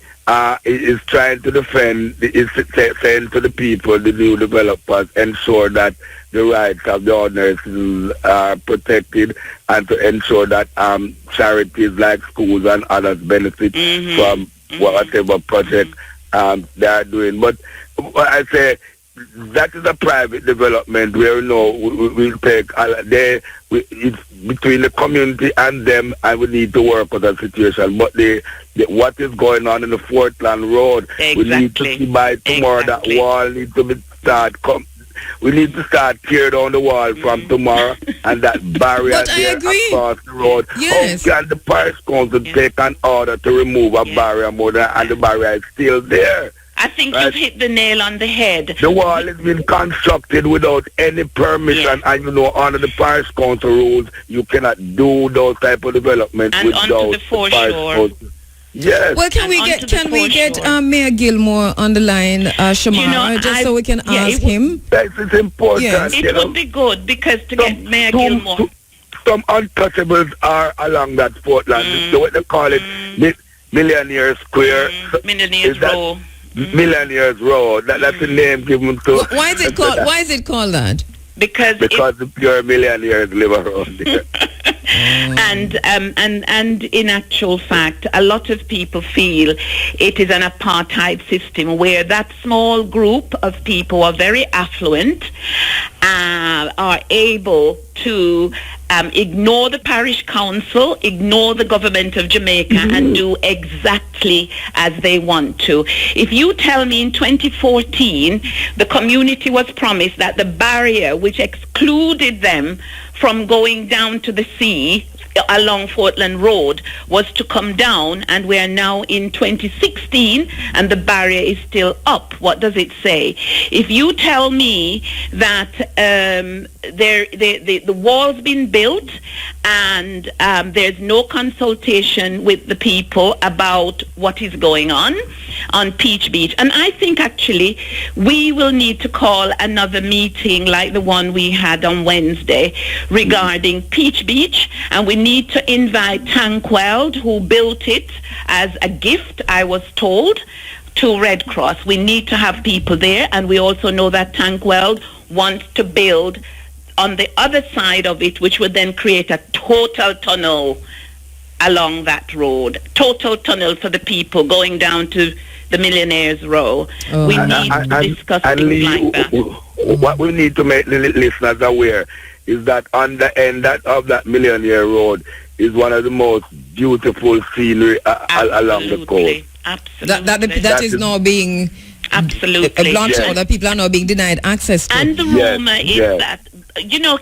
is trying to defend, is saying to the people, the new developers, ensure that the rights of the owners are protected, and to ensure that charities like schools and others benefit from whatever project they are doing. But I say that is a private development where we'll take it's between the community and them, and we need to work on that situation. But what is going on in the Portland Road, we need to see by tomorrow that wall needs to be we need to start tear down the wall from tomorrow, and that barrier there across the road. Yes. How can the parish council take an order to remove a barrier and the barrier is still there? I think you've hit the nail on the head. The wall has been constructed without any permission, and under the parish council rules, you cannot do those type of development without onto the foreshore. Yes. Well, can we get Mayor Gilmore on the line, Shamara, just so we can ask him? That is important. Yes. It would be good, because to get Mayor Gilmore. Some untouchables are along that Portland. What they call it, Millionaire Square. Millionaires Row. Millionaires Row. That's the name given to. Why is it called? Why is it called that? Because the pure millionaires live around there. And in actual fact, a lot of people feel it is an apartheid system where that small group of people who are very affluent are able to ignore the parish council, ignore the government of Jamaica, and do exactly as they want to. If you tell me in 2014 the community was promised that the barrier which excluded them from going down to the sea along Portland Road was to come down, and we are now in 2016 and the barrier is still up, what does it say? If you tell me that the wall's been built and there's no consultation with the people about what is going on Peach Beach, and I think actually we will need to call another meeting like the one we had on Wednesday regarding Peach Beach, and we need to invite Tankweld, who built it as a gift, I was told, to Red Cross. We need to have people there, and we also know that Tankweld wants to build on the other side of it, which would then create a total tunnel along that road. Total tunnel for the people going down to the Millionaires Row. We need to discuss things like that. What we need to make the listeners aware is that on the end of that Millionaire Road is one of the most beautiful scenery along the coast. Absolutely. That is now being launched out, that people are now being denied access to. And the rumor is that,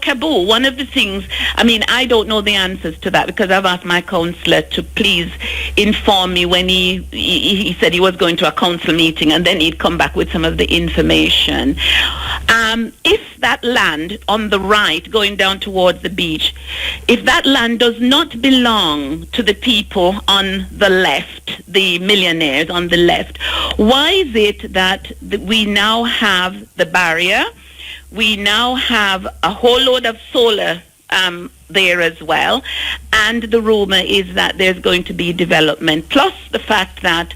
Kabul, one of the things, I don't know the answers to that because I've asked my councillor to please inform me when he said he was going to a council meeting, and then he'd come back with some of the information. If that land on the right, going down towards the beach, if that land does not belong to the people on the left, the millionaires on the left, why is it that we now have the barrier? We now have a whole load of solar there as well, and the rumor is that there's going to be development, plus the fact that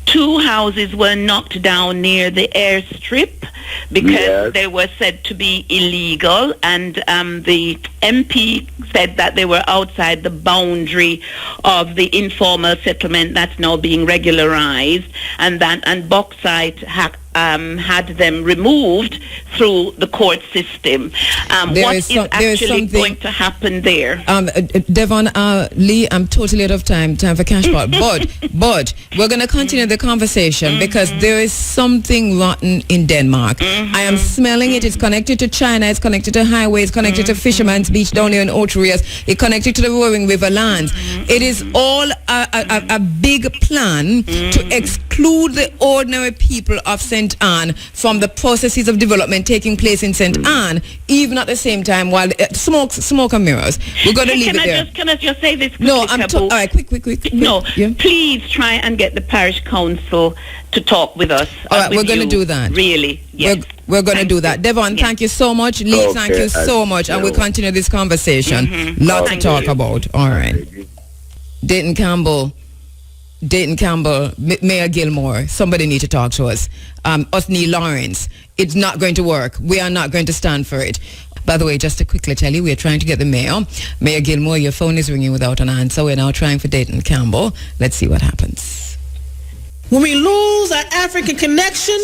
2 houses were knocked down near the airstrip because they were said to be illegal, and the MP said that they were outside the boundary of the informal settlement that's now being regularized, and bauxite had them removed through the court system. What is actually going to happen there? Devon, Lee, I'm totally out of time for cash pot. But we're going to continue the conversation because there is something rotten in Denmark. I am smelling it. It's connected to China. It's connected to highways. Connected to Fisherman's Beach down here in Otrias. It's connected to the Roaring River lands. It is all a big plan to exclude the ordinary people of St. Anne from the processes of development taking place in St. Anne, even at the same time while smoke and mirrors. We're going to leave it there. Can I just say this quickly, No, all right, quick. No, please try and get the parish council to talk with us. All right, we're going to do that. Really, yes. We're going to do that. Devon, thank you so much. Lee, thank you so much. And we'll continue this conversation. Lots to talk about. All right. Dayton Campbell, Mayor Gilmore, somebody need to talk to us. Neil Lawrence, it's not going to work. We are not going to stand for it. By the way, just to quickly tell you, we are trying to get the mayor. Mayor Gilmore, your phone is ringing without an answer. We're now trying for Dayton Campbell. Let's see what happens. When we lose our African connection,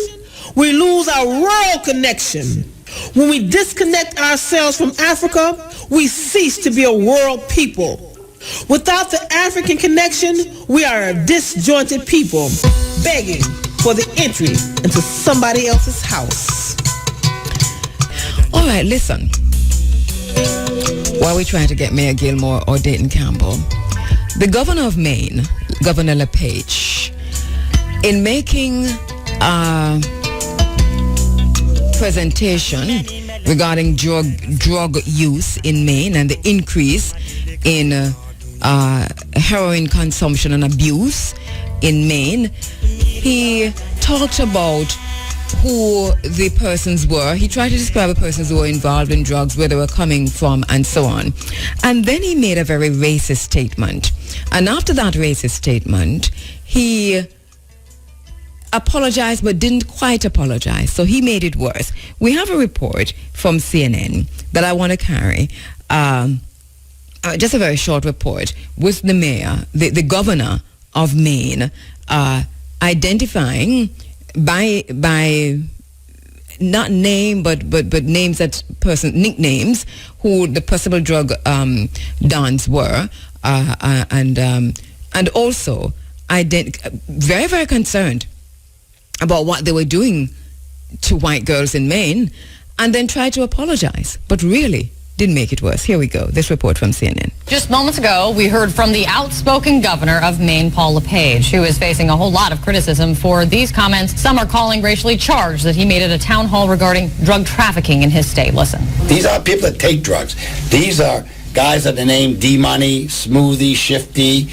we lose our rural connection. When we disconnect ourselves from Africa, we cease to be a world people. Without the African connection, we are a disjointed people, begging for the entry into somebody else's house. All right, listen. While we're trying to get Mayor Gilmore or Dayton Campbell, the governor of Maine, Governor LePage, in making a presentation regarding drug use in Maine and the increase in heroin consumption and abuse in Maine, he talked about who the persons were. He tried to describe the persons who were involved in drugs, where they were coming from, and so on. And then he made a very racist statement. And after that racist statement, he apologized but didn't quite apologize. So he made it worse. We have a report from CNN that I want to carry. Just a very short report with the mayor, the governor of Maine, identifying by not name but names that nicknames who the possible drug dons were, and also very, very concerned about what they were doing to white girls in Maine, and then tried to apologize, but really didn't make it worse. Here we go. This report from CNN. Just moments ago, we heard from the outspoken governor of Maine, Paul LePage, who is facing a whole lot of criticism for these comments. Some are calling racially charged that he made at a town hall regarding drug trafficking in his state. Listen. These are people that take drugs. These are guys that are named D-Money, Smoothie, Shifty,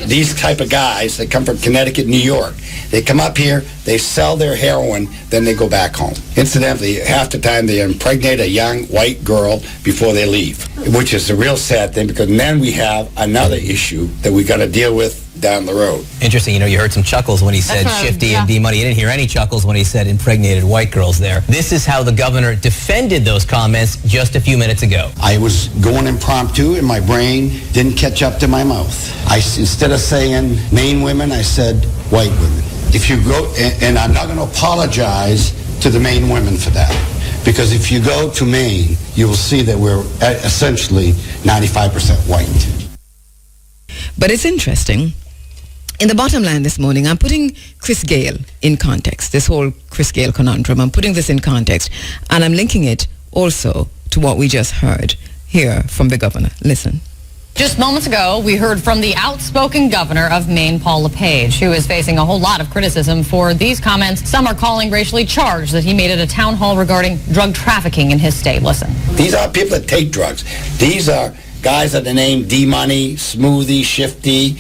these type of guys that come from Connecticut, New York. They come up here, they sell their heroin, then they go back home. Incidentally, half the time they impregnate a young white girl before they leave, which is a real sad thing, because then we have another issue that we got to deal with down the road. Interesting, you heard some chuckles when he said Shifty and D-Money. You didn't hear any chuckles when he said impregnated white girls there. This is how the governor defended those comments just a few minutes ago. I was going impromptu and my brain didn't catch up to my mouth. Instead of saying Maine women, I said white women. If you go, and I'm not going to apologize to the Maine women for that, because if you go to Maine, you will see that we're essentially 95% white. But it's interesting. In the bottom line this morning, I'm putting Chris Gale in context, this whole Chris Gale conundrum. I'm putting this in context, and I'm linking it also to what we just heard here from the governor. Listen. Just moments ago, we heard from the outspoken governor of Maine, Paul LePage, who is facing a whole lot of criticism for these comments. Some are calling racially charged that he made at a town hall regarding drug trafficking in his state. Listen. These are people that take drugs. These are guys that are named D-Money, Smoothie, Shifty,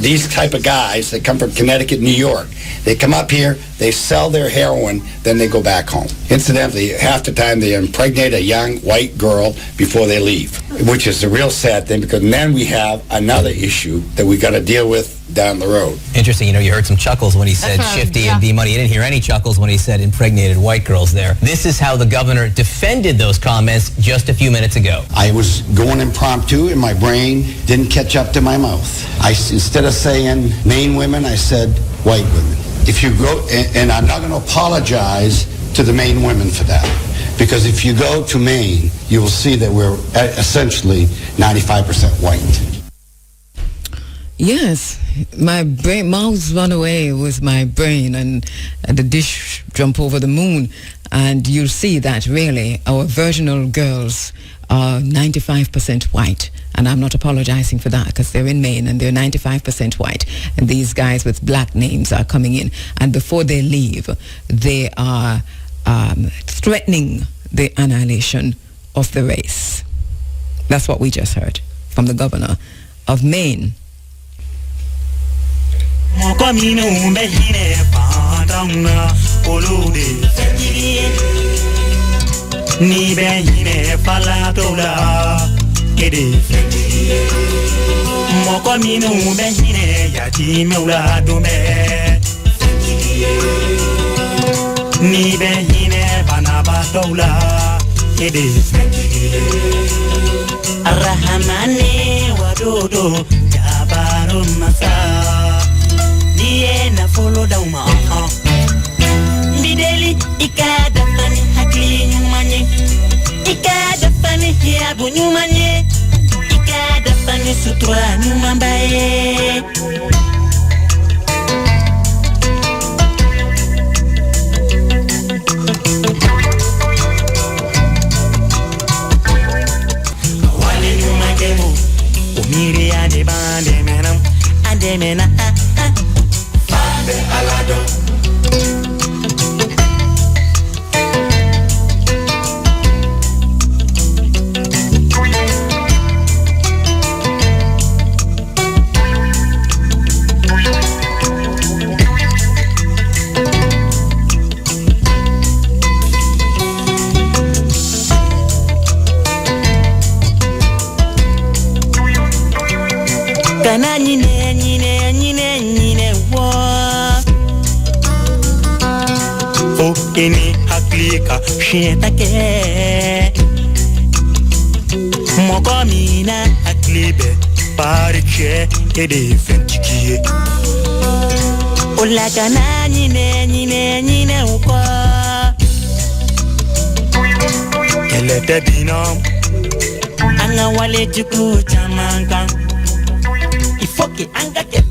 these type of guys that come from Connecticut, New York. They come up here, they sell their heroin, then they go back home. Incidentally, half the time they impregnate a young white girl before they leave, which is a real sad thing, because then we have another issue that we got to deal with down the road. Interesting, you heard some chuckles when he said Shifty and D-Money. You didn't hear any chuckles when he said impregnated white girls there. This is how the governor defended those comments just a few minutes ago. I was going impromptu and my brain didn't catch up to my mouth. Instead of saying Maine women, I said white women. If you go, and I'm not going to apologize to the Maine women for that, because if you go to Maine, you will see that we're essentially 95% white. Yes, my brain, mouths run away with my brain and the dish jump over the moon. And you'll see that really our virginal girls are 95% white. And I'm not apologizing for that because they're in Maine and they're 95% white. And these guys with black names are coming in. And before they leave, they are threatening the annihilation of the race. That's what we just heard from the governor of Maine. Arrahamane wadodo jabaru masa na follow down my Bideli ikada fani hakli nyumanye ikada fani hiabu nyumanye ikada fani sutura nyumambaye wale nyumangemo umiri ade bande menam ade mena alado kana nyine wo o ini haklika shieta ke mokomina haklibe pariche ede fentikie ola kana nyine uko elete binom anga wale juku chamanga ifoke anga ke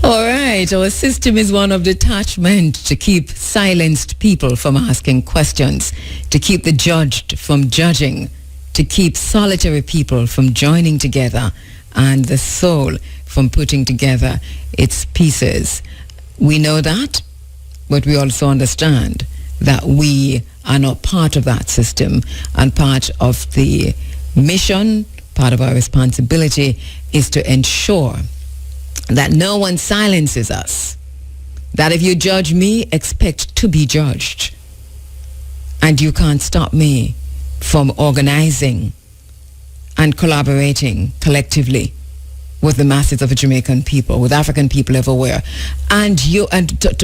All right, our system is one of detachment to keep silenced people from asking questions, to keep the judged from judging, to keep solitary people from joining together, and the soul from putting together its pieces. We know that, but we also understand that we are not part of that system, and part of the mission, part of our responsibility is to ensure that no one silences us. That if you judge me, expect to be judged. And you can't stop me from organizing and collaborating collectively with the masses of the Jamaican people, with African people everywhere. And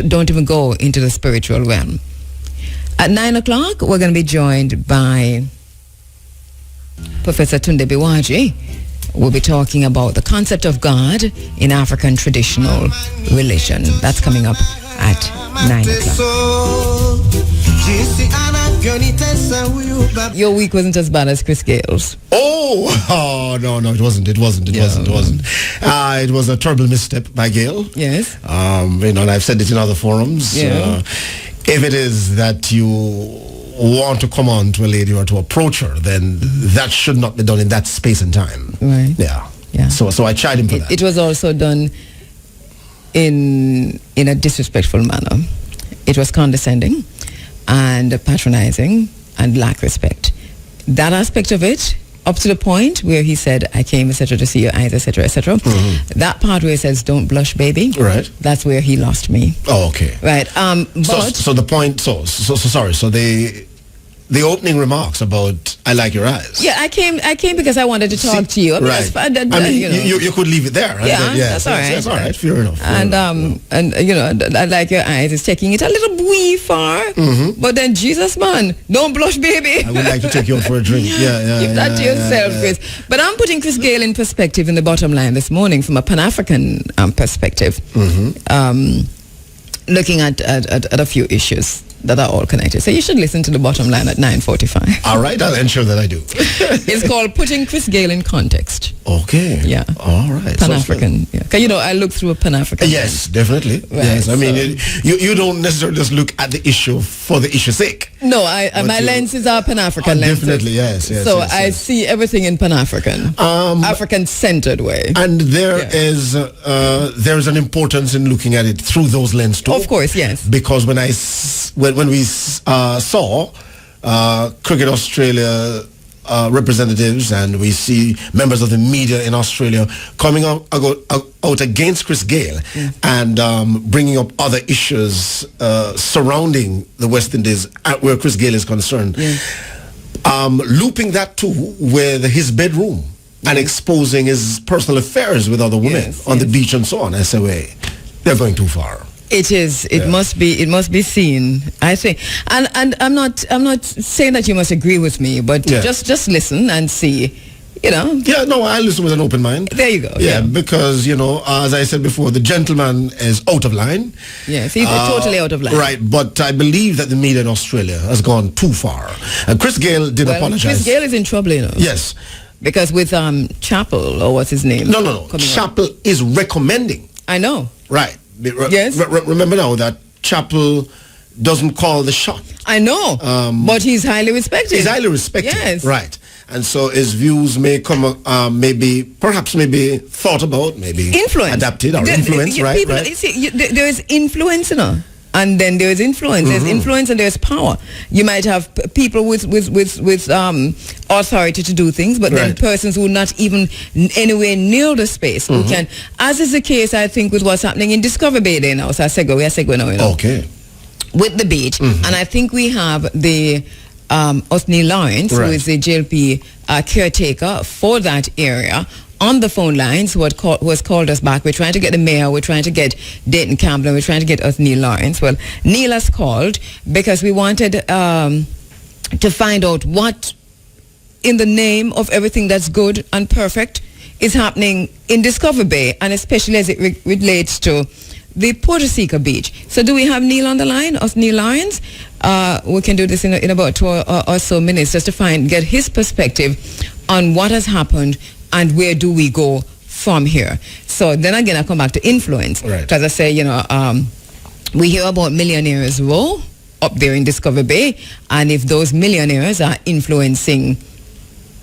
don't even go into the spiritual realm. At 9 o'clock, we're going to be joined by Professor Tunde Biwaji. We'll be talking about the concept of God in African traditional religion. That's coming up at 9 o'clock. Your week wasn't as bad as Chris Gale's. Oh, no, it wasn't. It wasn't. It was a terrible misstep by Gale. Yes. And I've said it in other forums. Yeah. If it is that you want to come on to a lady or to approach her, then that should not be done in that space and time. Right. Yeah. Yeah. So I tried him for that. It was also done in a disrespectful manner. It was condescending and patronizing and lack respect. That aspect of it, up to the point where he said, I came, etc., to see your eyes, etc., etc. Mm-hmm. That part where he says, don't blush, baby. Right. That's where he lost me. Oh, okay. Right. But so the point, sorry. So the opening remarks about I like your eyes. Yeah, I came because I wanted to talk to you. I mean, right. You you could leave it there. Right? Yeah, yes, that's all right. That's all right. Fair enough. And you know, I like your eyes. It's taking it a little wee far. Mm-hmm. But then, Jesus, man, don't blush, baby. I would like to take you out for a drink. Yeah. Give that to yourself, Chris. But I'm putting Chris Gale in perspective in the bottom line this morning from a Pan-African perspective. Mm-hmm. Looking at a few issues that are all connected. So you should listen to the bottom line at 9:45. All right, I'll ensure that I do. It's called Putting Chris Gale in Context. Okay. Yeah. All right. Pan-African. Yeah. 'Cause, you know, I look through a Pan-African. Yes, definitely. Right, yes. I mean, you don't necessarily just look at the issue for the issue's sake. No, my lenses are Pan-African lenses. Definitely, yes. So I see everything in Pan-African, African-centered way. And there's an importance in looking at it through those lenses too. Of course, yes. Because when we saw Cricket Australia representatives and we see members of the media in Australia coming out against Chris Gale and bringing up other issues surrounding the West Indies where Chris Gale is concerned, looping that too with his bedroom and exposing his personal affairs with other women on the beach and so on. I say, wait, they're going too far. It is. It must be seen, I think. And I'm not saying that you must agree with me, but just listen and see, you know. Yeah, no, I listen with an open mind. There you go. Yeah, because, you know, as I said before, the gentleman is out of line. Yes, he's totally out of line. Right, but I believe that the media in Australia has gone too far. And Chris Gale did apologize. Chris Gale is in trouble, you know. Yes. Because with Chappell, or what's his name? No. Chappell is recommending. I know. Right. Yes. Remember now that Chappell doesn't call the shot. I know, but he's highly respected. He's highly respected. Yes. Right. And so his views may come, perhaps thought about, maybe influenced, adapted or influenced, right? People, right. You see, there is influence, you know. And then there is influence. There's influence and there's power. You might have people with authority to do things, but then persons who are not even anywhere near the space who can, as is the case, I think, with what's happening in Discovery Bay there now. So we are segue now, you know. Okay. With the beach. And I think we have the Othni Lawrence, who is the JLP caretaker for that area, on the phone lines, who has called us back. We're trying to get the mayor, we're trying to get Dayton Campbell, we're trying to get Neil Lawrence. Well, Neil has called because we wanted to find out what, in the name of everything that's good and perfect, is happening in Discovery Bay, and especially as it relates to the Port Seeker Beach. So do we have Neil on the line, Neil Lawrence? We can do this in about 2 or so minutes just to get his perspective on what has happened and where do we go from here. So then again, I come back to influence. Because I say, you know, we hear about millionaires row up there in Discovery Bay, and if those millionaires are influencing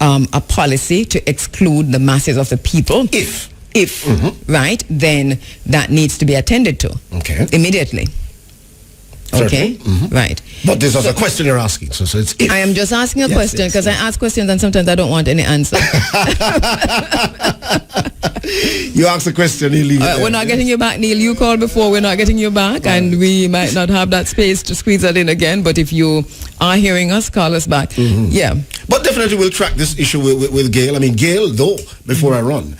a policy to exclude the masses of the people, if right, then that needs to be attended to immediately. Okay, right. But this is a question you're asking, so it's if. I am just asking a question because I ask questions and sometimes I don't want any answer. You ask a question, you leave We're not getting you back, Neil. You called before, we're not getting you back, and we might not have that space to squeeze that in again, but if you are hearing us, call us back. Yeah. But definitely we'll track this issue with Gale. I mean, Gale, though, before I run,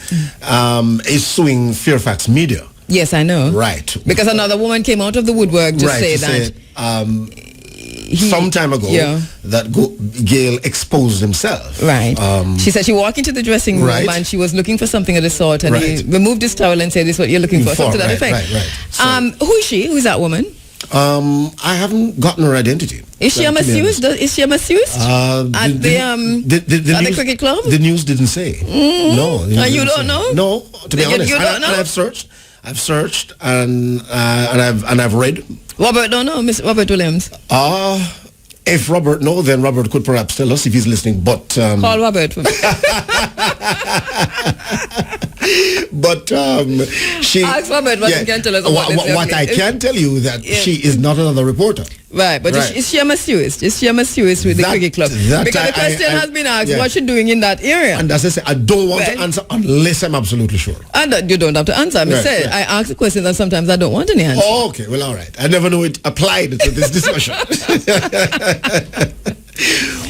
is suing Fairfax Media. Yes, I know. Right. Because another woman came out of the woodwork to say that some time ago that Gale exposed himself. Right. She said she walked into the dressing room and she was looking for something of the sort, and he removed his towel and said, "This is what you're looking for." Something to that effect. Who is she? Who is that woman? I haven't gotten her identity. Is she a masseuse? Is she a masseuse at the cricket club? The news didn't say. No. You don't know? No, to be honest. You don't know? And I've searched and I've read. Robert don't know, Miss Robert Williams. If Robert knows, then Robert could perhaps tell us if he's listening. But call Robert. But she ask Robert what he can tell us about what I can tell you that she is not another reporter. Right, but is she a masseuse? Is she a masseuse with the cricket club? Because the question has been asked, what's she doing in that area? And as I say, I don't want to answer unless I'm absolutely sure. And you don't have to answer. I ask the questions and sometimes I don't want any answer. Oh, okay, well, all right. I never knew it applied to this discussion.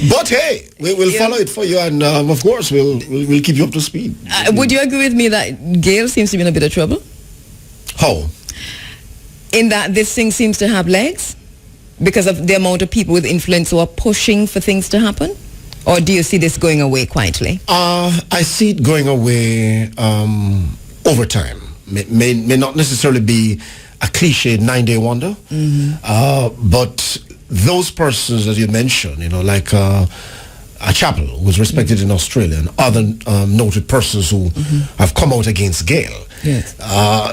But hey, we'll follow it for you, and of course we'll keep you up to speed. Would you agree with me that Gail seems to be in a bit of trouble? How? In that this thing seems to have legs because of the amount of people with influence who are pushing for things to happen? Or do you see this going away quietly? I see it going away over time. May not necessarily be a cliche 9-day wonder, but those persons that you mentioned, like a Chapel who was respected in Australia, and other noted persons who have come out against Gail. Yes.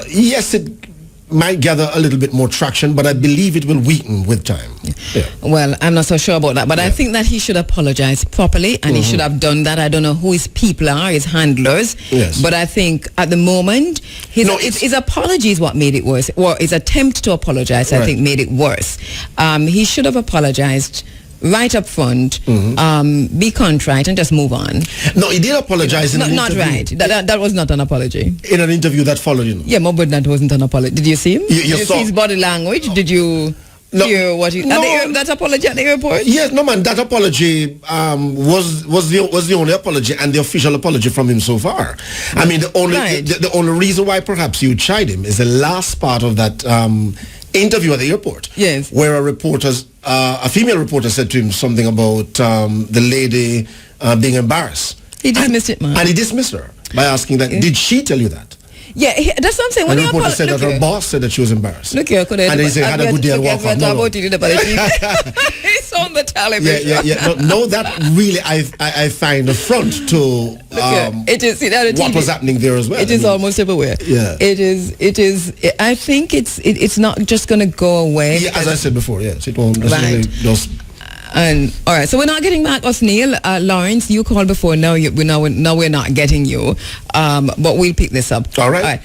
Yes, it might gather a little bit more traction, but I believe it will weaken with time. Yeah. Well, I'm not so sure about that, but I think that he should apologize properly, and he should have done that. I don't know who his people are, his handlers, but I think at the moment, his apology is what made it worse, or his attempt to apologize, I think, made it worse. He should have apologized right up front, be contrite and just move on. No, he did apologize in an not interview. Right. That was not an apology. In an interview that followed, Yeah, but that wasn't an apology. Did you see him? Did you see his body language? Did you hear what he... that apology at the airport? Yes, no man, that apology was the only apology and the official apology from him so far. I mean, the only reason why perhaps you chide him is the last part of that interview at the airport. Yes. Where a female reporter said to him something about the lady being embarrassed. He dismissed it, man. And he dismissed her by asking that, did she tell you that? Yeah, that's what I'm saying. And the reporter said that her boss said that she was embarrassed. Look here, and he said, had a good day and walk off. It's on the television. Yeah. No, that really I find affront to it is, what was happening there as well. It is almost everywhere. Yeah. It is. I think it's not just going to go away. Yeah, as I said before, yes. It won't necessarily just... And all right, so we're not getting back us, Neil. Lawrence, you called before. Now we're not getting you. But we'll pick this up. All right.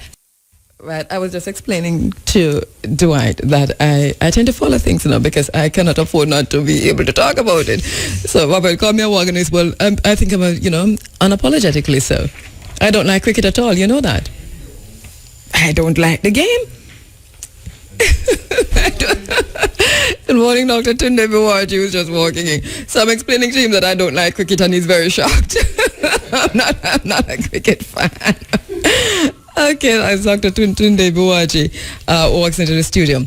Right. I was just explaining to Dwight that I tend to follow things because I cannot afford not to be able to talk about it. So Robert called me a wagonist. Well, I think I'm unapologetically so. I don't like cricket at all. You know that. I don't like the game. Good morning, Dr. Tunde Biwaji was just walking in. So I'm explaining to him that I don't like cricket and he's very shocked. I'm not a cricket fan. Okay, that's Dr. Tunde Biwaji who walks into the studio.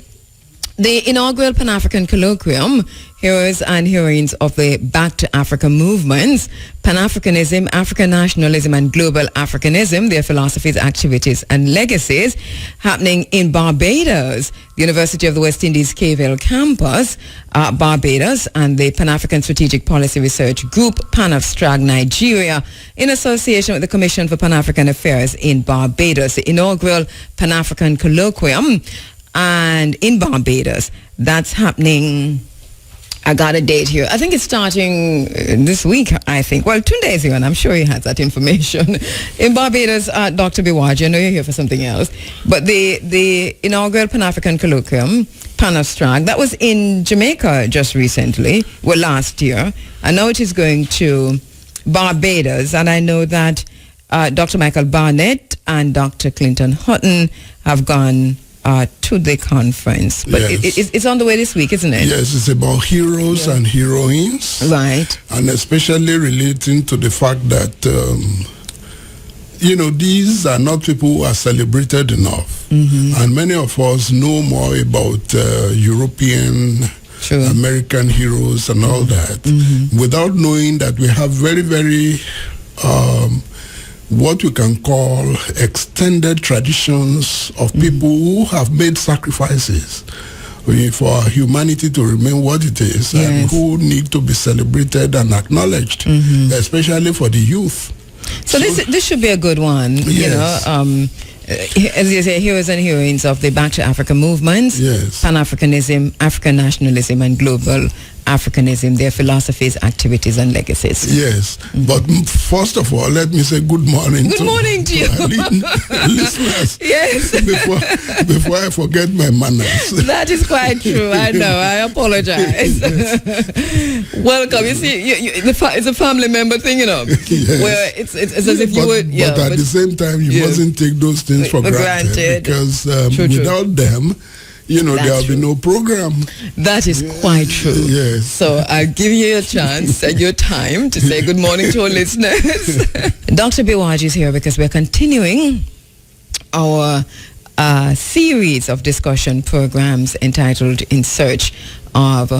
The inaugural Pan-African Colloquium, Heroes and Heroines of the Back to Africa Movements, Pan-Africanism, African Nationalism and Global Africanism, Their Philosophies, Activities and Legacies, happening in Barbados, the University of the West Indies Cave Hill campus, Barbados, and the Pan-African Strategic Policy Research Group, PANAFSTRAG Nigeria, in association with the Commission for Pan-African Affairs in Barbados. The inaugural Pan-African Colloquium, and in Barbados, that's happening. I got a date here. I think it's starting this week, I think. Well, 2 days here, and I'm sure he has that information. In Barbados, Dr. Biwaji, I know you're here for something else, but the inaugural Pan-African Colloquium, PANAFSTRAG, that was in Jamaica just recently, last year, and now it is going to Barbados, and I know that Dr. Michael Barnett and Dr. Clinton Hutton have gone to the conference, but it's on the way this week, isn't it? Yes, it's about heroes and heroines, right? And especially relating to the fact that these are not people who are celebrated enough, and many of us know more about European, American heroes and all that, without knowing that we have very, very what we can call extended traditions of people who have made sacrifices for our humanity to remain what it is, and who need to be celebrated and acknowledged, especially for the youth. So this should be a good one, as you say, heroes and heroines of the Back to Africa movements, Pan-Africanism, African nationalism and global Africanism, their philosophies, activities and legacies. Yes, but first of all, let me say good morning. Good morning to you. Listeners. Yes. Before I forget my manners. That is quite true. I know. I apologize. Welcome. You see, it's a family member thing, where it's as if you would. But at the same time, you mustn't take those things for granted. Because without them, there will be no program. That is quite true. Yes. So I'll give you a chance and your time to say good morning to our listeners. Dr. Biwaji is here because we're continuing our series of discussion programs entitled In Search of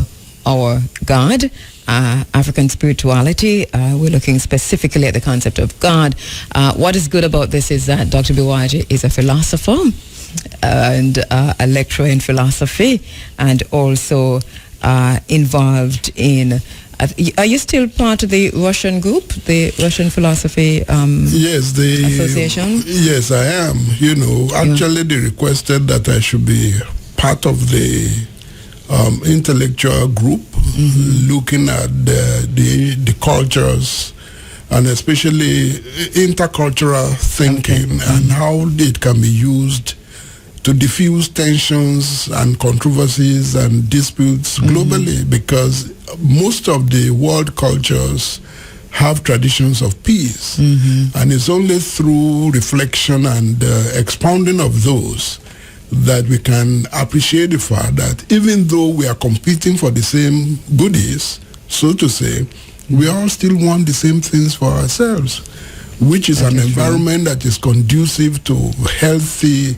Our God, African Spirituality. We're looking specifically at the concept of God. What is good about this is that Dr. Biwaji is a philosopher and a lecturer in philosophy, and also involved in... Are you still part of the Russian group, the Russian Philosophy Association? Yes, I am. Actually they requested that I should be part of the intellectual group, looking at the cultures, and especially intercultural thinking, and how it can be used to diffuse tensions and controversies and disputes globally, because most of the world cultures have traditions of peace, and it's only through reflection and expounding of those that we can appreciate the fact that even though we are competing for the same goodies, so to say, we all still want the same things for ourselves, which is an environment that is conducive to healthy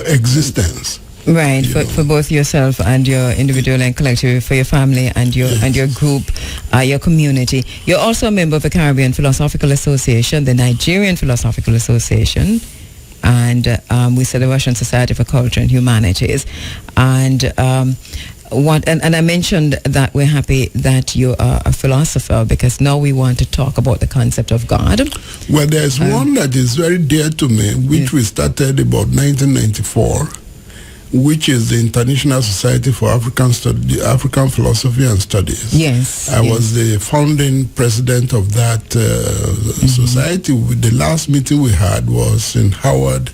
existence. Right, for both yourself and your individual and collective, for your family and your group, your community. You're also a member of the Caribbean Philosophical Association, the Nigerian Philosophical Association, and we said the Russian Society for Culture and Humanities. And and I mentioned that we're happy that you are a philosopher, because now we want to talk about the concept of God. Well, there's one that is very dear to me, which we started about 1994, which is the International Society for African Philosophy and Studies. Yes. I was the founding president of that society. The last meeting we had was in Howard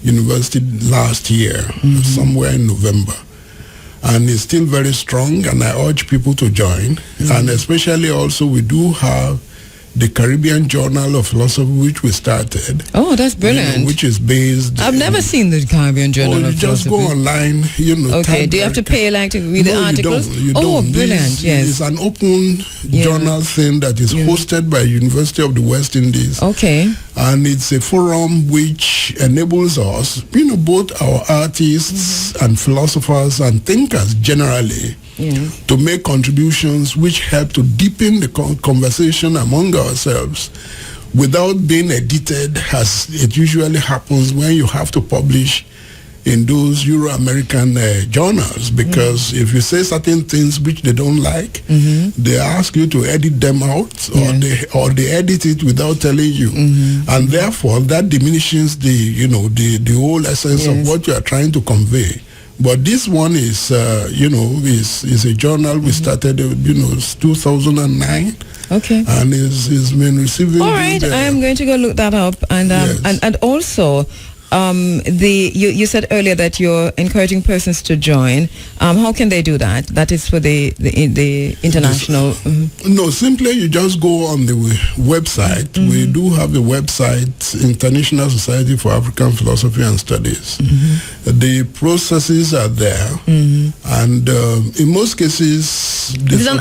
University last year, somewhere in November. And it's still very strong, and I urge people to join. And especially also we do have the Caribbean Journal of Philosophy, which we started. Oh, that's brilliant. Which is based... I've never seen the Caribbean Journal of Philosophy. Philosophy. Just go online, Okay, do you have to pay to read the articles? You don't. Oh, brilliant, yes. It's an open journal thing that is hosted by University of the West Indies. Okay. And it's a forum which enables us, both our artists and philosophers and thinkers generally, to make contributions which help to deepen the conversation among ourselves without being edited, as it usually happens when you have to publish in those Euro-American journals, because if you say certain things which they don't like, they ask you to edit them out, or they edit it without telling you, and therefore that diminishes the whole essence of what you are trying to convey. But this one is, is a journal we started, 2009. Okay. And it's been receiving... All right, I am going to go look that up. And and also, you said earlier that you're encouraging persons to join. How can they do that? That is for the international... No, simply you just go on the website. We do have a website, International Society for African Philosophy and Studies. The processes are there, and in most cases... Is it an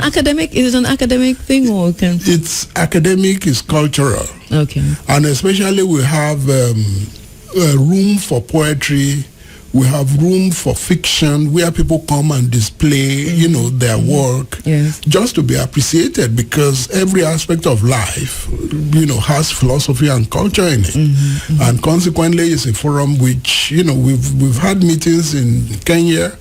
academic thing, or can... It's academic, it's cultural. Okay. And especially we have... room for poetry, we have room for fiction where people come and display, their work, just to be appreciated, because every aspect of life, has philosophy and culture in it. And consequently, it's a forum which, we've had meetings in Kenya,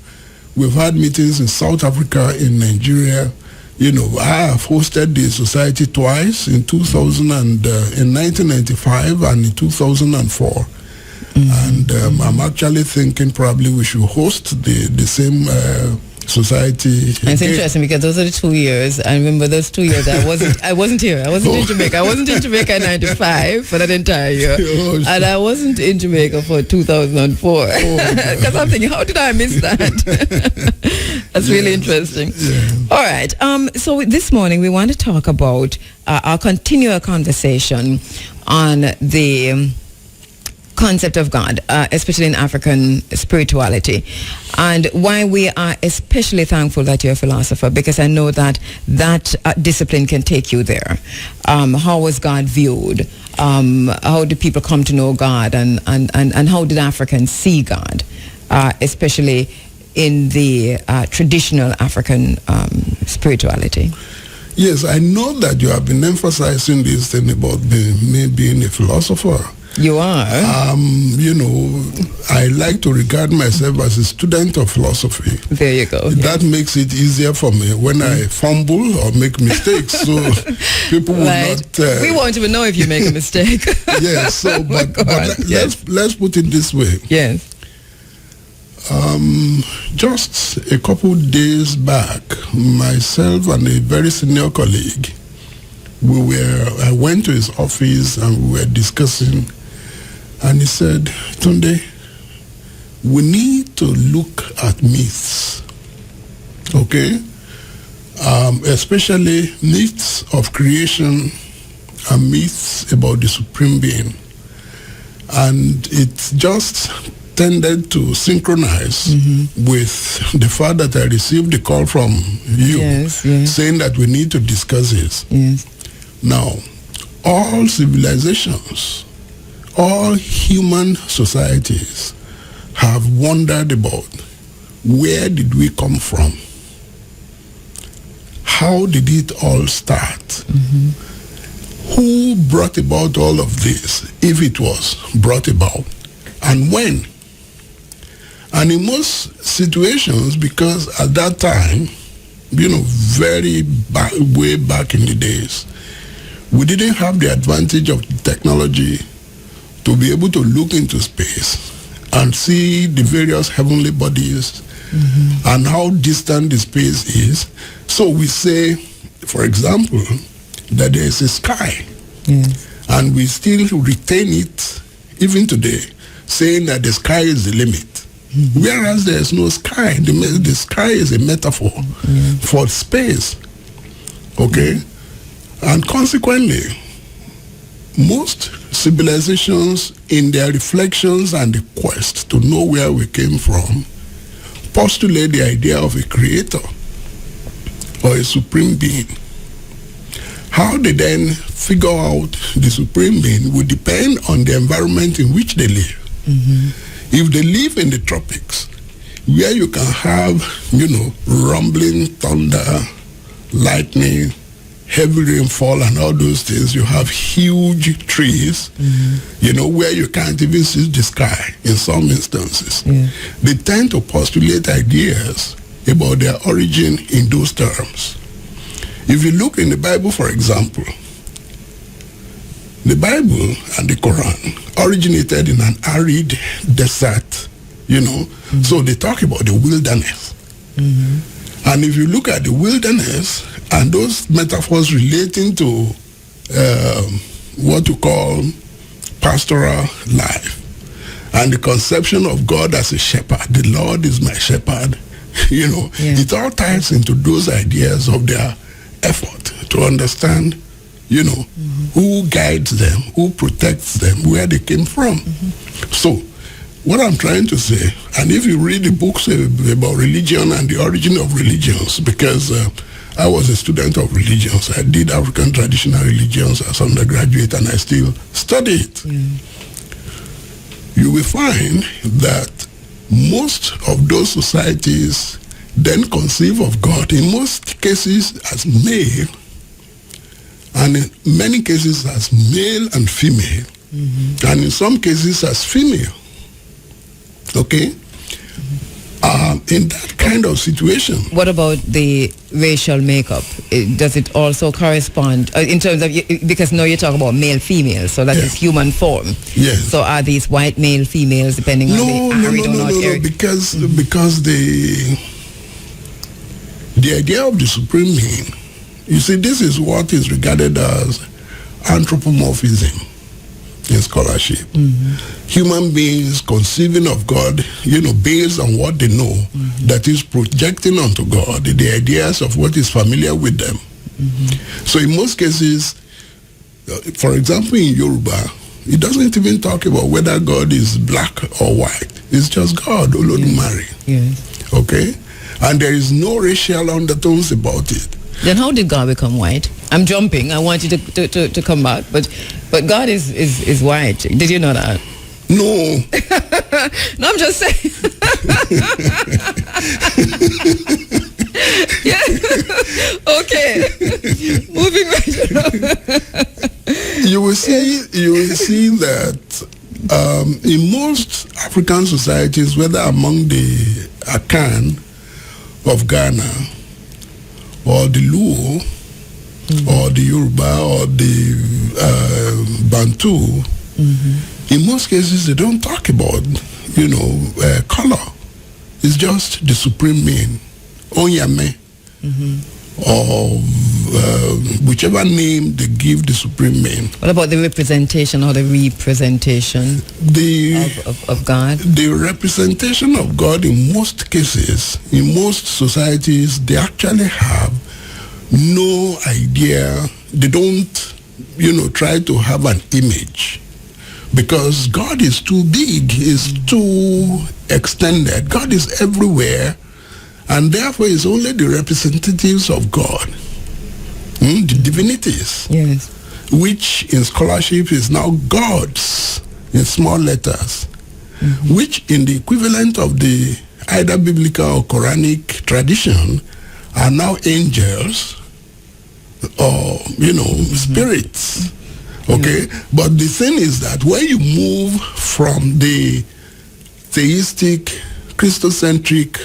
we've had meetings in South Africa, in Nigeria. I have hosted the society twice, in 1995 and in 2004. And I'm actually thinking probably we should host the same society. And it's interesting because those are the 2 years. I remember those 2 years I wasn't here. I wasn't in Jamaica. I wasn't in Jamaica in 95 for that entire year. And I wasn't in Jamaica for 2004. Because I'm thinking, how did I miss that? That's really interesting. All right. So this morning we want to talk about our continual conversation on the concept of God, especially in African spirituality, and why we are especially thankful that you're a philosopher, because I know that discipline can take you there. How was God viewed? How did people come to know God, and how did Africans see God, especially in the traditional African spirituality? Yes, I know that you have been emphasizing this thing about me being a philosopher. You are. I like to regard myself as a student of philosophy. There you go. That makes it easier for me when I fumble or make mistakes. So people will not. We won't even know if you make a mistake. Yes. So, but let's put it this way. Yes. Just a couple days back, myself and a very senior colleague, I went to his office and we were discussing, and he said, Tunde, we need to look at myths, okay? Especially myths of creation and myths about the Supreme Being. And it just tended to synchronize with the fact that I received the call from you saying that we need to discuss this. Yes. Now, all civilizations, all human societies have wondered about where did we come from? How did it all start? Who brought about all of this, if it was brought about, and when? And in most situations, because at that time, way back in the days, we didn't have the advantage of technology to be able to look into space and see the various heavenly bodies and how distant the space is. So we say, for example, that there is a sky, and we still retain it even today, saying that the sky is the limit. Whereas there is no sky. The sky is a metaphor for space. Okay? And consequently, most civilizations, in their reflections and the quest to know where we came from, postulate the idea of a creator or a supreme being. How they then figure out the supreme being would depend on the environment in which they live. If they live in the tropics, where you can have, rumbling thunder, lightning, heavy rainfall and all those things, you have huge trees, where you can't even see the sky in some instances. They tend to postulate ideas about their origin in those terms. If you look in the Bible, for example, the Bible and the Quran originated in an arid desert, so they talk about the wilderness. And if you look at the wilderness and those metaphors relating to what you call pastoral life and the conception of God as a shepherd, the Lord is my shepherd, it all ties into those ideas of their effort to understand who guides them, who protects them, where they came from. So, what I'm trying to say, and if you read the books about religion and the origin of religions, because I was a student of religions, I did African traditional religions as undergraduate, and I still study it. You will find that most of those societies then conceive of God, in most cases as male, and in many cases as male and female, and in some cases as female. Okay? In that kind of situation. What about the racial makeup? Does it also correspond in terms of, because now you talk about male, female, so that is human form. Yes. So are these white male, females, depending on the arid or not arid? Because the idea of the supreme being, you see, this is what is regarded as anthropomorphism in scholarship. Human beings conceiving of God, based on what they know, that is projecting onto God the ideas of what is familiar with them. So in most cases, for example, in Yoruba, It doesn't even talk about whether God is black or white. It's just God, Olodumare. Yes. Okay? And there is no racial undertones about it. Then how did God become white? I'm jumping. I want you to come back. But God is white. Did you know that? No. No, I'm just saying. Yeah. Okay. Moving right along. You will see that in most African societies, whether among the Akan of Ghana or the Luo or the Yoruba or the Bantu, in most cases they don't talk about, color. It's just the supreme being, Onyame, or whichever name they give the supreme being. What about the representation or the representation of God? The representation of God in most cases, in most societies, they actually have no idea. They don't, try to have an image. Because God is too big, is too extended. God is everywhere, and therefore it's only the representatives of God, the divinities, yes, which in scholarship is now gods in small letters, which in the equivalent of the either biblical or Quranic tradition are now angels or, spirits. Okay, but the thing is that when you move from the theistic, Christocentric,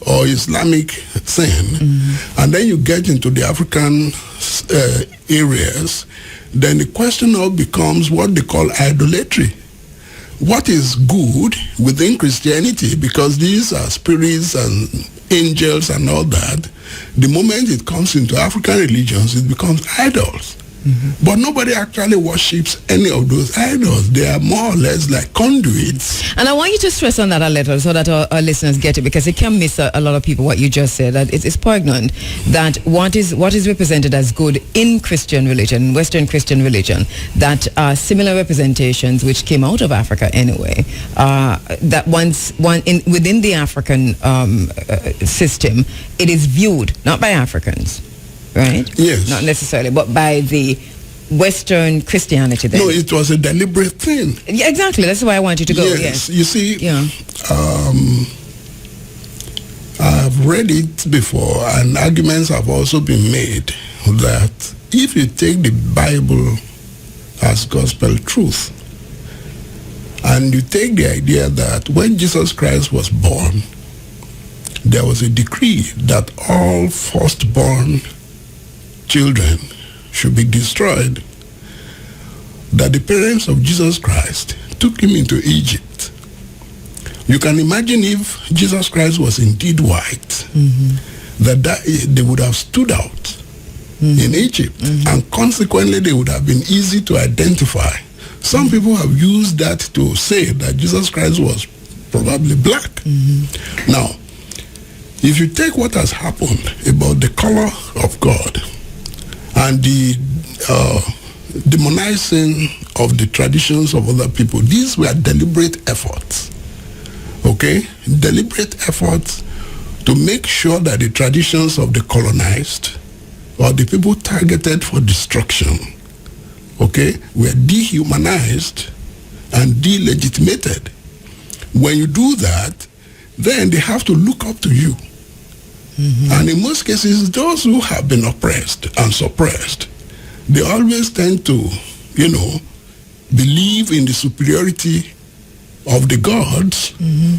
or Islamic thing, and then you get into the African areas, then the question now becomes what they call idolatry. What is good within Christianity, because these are spirits and angels and all that, the moment it comes into African religions, it becomes idols. But nobody actually worships any of those idols. They are more or less like conduits. And I want you to stress on that a little so that our listeners get it, because it can miss a lot of people what you just said. That it's poignant that what is represented as good in Christian religion, Western Christian religion, that similar representations which came out of Africa anyway, that within the African system, it is viewed not by Africans. Right? Yes. Not necessarily, but by the Western Christianity then. No, it was a deliberate thing. Yeah, exactly. That's why I want you to go. Yes. You see, I've read it before, and arguments have also been made that if you take the Bible as gospel truth, and you take the idea that when Jesus Christ was born, there was a decree that all firstborn children should be destroyed, that the parents of Jesus Christ took him into Egypt. You can imagine if Jesus Christ was indeed white, that they would have stood out in Egypt, and consequently they would have been easy to identify. Some people have used that to say that Jesus Christ was probably black. Now, if you take what has happened about the color of God and the demonizing of the traditions of other people, these were deliberate efforts, okay? Deliberate efforts to make sure that the traditions of the colonized or the people targeted for destruction, okay, were dehumanized and delegitimated. When you do that, then they have to look up to you. And in most cases, those who have been oppressed and suppressed, they always tend to, believe in the superiority of the gods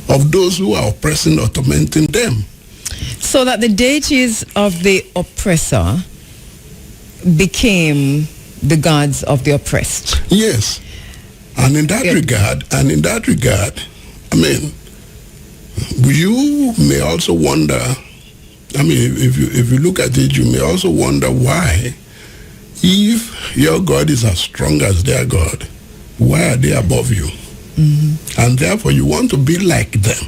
of those who are oppressing or tormenting them. So that the deities of the oppressor became the gods of the oppressed. Yes. And in that regard, I mean, you may also wonder, if you look at it, you may also wonder why, if your God is as strong as their God, why are they above you? And therefore you want to be like them.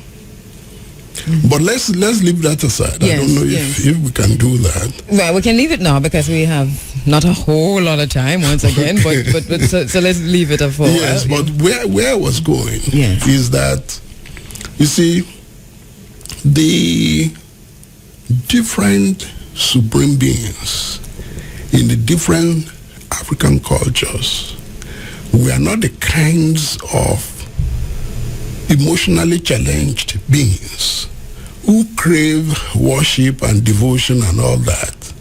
But let's leave that aside. Yes, I don't know if we can do that. Well, we can leave it now because we have not a whole lot of time once again. but so let's leave it for. Yes, but where I was going is that, you see, the different supreme beings in the different African cultures were not the kinds of emotionally challenged beings who crave worship and devotion and all that,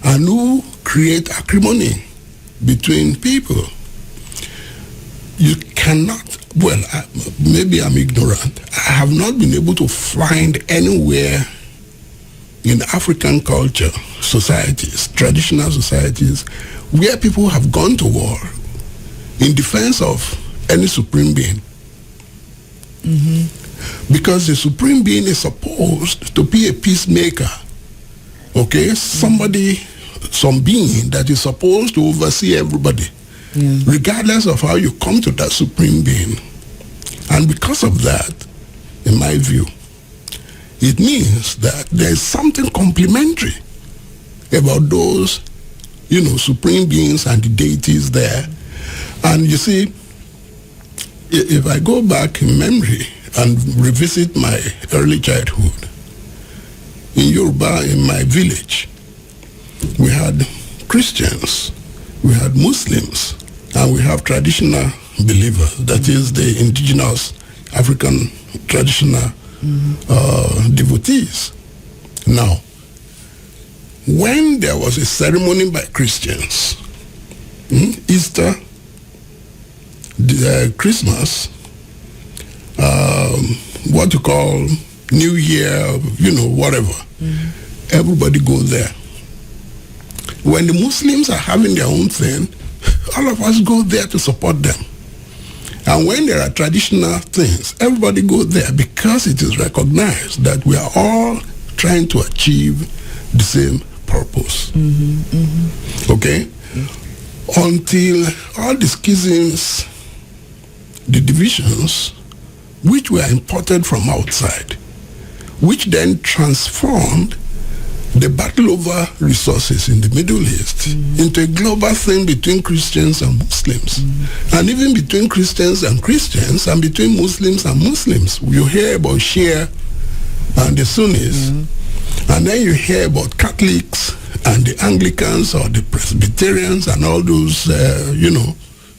and who create acrimony between people. You cannot, well, maybe I'm ignorant. I have not been able to find anywhere in African culture, societies, traditional societies, where people have gone to war in defense of any supreme being. Because the supreme being is supposed to be a peacemaker. Okay? Somebody, some being that is supposed to oversee everybody, regardless of how you come to that supreme being. And because of that, in my view, it means that there is something complementary about those, supreme beings and the deities there. And you see, if I go back in memory and revisit my early childhood, in Yoruba, in my village, we had Christians, we had Muslims, and we have traditional believers, that is the indigenous African traditional devotees. Now, when there was a ceremony by Christians, Easter, Christmas, what you call New Year, whatever, everybody goes there. When the Muslims are having their own thing, all of us go there to support them. And when there are traditional things, everybody goes there because it is recognized that we are all trying to achieve the same purpose. Okay? Until all the schisms, the divisions, which were imported from outside, which then transformed the battle over resources in the Middle East into a global thing between Christians and Muslims, and even between Christians and Christians, and between Muslims and Muslims. You hear about Shia and the Sunnis, and then you hear about Catholics and the Anglicans or the Presbyterians and all those,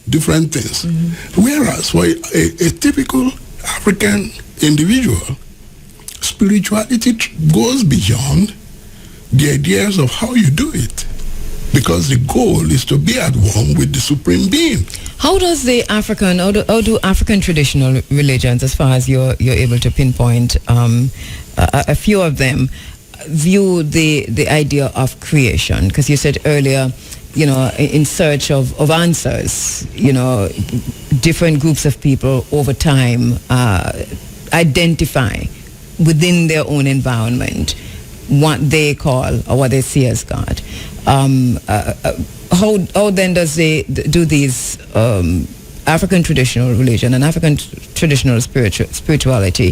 different things. Whereas for a typical African individual, spirituality goes beyond the ideas of how you do it, because the goal is to be at one with the supreme being. How does the African, how do African traditional religions, as far as you're able to pinpoint a few of them, view the idea of creation? Because you said earlier, in search of answers, different groups of people over time identify within their own environment what they call or what they see as God. How then do these African traditional religion and African traditional spirituality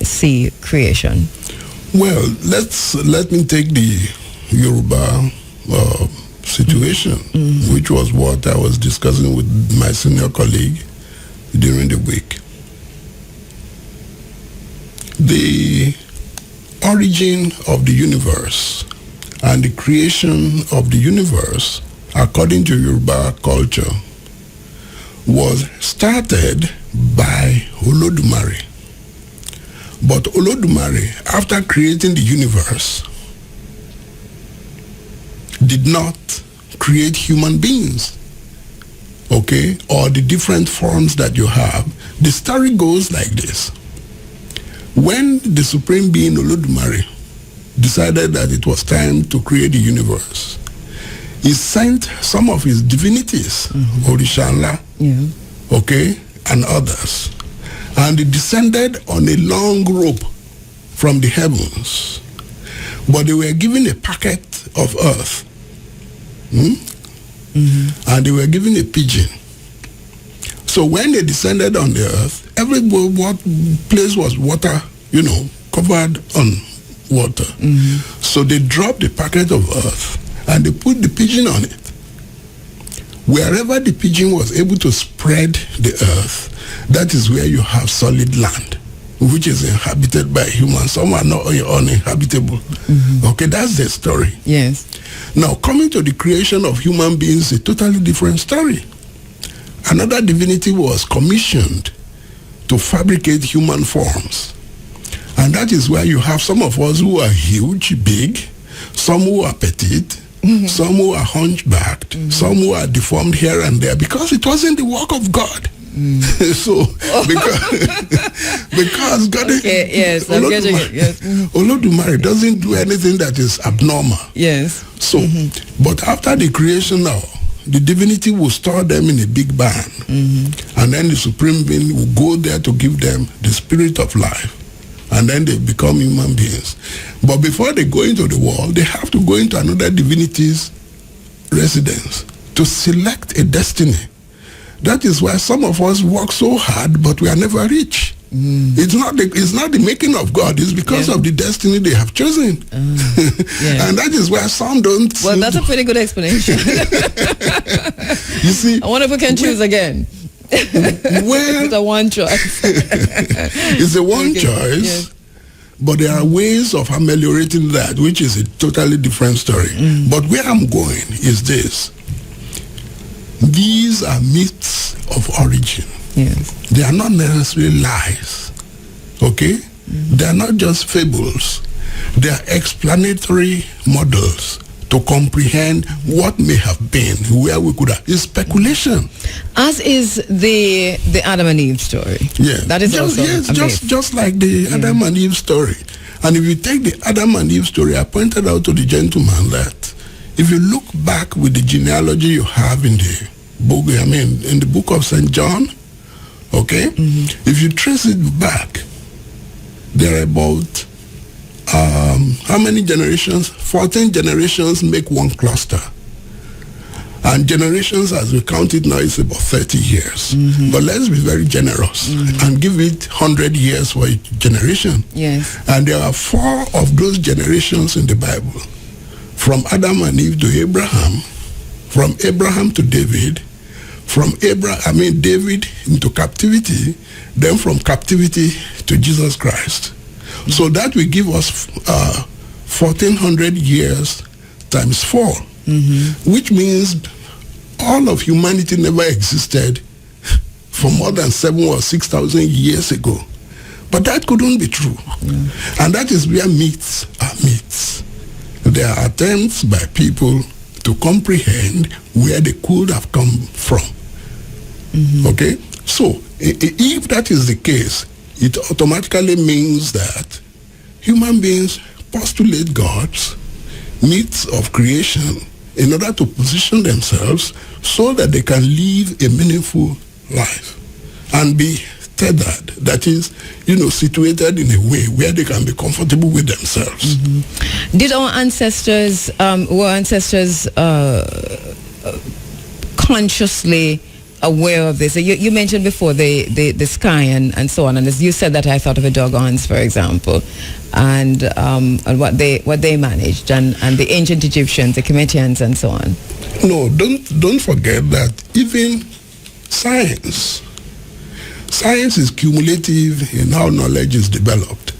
see creation? Well, let me take the Yoruba situation, which was what I was discussing with my senior colleague during the week. The origin of the universe and the creation of the universe, according to Yoruba culture, was started by Olodumare. But Olodumare, after creating the universe, did not create human beings, okay, or the different forms that you have. The story goes like this. When the Supreme Being Olodumare decided that it was time to create the universe, he sent some of his divinities, Orishanla, okay, and others, and they descended on a long rope from the heavens, but they were given a packet of earth, and they were given a pigeon. So when they descended on the earth, every place was water, covered on water. So they dropped the packet of earth and they put the pigeon on it. Wherever the pigeon was able to spread the earth, that is where you have solid land, which is inhabited by humans. Some are not uninhabitable. Okay, that's the story. Yes. Now, coming to the creation of human beings, a totally different story. Another divinity was commissioned to fabricate human forms. And that is where you have some of us who are huge, big, some who are petite, some who are hunchbacked, some who are deformed here and there, because it wasn't the work of God. So, because God Olodumare doesn't do anything that is abnormal. Yes. So, but after the creation now, the divinity will store them in a big barn. And then the supreme being will go there to give them the spirit of life. And then they become human beings. But before they go into the world, they have to go into another divinity's residence to select a destiny. That is why some of us work so hard, but we are never rich. It's not the making of God. It's because of the destiny they have chosen. And that is why some don't. Well, that's a pretty good explanation. You see, I wonder if we can choose again. Well, it's a one choice. It's a one choice, but there are ways of ameliorating that, which is a totally different story. But where I'm going is this. These are myths of origin. Yes. They are not necessarily lies. Okay? They are not just fables. They are explanatory models to comprehend what may have been, where we could have. It's speculation. As is the Adam and Eve story. Yeah. That is just like the Adam and Eve story. And if you take the Adam and Eve story, I pointed out to the gentleman that if you look back with the genealogy you have in the book, in the book of St. John, okay? If you trace it back, there are about how many generations? 14 generations make one cluster. And generations, as we count it now, is about 30 years. But let's be very generous and give it 100 years for each generation. Yes. And there are 4 of those generations in the Bible. From Adam and Eve to Abraham, from Abraham to David, from David into captivity, then from captivity to Jesus Christ. So that will give us 1,400 years times 4, which means all of humanity never existed for more than 7,000 or 6,000 years ago. But that couldn't be true. And that is where myths are myths. There are attempts by people to comprehend where they could have come from. Okay? So, if that is the case, it automatically means that human beings postulate God's myths of creation in order to position themselves so that they can live a meaningful life and be tethered, that is, situated in a way where they can be comfortable with themselves. Did our ancestors, consciously aware of this? You mentioned before the sky and so on, and as you said that, I thought of the Dogons, for example, and what they managed, and the ancient Egyptians, the Cometians, and so on. No, don't forget that even science is cumulative in how knowledge is developed.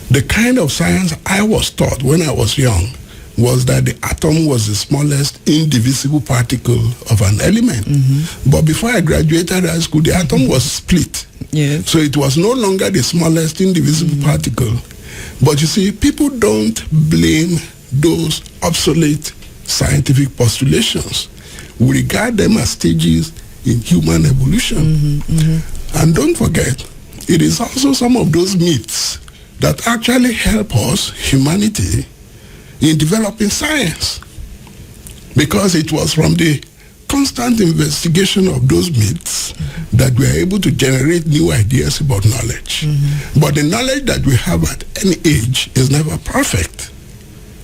The kind of science I was taught when I was young was that the atom was the smallest indivisible particle of an element. But before I graduated high school, the atom was split. Yes. So it was no longer the smallest indivisible particle. But you see, people don't blame those obsolete scientific postulations. We regard them as stages in human evolution. And don't forget, it is also some of those myths that actually help us, humanity, in developing science, because it was from the constant investigation of those myths that we are able to generate new ideas about knowledge. But the knowledge that we have at any age is never perfect.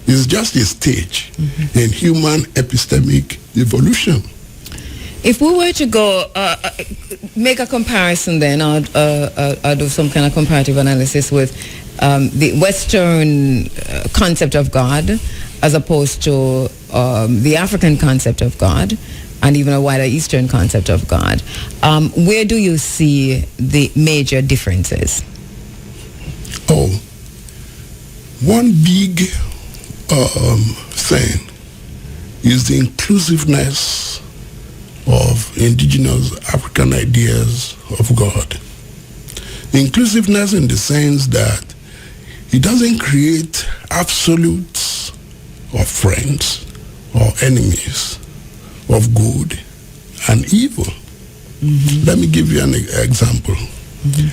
It's just a stage in human epistemic evolution. If we were to go, make a comparison then, or do some kind of comparative analysis with the Western concept of God as opposed to the African concept of God, and even a wider Eastern concept of God, where do you see the major differences? Oh, one big thing is the inclusiveness of indigenous African ideas of God. Inclusiveness in the sense that it doesn't create absolutes of friends or enemies of good and evil. Mm-hmm. Let me give you an example. Mm-hmm.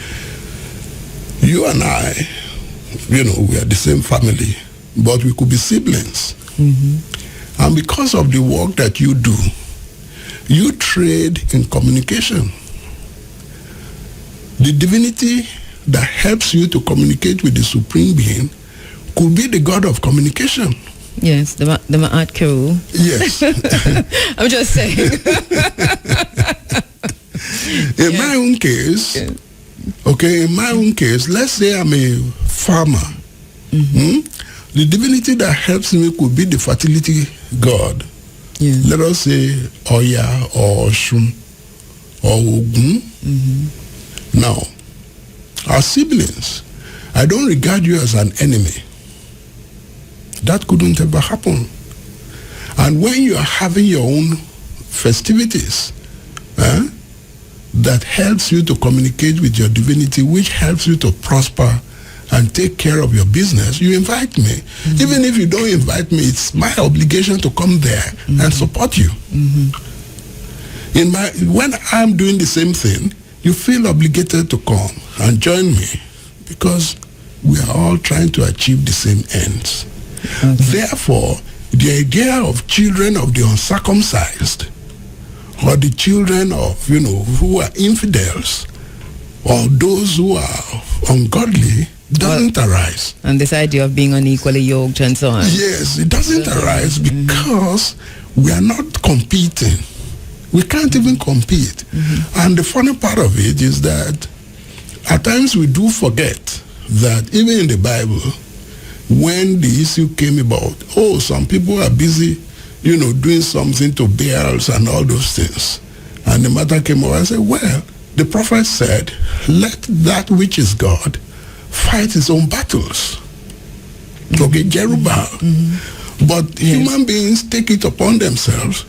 You and I, we are the same family, but we could be siblings. Mm-hmm. And because of the work that you do, you trade in communication. The divinity that helps you to communicate with the Supreme Being could be the God of communication. Yes, the Ma'at Keru. Yes. I'm just saying. In my own case, in my own case, let's say I'm a farmer. Mm-hmm. The divinity that helps me could be the fertility god. Yeah. Let us say Oya or Oshun or Ogun. Mm-hmm. Now, our siblings, I don't regard you as an enemy. That couldn't ever happen. And when you are having your own festivities, that helps you to communicate with your divinity, which helps you to prosper and take care of your business, you invite me. Mm-hmm. Even if you don't invite me, it's my obligation to come there and support you. Mm-hmm. When I'm doing the same thing, you feel obligated to come and join me because we are all trying to achieve the same ends. Okay. Therefore, the idea of children of the uncircumcised or the children of, who are infidels or those who are ungodly doesn't arise. And this idea of being unequally yoked and so on. Yes, it doesn't arise because we are not competing. We can't even compete. Mm-hmm. And the funny part of it is that at times we do forget that even in the Bible, when the issue came about, some people are busy, doing something to Baals and all those things. And the matter came over and said, well, the prophet said, let that which is God fight his own battles. Mm-hmm. Okay, Jerubbaal. Mm-hmm. But human beings take it upon themselves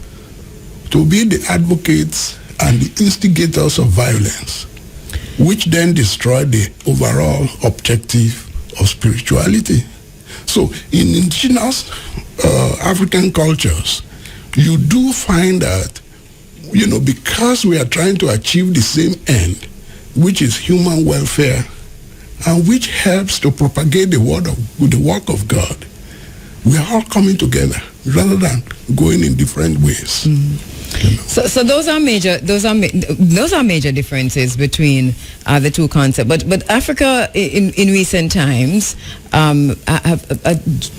to be the advocates and the instigators of violence, which then destroy the overall objective of spirituality. So in indigenous African cultures, you do find that, because we are trying to achieve the same end, which is human welfare, and which helps to propagate the work of God, we are all coming together rather than going in different ways. Mm-hmm. So those are major differences between the two concepts. But Africa in recent times have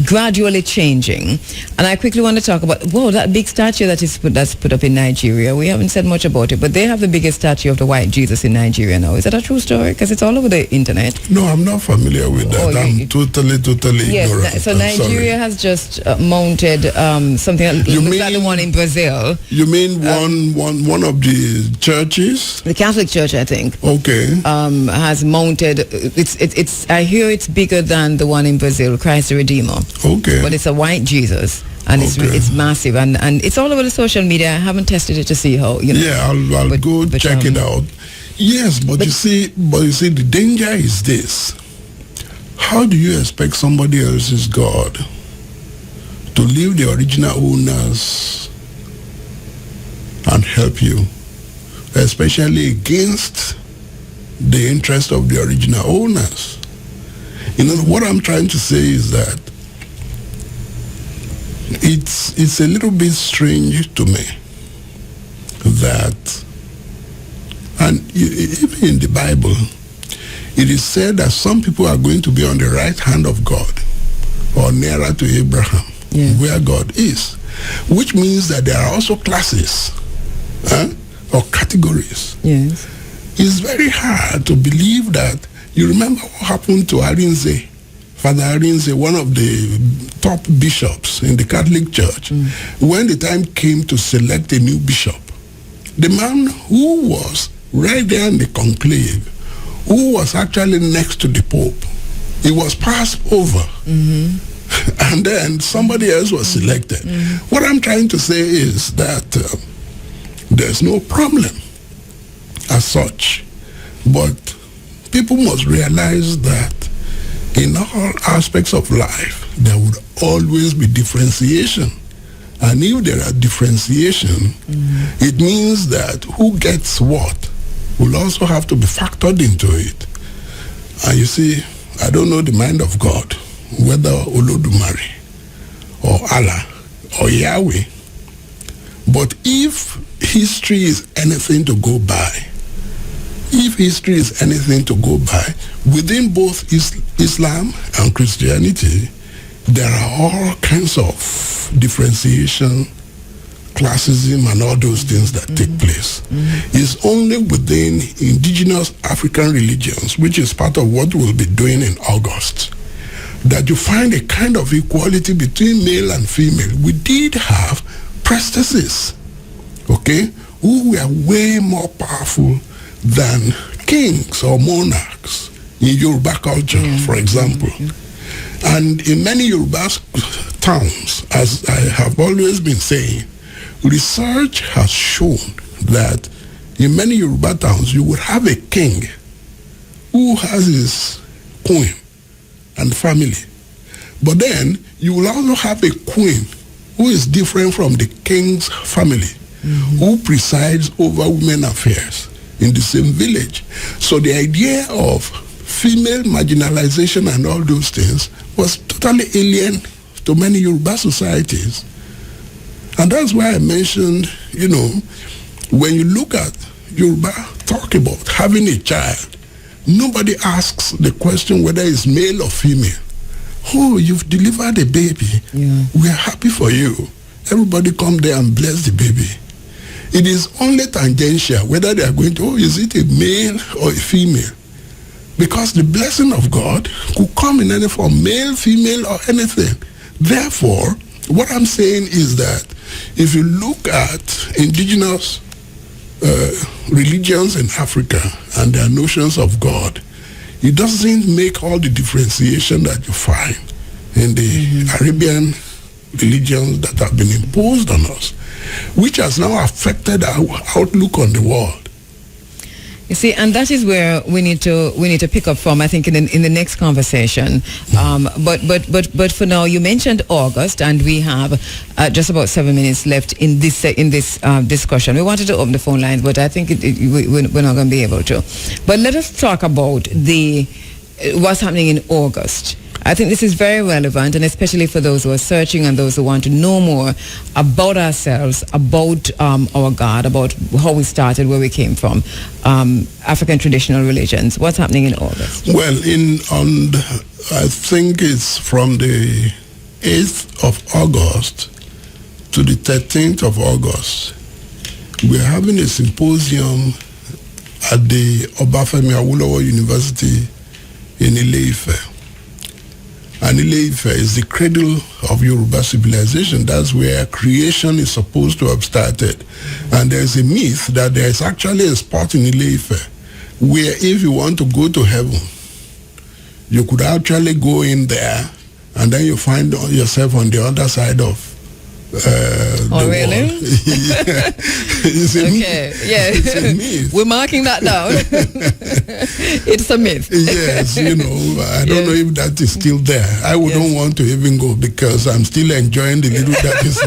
gradually changing, and I quickly want to talk about that big statue that's put up in Nigeria. We haven't said much about it, but they have the biggest statue of the white Jesus in Nigeria now. Is that a true story? Because it's all over the internet. No, I'm not familiar with that. I'm totally ignorant. So Nigeria has just mounted something. Looks like the one in Brazil. You mean one of the churches? The Catholic Church, I think. Okay. Has mounted. It's. I hear it's bigger than the one in Brazil, Christ the Redeemer. Okay. But it's a white Jesus, and it's massive, and it's all over the social media. I haven't tested it to see how. Yeah, I'll go check it out. Yes, but you see, the danger is this: how do you expect somebody else's God to leave the original owners and help you, especially against the interest of the original owners? What I'm trying to say is that it's a little bit strange to me that, and even in the Bible, it is said that some people are going to be on the right hand of God or nearer to Abraham, where God is, which means that there are also classes or categories. Yes. It's very hard to believe that. You remember what happened to Arinze, Father Arinze, one of the top bishops in the Catholic Church, when the time came to select a new bishop. The man who was right there in the conclave, who was actually next to the Pope, he was passed over. And then somebody else was selected. What I'm trying to say is that there's no problem as such, but people must realize that in all aspects of life, there would always be differentiation. And if there are differentiation, it means that who gets what will also have to be factored into it. And you see, I don't know the mind of God, whether Olodumare or Allah or Yahweh. But if history is anything to go by, within both Islam and Christianity, there are all kinds of differentiation, classism, and all those things that take place. It's only within indigenous African religions, which is part of what we'll be doing in August, that you find a kind of equality between male and female. We did have priestesses, who were way more powerful than kings or monarchs in Yoruba culture, for example. And in many Yoruba towns, as I have always been saying, research has shown that in many Yoruba towns, you would have a king who has his queen and family. But then you will also have a queen who is different from the king's family, who presides over women affairs in the same village. So the idea of female marginalization and all those things was totally alien to many Yoruba societies. And that's why I mentioned, when you look at Yoruba talk about having a child, nobody asks the question whether it's male or female. Oh, you've delivered a baby. We are happy for you. Everybody come there and bless the baby. It is only tangential whether they are going to, is it a male or a female? Because the blessing of God could come in any form, male, female, or anything. Therefore, what I'm saying is that if you look at indigenous religions in Africa and their notions of God, it doesn't make all the differentiation that you find in the Arabian religions that have been imposed on us, which has now affected our outlook on the world. You see, and that is where we need to pick up from, I think, in the next conversation. But for now, you mentioned August, and we have just about 7 minutes left in this discussion. We wanted to open the phone lines, but I think we're not going to be able to. But let us talk about what's happening in August. I think this is very relevant, and especially for those who are searching and those who want to know more about ourselves, about our God, about how we started, where we came from, African traditional religions. What's happening in August? Well, I think it's from the 8th of August to the 13th of August. We're having a symposium at the Obafemi Awolowo University in Ile-Ife. And Ile-Ife is the cradle of Yoruba civilization. That's where creation is supposed to have started. And there's a myth that there is actually a spot in Ile-Ife where if you want to go to heaven, you could actually go in there and then you find yourself on the other side of the really? world. Yeah. It's a myth. Yeah. It's a myth. We're marking that down. It's a myth. Yes, I don't know if that is still there. I wouldn't want to even go because I'm still enjoying the little that is.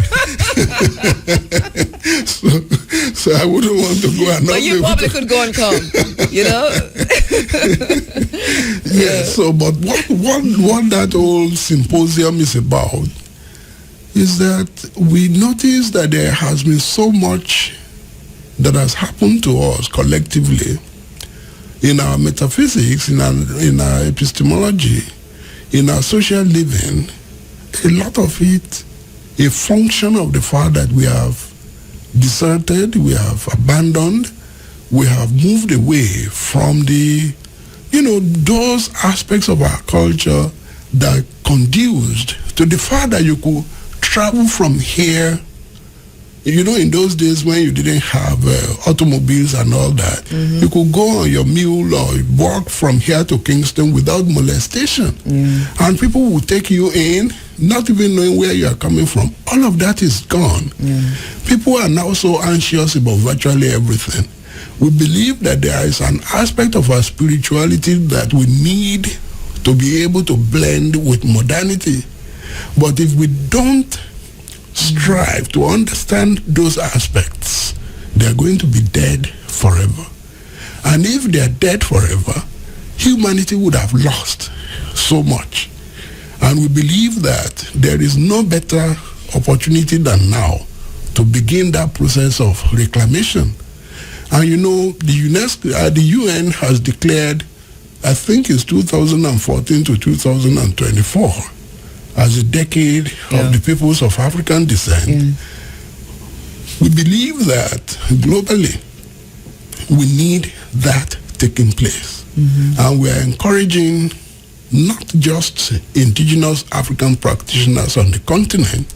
so I wouldn't want to go. But you probably could go and come, Yes, so but what that whole symposium is about is that we notice that there has been so much that has happened to us collectively in our metaphysics, in our epistemology, in our social living, a lot of it a function of the fact that we have deserted, we have abandoned, we have moved away from the, those aspects of our culture that conduced to the fact that you could travel from here. In those days when you didn't have automobiles and all that, you could go on your mule or walk from here to Kingston without molestation. And people would take you in, not even knowing where you are coming from. All of that is gone. People are now so anxious about virtually everything. We believe that there is an aspect of our spirituality that we need to be able to blend with modernity. But if we don't strive to understand those aspects, they are going to be dead forever. And if they are dead forever, humanity would have lost so much. And we believe that there is no better opportunity than now to begin that process of reclamation. And the UN has declared, I think it's 2014 to 2024, as a decade of the peoples of African descent. We believe that globally we need that taking place. And we are encouraging not just indigenous African practitioners on the continent,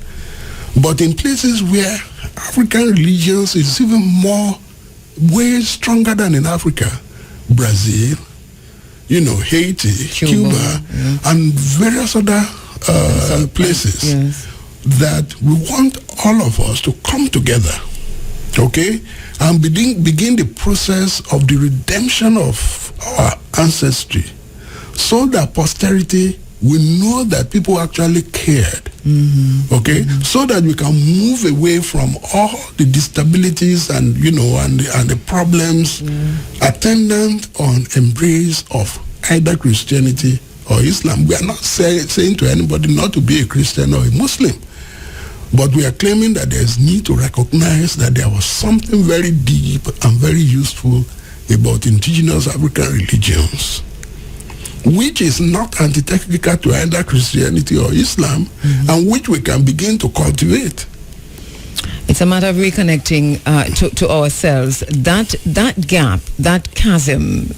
but in places where African religions is even way stronger than in Africa. Brazil, Haiti, Cuba, and various other places, that we want all of us to come together, okay, and begin the process of the redemption of our ancestry, so that posterity will know that people actually cared, okay, so that we can move away from all the disabilities and and the problems attendant on embrace of either Christianity or Islam. We are not saying to anybody not to be a Christian or a Muslim, but we are claiming that there is need to recognize that there was something very deep and very useful about indigenous African religions, which is not antithetical to either Christianity or Islam, and which we can begin to cultivate. It's a matter of reconnecting to ourselves. That gap, that chasm,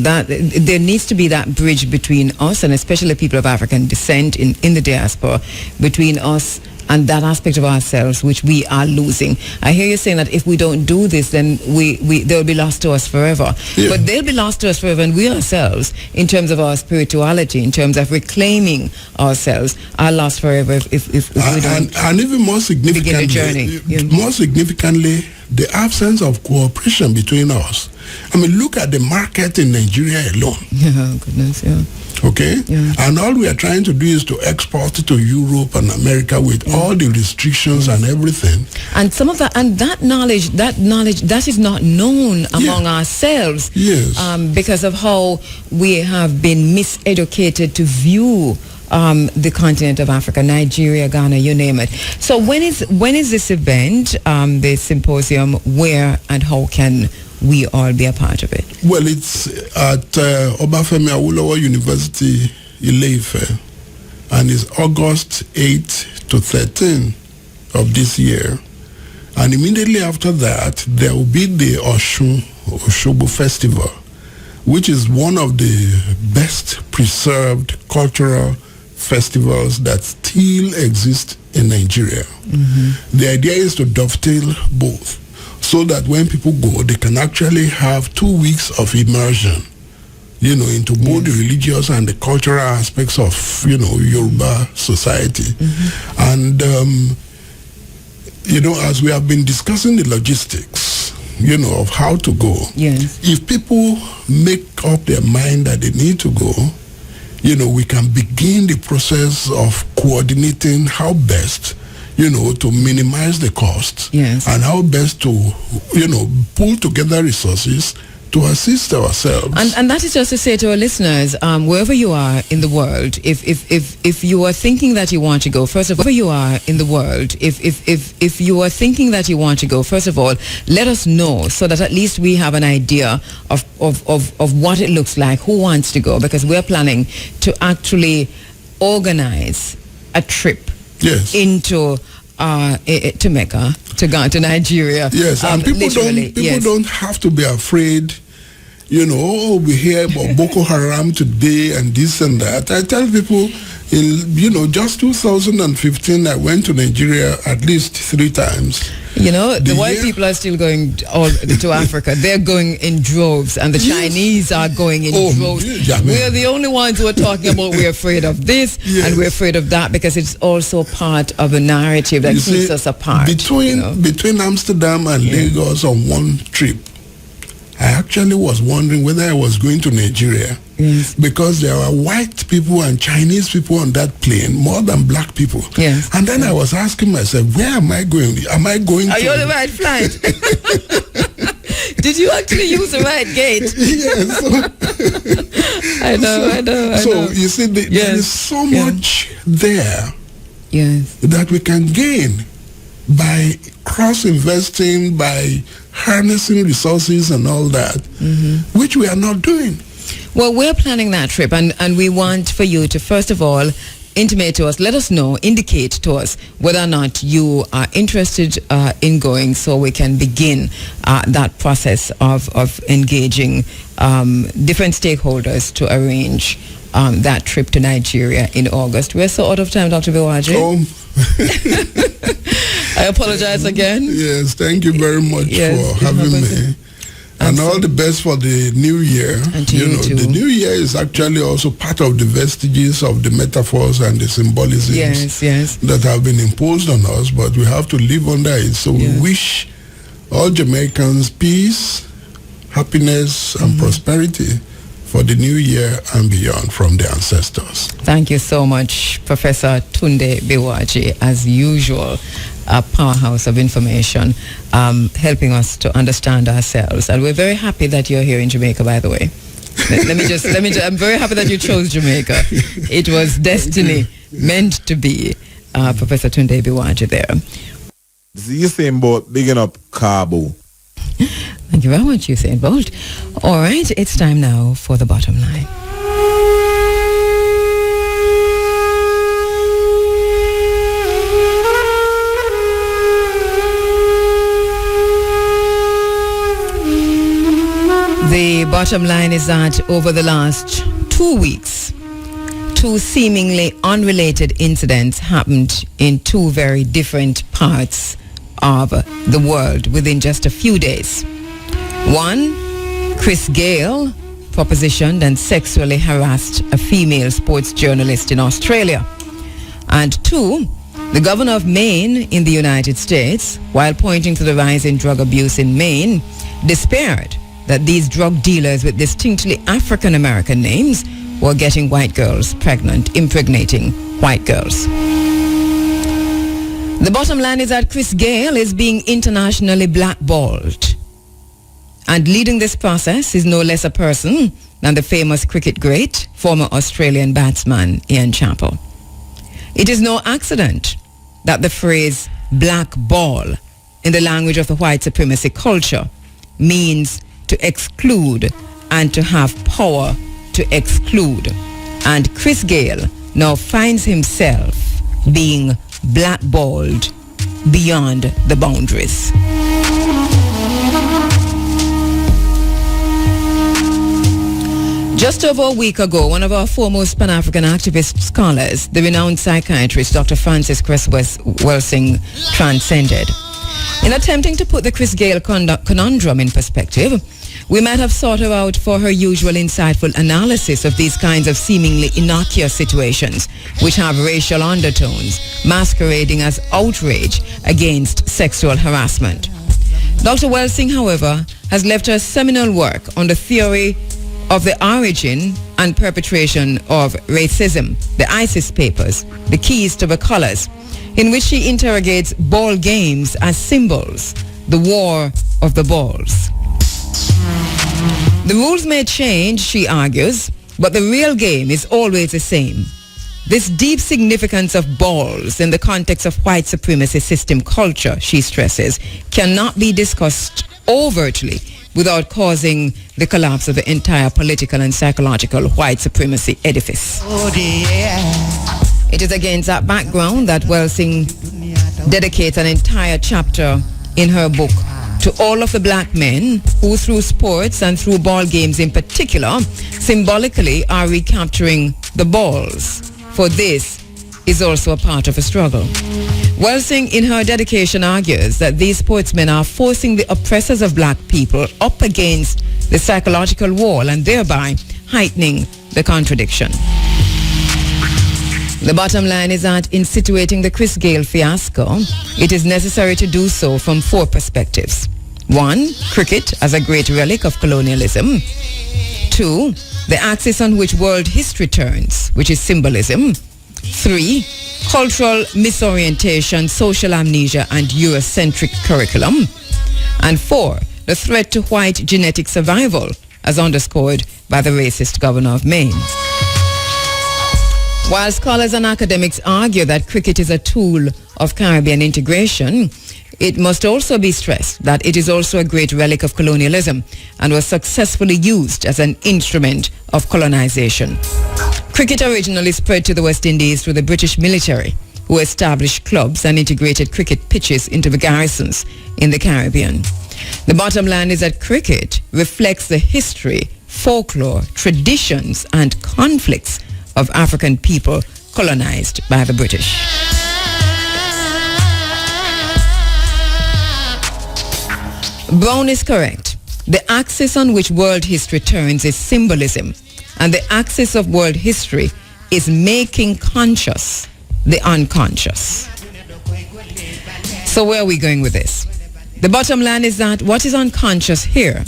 that there needs to be that bridge between us, and especially people of African descent in the diaspora, between us and that aspect of ourselves which we are losing. I hear you saying that if we don't do this, then they'll be lost to us forever. But they'll be lost to us forever, and we ourselves, in terms of our spirituality, in terms of reclaiming ourselves, are lost forever if we don't. And even more significantly, the absence of cooperation between us. I mean, look at the market in Nigeria alone. Goodness, Okay? And all we are trying to do is to export to Europe and America with all the restrictions and everything. And some of that, and that knowledge that is not known among ourselves. Because of how we have been miseducated to view the continent of Africa, Nigeria, Ghana, you name it. So when is this event, the symposium? Where and how can we all be a part of it? Well, it's at Obafemi Awolowo University, Ile-Ife, and it's August 8 to 13 of this year. And immediately after that, there will be the Osogbo Festival, which is one of the best preserved cultural festivals that still exist in Nigeria. The idea is to dovetail both, so that when people go, they can actually have 2 weeks of immersion, into both the religious and the cultural aspects of, Yoruba society. And, as we have been discussing the logistics, of how to go, if people make up their mind that they need to go, we can begin the process of coordinating how best to minimize the costs, and how best to, pull together resources to assist ourselves. And that is just to say to our listeners, wherever you are in the world, if you are thinking that you want to go, first of all, wherever you are in the world, if you are thinking that you want to go, first of all, let us know, so that at least we have an idea of what it looks like, who wants to go, because we're planning to actually organize a trip into to Mecca to Nigeria. Yes, and people don't have to be afraid. You know, oh, we hear about Boko Haram today and this and that. I tell people, just 2015, I went to Nigeria at least 3 times. You know, the white people are still going all to Africa. They're going in droves, and the Chinese are going in droves. We're the only ones who are talking about we're afraid of this and we're afraid of that, because it's also part of a narrative that keeps us apart. Between Amsterdam and Lagos on one trip, I actually was wondering whether I was going to Nigeria, because there were white people and Chinese people on that plane more than black people. Yes. And then I was asking myself, where am I going? Am I going Are you on the right flight? Did you actually use the right gate? Yes. I know. So you see, there is so much there that we can gain by cross-investing, by harnessing resources and all that, which we are not doing. Well, we're planning that trip, and we want for you to, first of all, intimate to us, let us know, indicate to us whether or not you are interested in going, so we can begin that process of engaging different stakeholders to arrange that trip to Nigeria in August. We're so out of time, Dr. Biwaji. I apologize again. Yes, thank you very much for having me. And all the best for the new year. And to you too. The new year is actually also part of the vestiges of the metaphors and the symbolisms that have been imposed on us, but we have to live under it. So we wish all Jamaicans peace, happiness, and prosperity for the new year and beyond from the ancestors. Thank you so much, Professor Tunde Biwaji, as usual. A powerhouse of information, helping us to understand ourselves. And we're very happy that you're here in Jamaica, by the way. I'm very happy that you chose Jamaica. It was destiny, meant to be. Professor Tunde Biwaji there. This is Usain Bolt bigging up Cabo. Thank you very much, Usain Bolt. All right, it's time now for the bottom line. The bottom line is that over the last 2 weeks, 2 seemingly unrelated incidents happened in 2 very different parts of the world within just a few days. One, Chris Gayle propositioned and sexually harassed a female sports journalist in Australia. And 2, the governor of Maine in the United States, while pointing to the rise in drug abuse in Maine, despaired that these drug dealers with distinctly African-American names were getting white girls pregnant, impregnating white girls. The bottom line is that Chris Gayle is being internationally blackballed. And leading this process is no less a person than the famous cricket great, former Australian batsman Ian Chappell. It is no accident that the phrase black ball in the language of the white supremacy culture means to exclude and to have power to exclude. And Chris Gayle now finds himself being blackballed beyond the boundaries. Just over a week ago, one of our foremost Pan-African activist scholars, the renowned psychiatrist Dr. Francis Cress Welsing, transcended. In attempting to put the Chris Gayle conundrum in perspective, we might have sought her out for her usual insightful analysis of these kinds of seemingly innocuous situations, which have racial undertones, masquerading as outrage against sexual harassment. Dr. Welsing, however, has left her seminal work on the theory of the origin and perpetration of racism, the ISIS Papers, the Keys to the Colors, in which she interrogates ball games as symbols, the war of the balls. The rules may change, she argues, but the real game is always the same. This deep significance of balls in the context of white supremacy system culture, she stresses, cannot be discussed overtly without causing the collapse of the entire political and psychological white supremacy edifice. It is against that background that Welsing dedicates an entire chapter in her book to all of the black men who, through sports and through ball games in particular, symbolically are recapturing the balls. For this is also a part of a struggle. Welsing in her dedication argues that these sportsmen are forcing the oppressors of black people up against the psychological wall and thereby heightening the contradiction. The bottom line is that in situating the Chris Gayle fiasco, it is necessary to do so from four perspectives. 1, cricket as a great relic of colonialism. 2, the axis on which world history turns, which is symbolism. 3, cultural misorientation, social amnesia, and Eurocentric curriculum. And 4, the threat to white genetic survival, as underscored by the racist governor of Maine. While scholars and academics argue that cricket is a tool of Caribbean integration, it must also be stressed that it is also a great relic of colonialism and was successfully used as an instrument of colonization. Cricket originally spread to the West Indies through the British military, who established clubs and integrated cricket pitches into the garrisons in the Caribbean. The bottom line is that cricket reflects the history, folklore, traditions, and conflicts of African people colonized by the British. Brown is correct. The axis on which world history turns is symbolism, and the axis of world history is making conscious the unconscious. So where are we going with this? The bottom line is that what is unconscious here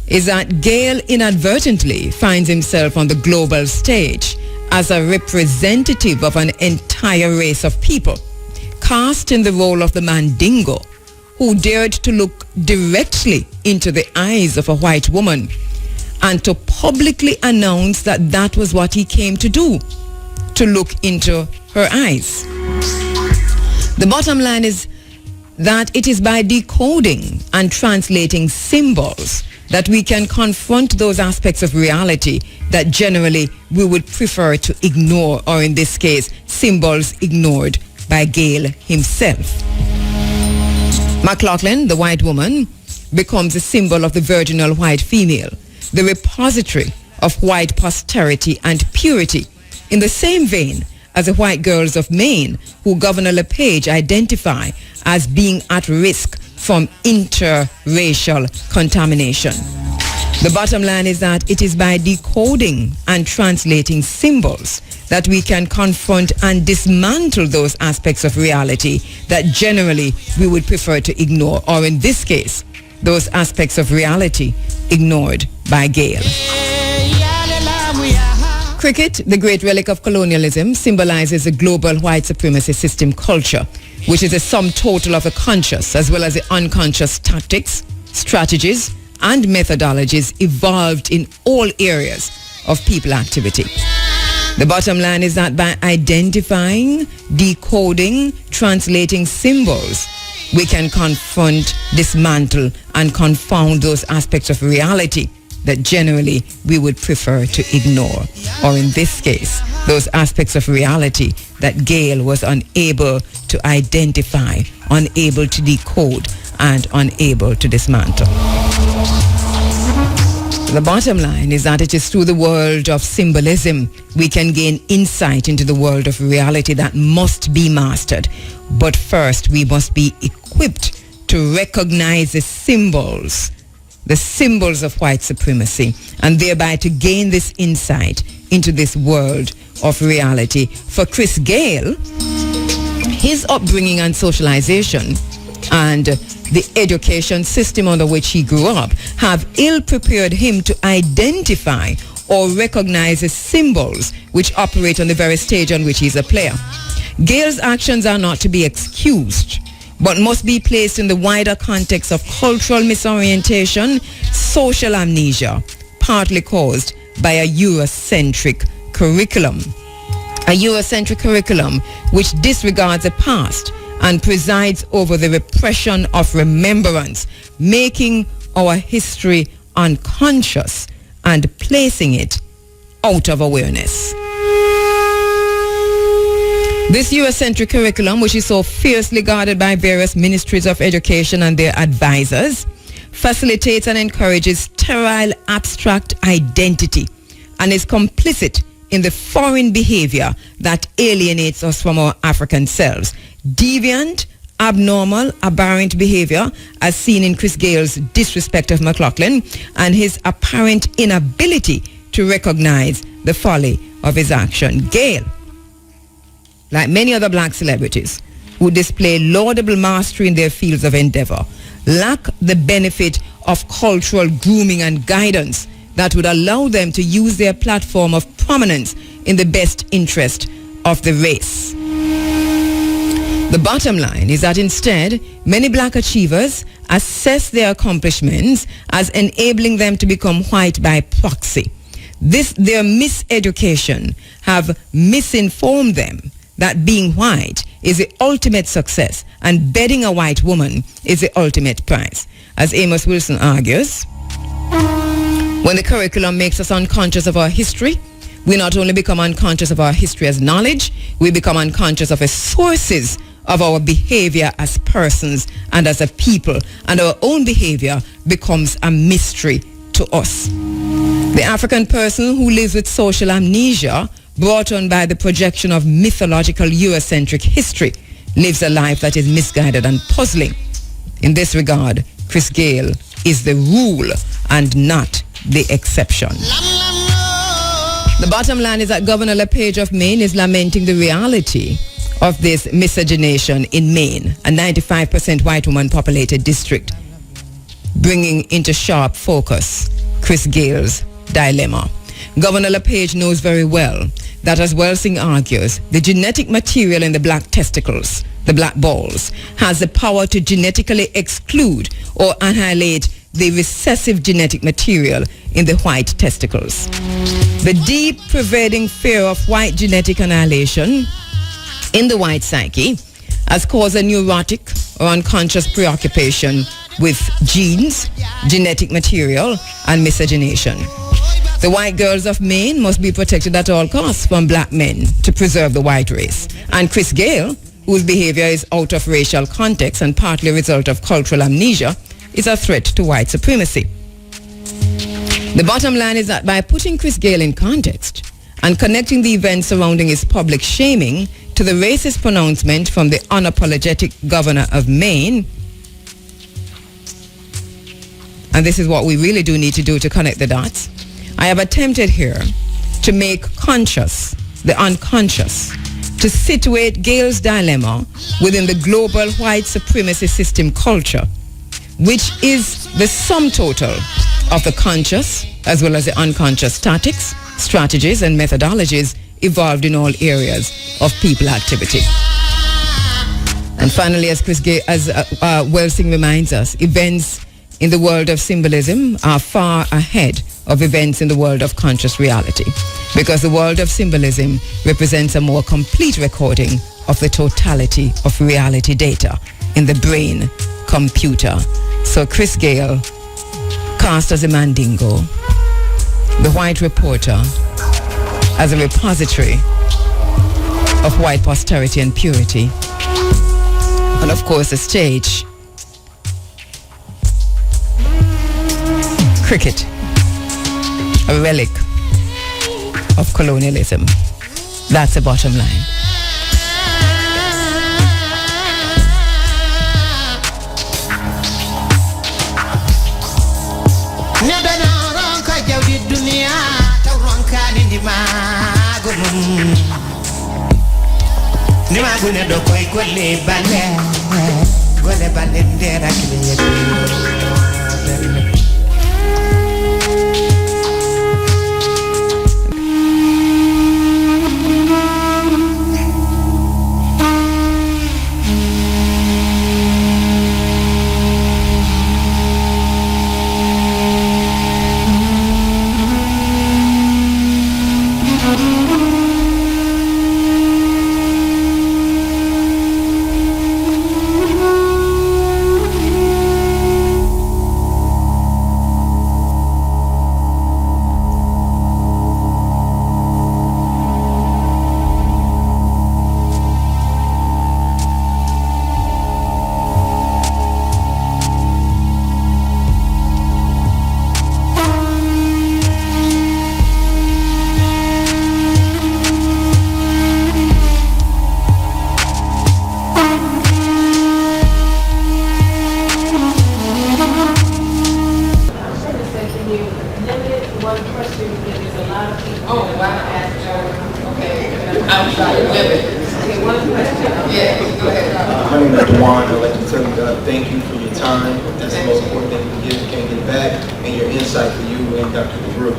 is that Gayle inadvertently finds himself on the global stage as a representative of an entire race of people, cast in the role of the Mandingo, who dared to look directly into the eyes of a white woman and to publicly announce that that was what he came to do, to look into her eyes. The bottom line is that it is by decoding and translating symbols that we can confront those aspects of reality that generally we would prefer to ignore, or in this case, symbols ignored by Gayle himself. McLaughlin, the white woman, becomes a symbol of the virginal white female, the repository of white posterity and purity, in the same vein as the white girls of Maine, who Governor LePage identify as being at risk from interracial contamination. The bottom line is that it is by decoding and translating symbols that we can confront and dismantle those aspects of reality that generally we would prefer to ignore, or in this case, those aspects of reality ignored by Gayle. Cricket, the great relic of colonialism, symbolizes a global white supremacy system culture, which is a sum total of the conscious as well as the unconscious tactics, strategies, and methodologies evolved in all areas of people activity. The bottom line is that by identifying, decoding, translating symbols, we can confront, dismantle, and confound those aspects of reality that generally we would prefer to ignore, or in this case, those aspects of reality that Gayle was unable to identify, unable to decode, and unable to dismantle. The bottom line is that it is through the world of symbolism we can gain insight into the world of reality that must be mastered. But first, we must be equipped to recognize the symbols of white supremacy, and thereby to gain this insight into this world of reality. For Chris Gayle, his upbringing and socialization and the education system under which he grew up have ill-prepared him to identify or recognize the symbols which operate on the very stage on which he's a player. Gayle's actions are not to be excused, but must be placed in the wider context of cultural misorientation, social amnesia, partly caused by a Eurocentric curriculum. A Eurocentric curriculum which disregards the past and presides over the repression of remembrance, making our history unconscious and placing it out of awareness. This Eurocentric curriculum, which is so fiercely guarded by various ministries of education and their advisors, facilitates and encourages sterile abstract identity and is complicit in the foreign behavior that alienates us from our African selves. Deviant, abnormal, aberrant behavior as seen in Chris Gale's disrespect of McLaughlin and his apparent inability to recognize the folly of his action. Gale, like many other black celebrities who display laudable mastery in their fields of endeavor, lack the benefit of cultural grooming and guidance that would allow them to use their platform of prominence in the best interest of the race. The bottom line is that instead, many black achievers assess their accomplishments as enabling them to become white by proxy. Their miseducation have misinformed them that being white is the ultimate success and bedding a white woman is the ultimate prize. As Amos Wilson argues, when the curriculum makes us unconscious of our history, we not only become unconscious of our history as knowledge, we become unconscious of the sources of our behavior as persons and as a people, and our own behavior becomes a mystery to us. The African person who lives with social amnesia brought on by the projection of mythological Eurocentric history lives a life that is misguided and puzzling. In this regard, Chris Gale is the rule and not the exception. The bottom line is that Governor LePage of Maine is lamenting the reality of this miscegenation in Maine, a 95% white woman populated district, bringing into sharp focus Chris Gale's dilemma. Governor LePage knows very well that, as Welsing argues, the genetic material in the black testicles, the black balls, has the power to genetically exclude or annihilate the recessive genetic material in the white testicles. The deep pervading fear of white genetic annihilation in the white psyche has caused a neurotic or unconscious preoccupation with genes, genetic material, and miscegenation. The white girls of Maine must be protected at all costs from black men to preserve the white race. And Chris Gale, whose behavior is out of racial context and partly a result of cultural amnesia, is a threat to white supremacy. The bottom line is that by putting Chris Gale in context and connecting the events surrounding his public shaming to the racist pronouncement from the unapologetic governor of Maine, and this is what we really do need to do to connect the dots, I have attempted here to make conscious the unconscious, to situate Gale's dilemma within the global white supremacy system culture, which is the sum total of the conscious as well as the unconscious tactics, strategies, and methodologies evolved in all areas of people activity. And finally, as Welsing reminds us, events in the world of symbolism are far ahead of events in the world of conscious reality, because the world of symbolism represents a more complete recording of the totality of reality data in the brain computer. So Chris Gale, cast as a Mandingo, the white reporter as a repository of white posterity and purity, and of course the stage, cricket, a relic of colonialism. That's the bottom line. one question because there's a lot of people. Oh, wow. Okay. I'm sorry, women. Okay, one question. Yes, go ahead. My name is Dewan. I'd like to tell you thank you for your time. That's the most important thing you give, can't get back, and your insight for you and Dr. DeBrew.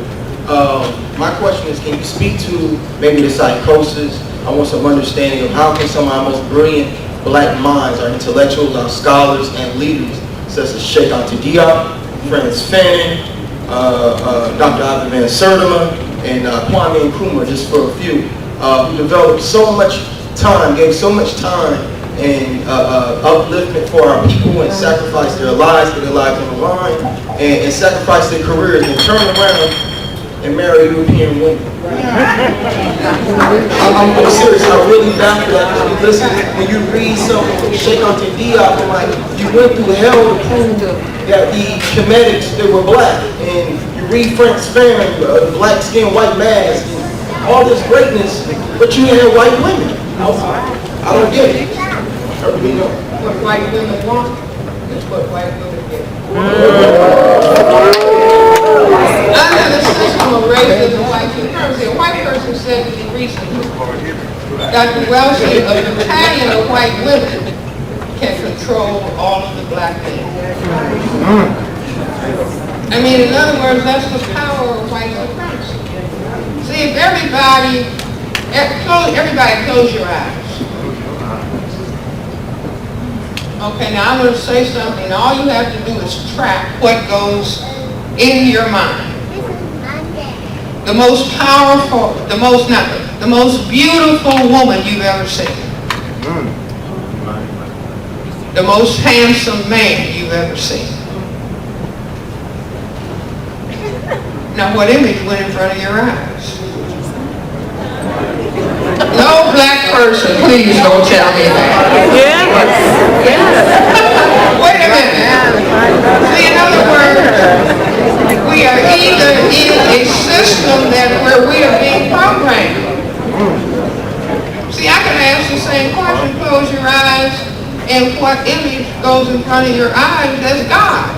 My question is, can you speak to maybe the psychosis? I want some understanding of how can some of our most brilliant black minds, our intellectuals, our scholars, and leaders, such as Sheikh Anta Diop, Francis Fannin, Dr. Ivan Van Sertima, and Kwame Nkrumah, just for a few, who developed so much time, gave so much time and upliftment for our people and sacrificed their lives, put their lives on the line, and sacrificed their careers and turned around and marry European women. I'm serious. I really baffled that because you listen, when you read something from Sheikh Anta Diop, I'm like, you went through hell to prove that the Kemetics, they were black. And you read Francis Fannin, black skin, white mask, and all this greatness, but you had white women. I don't get it. What white women want is what white women get. Under the system of racism, white supremacy, a white person said to me recently, Dr. Welsh said, a battalion of white women can control all of the black men. I mean, in other words, that's the power of white supremacy. See, if everybody close your eyes. Okay, now I'm going to say something. All you have to do is track what goes in your mind. The most powerful, the most beautiful woman you've ever seen. The most handsome man you've ever seen. Now, what image went in front of your eyes? No black person, please don't tell me that. Wait a minute. See, in other words, we are either in a system where we are being programmed. See, I can ask the same question, close your eyes, and what image goes in front of your eyes? That's God.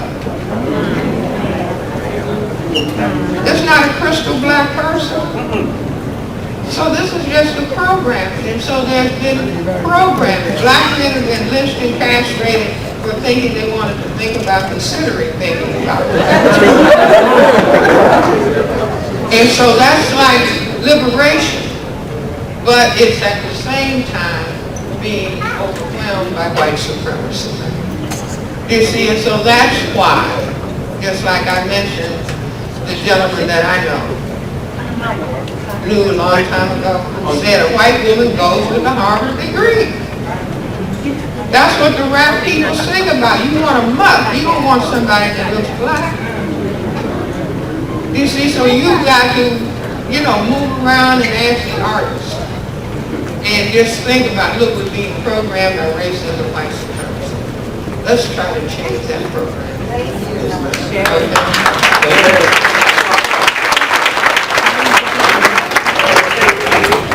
It's not a crystal black person. So this is just a programming, and so there's been programming. Black men have been lynched and castrated for thinking they wanted to think about considering thinking about it. And so that's like liberation, but it's at the same time being overwhelmed by white supremacy. You see, and so that's why, just like I mentioned, the gentleman that I know, knew a long time ago, said a white woman goes with a Harvard degree. That's what the rap people sing about. You want a mutt. You don't want somebody that looks black. You see, so you've got to, move around and ask the artists. And just think about, look, we're being programmed by racism and white supremacy. Let's try to change that program. Okay.